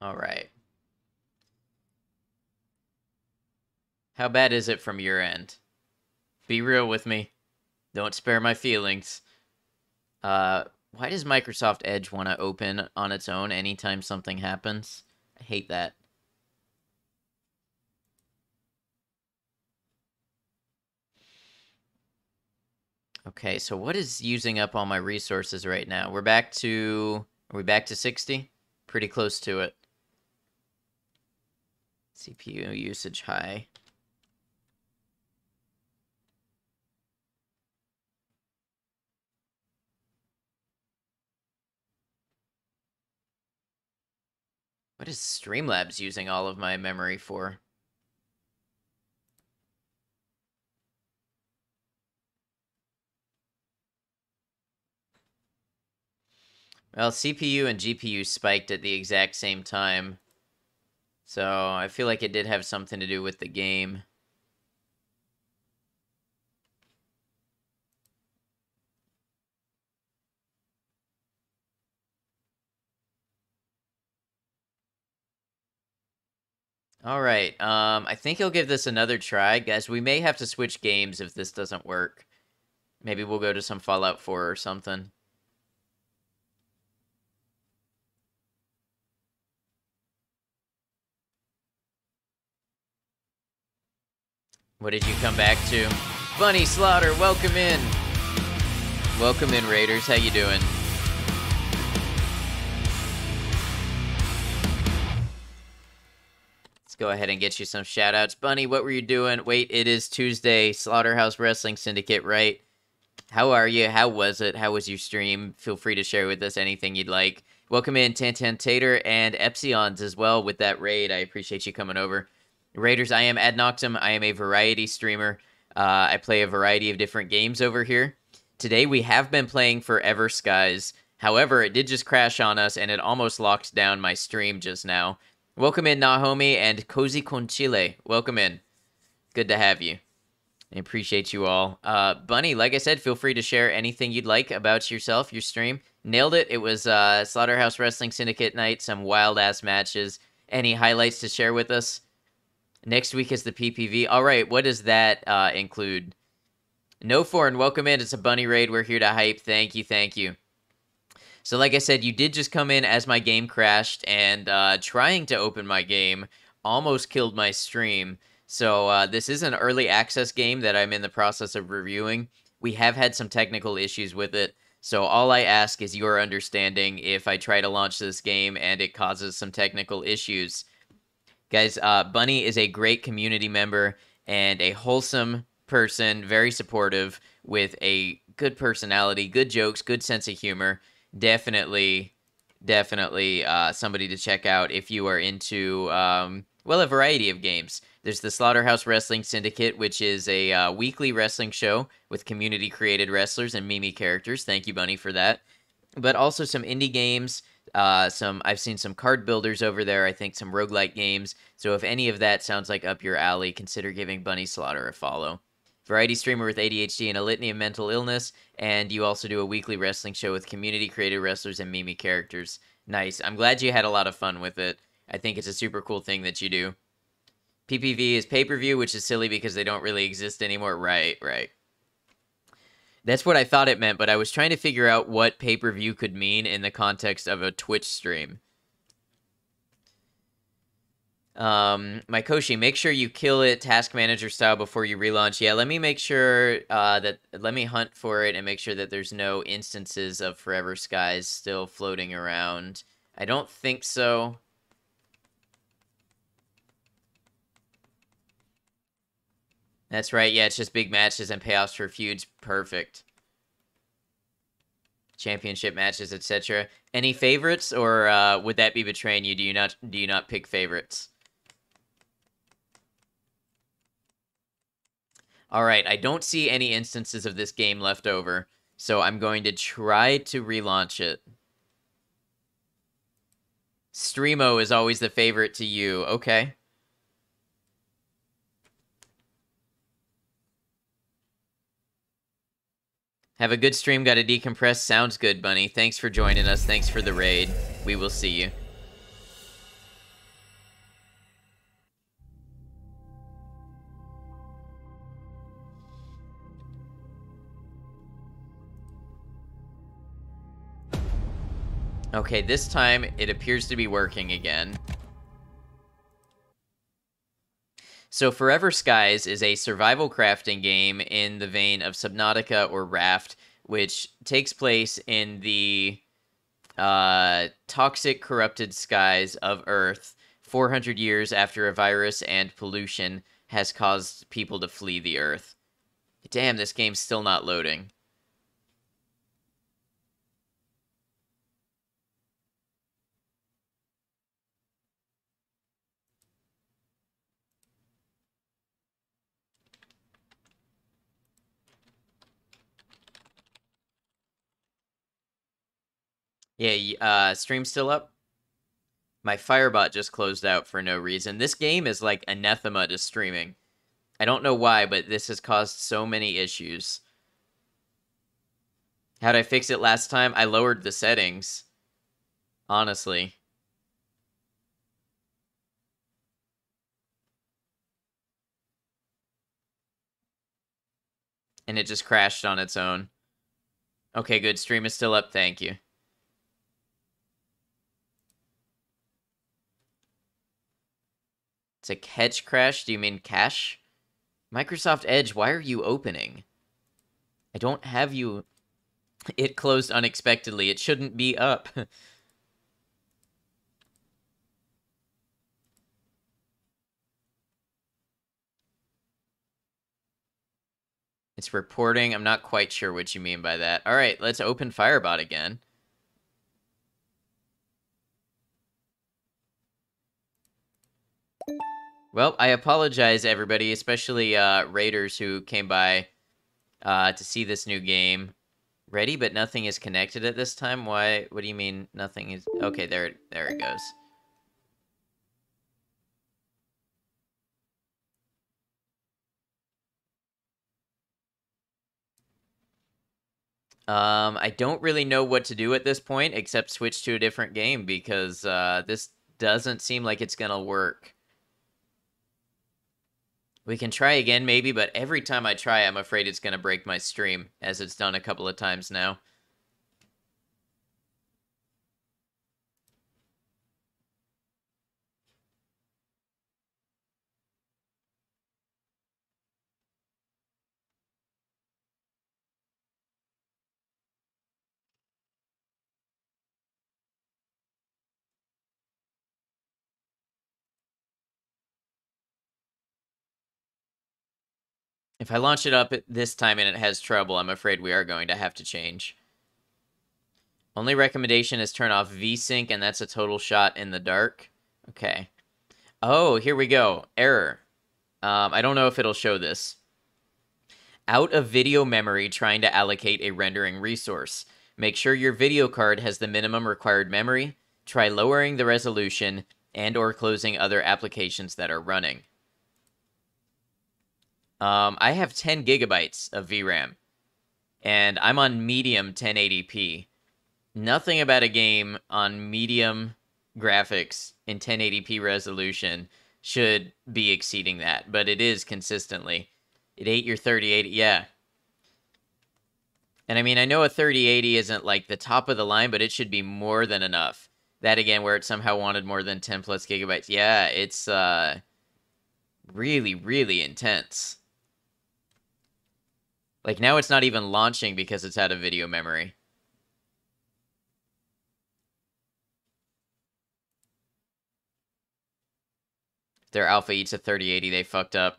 All right. How bad is it from your end? Be real with me. Don't spare my feelings. Why does Microsoft Edge want to open on its own anytime something happens? I hate that. Okay, so what is using up all my resources right now? Are we back to 60? Pretty close to it. CPU usage high. What is Streamlabs using all of my memory for? Well, CPU and GPU spiked at the exact same time. So I feel like it did have something to do with the game. All right. I think I'll give this another try. Guys, we may have to switch games if this doesn't work. Maybe we'll go to some Fallout 4 or something. What did you come back to? Bunny Slaughter, welcome in. Welcome in, Raiders. How you doing? Let's go ahead and get you some shout-outs. Bunny, what were you doing? Wait, it is Tuesday. Slaughterhouse Wrestling Syndicate, right? How are you? How was it? How was your stream? Feel free to share with us anything you'd like. Welcome in Tantan Tater and Epsilons as well with that raid. I appreciate you coming over. Raiders, I am Ad Noctum. I am a variety streamer. I play a variety of different games over here. Today we have been playing Forever Skies. However, it did just crash on us and it almost locked down my stream just now. Welcome in Nahomi and Cozy Con Chile. Welcome in. Good to have you. I appreciate you all. Bunny, like I said, feel free to share anything you'd like about yourself, your stream. Nailed it. It was Slaughterhouse Wrestling Syndicate night, some wild-ass matches. Any highlights to share with us? Next week is the PPV. All right, what does that include? No Foreign, welcome in. It's a Bunny raid. We're here to hype. Thank you, thank you. So like I said, you did just come in as my game crashed, and trying to open my game almost killed my stream. So this is an early access game that I'm in the process of reviewing. We have had some technical issues with it, so all I ask is your understanding if I try to launch this game and it causes some technical issues. Guys, Bunny is a great community member and a wholesome person, very supportive, with a good personality, good jokes, good sense of humor. Definitely somebody to check out if you are into, well, a variety of games. There's the Slaughterhouse Wrestling Syndicate, which is a weekly wrestling show with community-created wrestlers and Mimi characters. Thank you, Bunny, for that. But also some indie games. I've seen some card builders over there. I think some roguelike games. So if any of that sounds like up your alley, consider giving Bunny Slaughter a follow. Variety streamer with ADHD and a litany of mental illness, and you also do a weekly wrestling show with community-created wrestlers and Mimi characters. Nice. I'm glad you had a lot of fun with it. I think it's a super cool thing that you do. PPV is pay-per-view, which is silly because they don't really exist anymore. Right. That's what I thought it meant, but I was trying to figure out what pay-per-view could mean in the context of a Twitch stream. Mykoshi, make sure you kill it task manager style before you relaunch. Yeah, let me make sure let me hunt for it and make sure that there's no instances of Forever Skies still floating around. I don't think so. That's right, yeah, it's just big matches and payoffs for feuds. Perfect. Championship matches, etc. Any favorites, or would that be betraying you? Do you not pick favorites? Alright, I don't see any instances of this game left over, so I'm going to try to relaunch it. Streamo is always the favorite to you. Okay. Have a good stream, gotta decompress. Sounds good, Bunny. Thanks for joining us. Thanks for the raid. We will see you. Okay, this time it appears to be working again. So Forever Skies is a survival crafting game in the vein of Subnautica or Raft, which takes place in the toxic, corrupted skies of Earth 400 years after a virus and pollution has caused people to flee the Earth. Damn, this game's still not loading. Yeah, stream's still up? My Firebot just closed out for no reason. This game is like anathema to streaming. I don't know why, but this has caused so many issues. How'd I fix it last time? I lowered the settings. Honestly. And it just crashed on its own. Okay, good. Stream is still up. Thank you. It's a catch crash? Do you mean cache? Microsoft Edge, why are you opening? I don't have you... It closed unexpectedly. It shouldn't be up. It's reporting. I'm not quite sure what you mean by that. All right, let's open Firebot again. Well, I apologize, everybody, especially raiders who came by to see this new game. Ready, but nothing is connected at this time? Why? What do you mean nothing is... Okay, there it goes. I don't really know what to do at this point except switch to a different game because this doesn't seem like it's gonna work. We can try again maybe, but every time I try, I'm afraid it's gonna break my stream, as it's done a couple of times now. If I launch it up this time and it has trouble, I'm afraid we are going to have to change. Only recommendation is turn off VSync, and that's a total shot in the dark. Okay. Oh, here we go. Error. I don't know if it'll show this. Out of video memory trying to allocate a rendering resource. Make sure your video card has the minimum required memory. Try lowering the resolution and or closing other applications that are running. I have 10 gigabytes of VRAM, and I'm on medium 1080p. Nothing about a game on medium graphics in 1080p resolution should be exceeding that, but it is consistently. It ate your 3080, yeah. And I mean, I know a 3080 isn't like the top of the line, but it should be more than enough. That again, where it somehow wanted more than 10 plus gigabytes. Yeah, it's really, really intense. Like, now it's not even launching because it's out of video memory. If their alpha eats a 3080, they fucked up.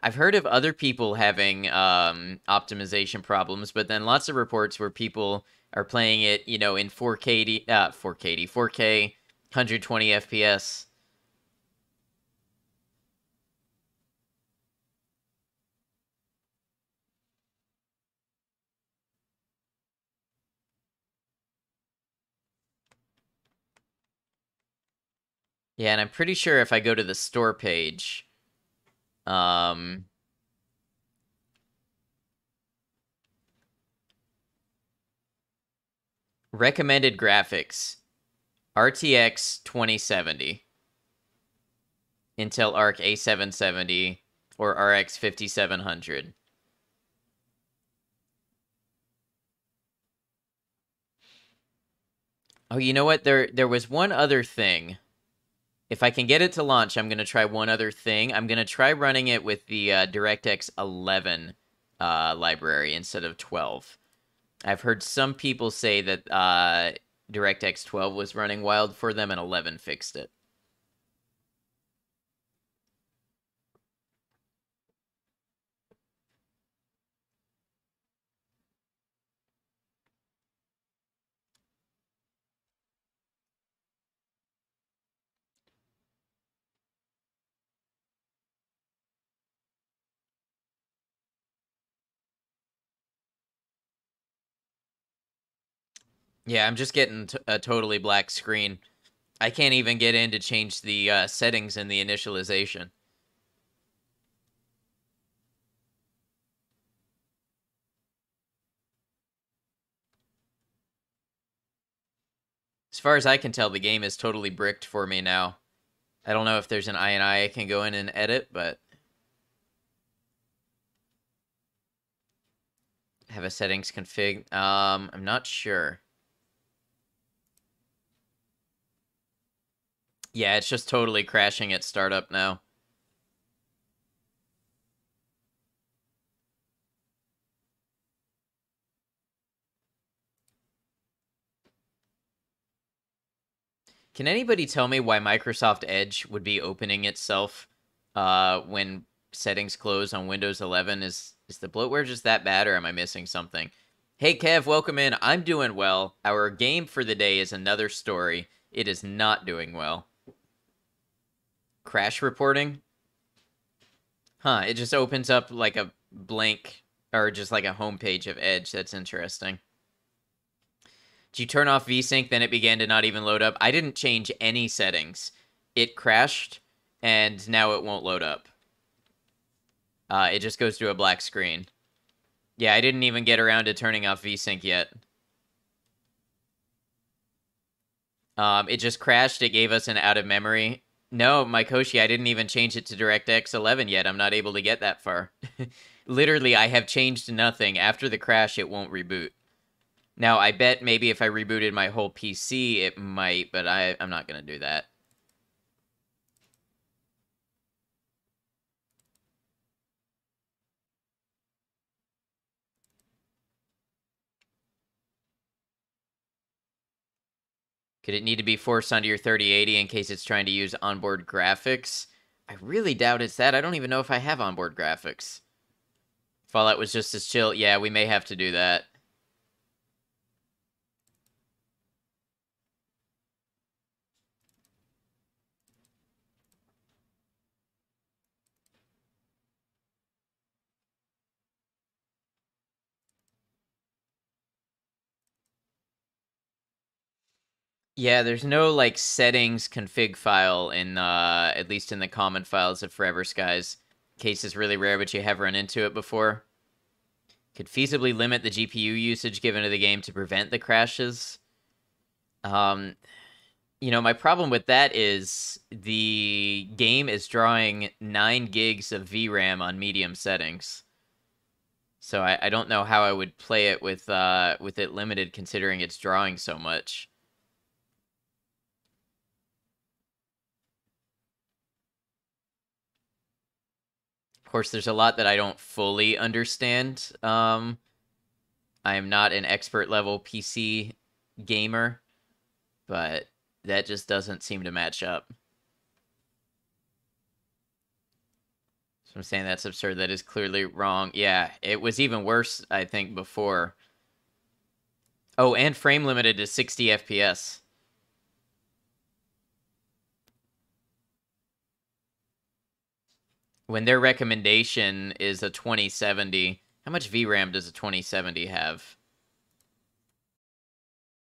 I've heard of other people having optimization problems, but then lots of reports where people are playing it, you know, in 4K, 120 FPS. Yeah, and I'm pretty sure if I go to the store page, recommended graphics, RTX 2070, Intel Arc A770, or RX 5700. Oh, you know what? There was one other thing. If I can get it to launch, I'm going to try one other thing. I'm going to try running it with the DirectX 11 library instead of 12. I've heard some people say that DirectX 12 was running wild for them and 11 fixed it. Yeah, I'm just getting a totally black screen. I can't even get in to change the settings in the initialization. As far as I can tell, the game is totally bricked for me now. I don't know if there's an INI I can go in and edit, but... Have a settings config. I'm not sure. Yeah, it's just totally crashing at startup now. Can anybody tell me why Microsoft Edge would be opening itself when settings close on Windows 11? Is the bloatware just that bad, or am I missing something? Hey, Kev, welcome in. I'm doing well. Our game for the day is Another Story. It is not doing well. Crash reporting? Huh, it just opens up like a blank, or just like a homepage of Edge. That's interesting. Did you turn off VSync, then it began to not even load up? I didn't change any settings. It crashed, and now it won't load up. It just goes to a black screen. Yeah, I didn't even get around to turning off VSync yet. It just crashed. It gave us an out of memory. No, Mykoshi, I didn't even change it to DirectX 11 yet. I'm not able to get that far. Literally, I have changed nothing. After the crash, it won't reboot. Now, I bet maybe if I rebooted my whole PC, it might, but I'm not going to do that. Could it need to be forced onto your 3080 in case it's trying to use onboard graphics? I really doubt it's that. I don't even know if I have onboard graphics. Fallout was just as chill. Yeah, we may have to do that. Yeah, there's no, like, settings config file in, at least in the common files of Forever Skies. Case is really rare, but you have run into it before. Could feasibly limit the GPU usage given to the game to prevent the crashes. You know, my problem with that is the game is drawing 9 gigs of VRAM on medium settings. So I don't know how I would play it with it limited, considering it's drawing so much. Of course, there's a lot that I don't fully understand. I am not an expert level PC gamer, but that just doesn't seem to match up. So I'm saying that's absurd. That is clearly wrong. Yeah, it was even worse, I think, before. Oh, and frame limited to 60 FPS. When their recommendation is a 2070, how much VRAM does a 2070 have?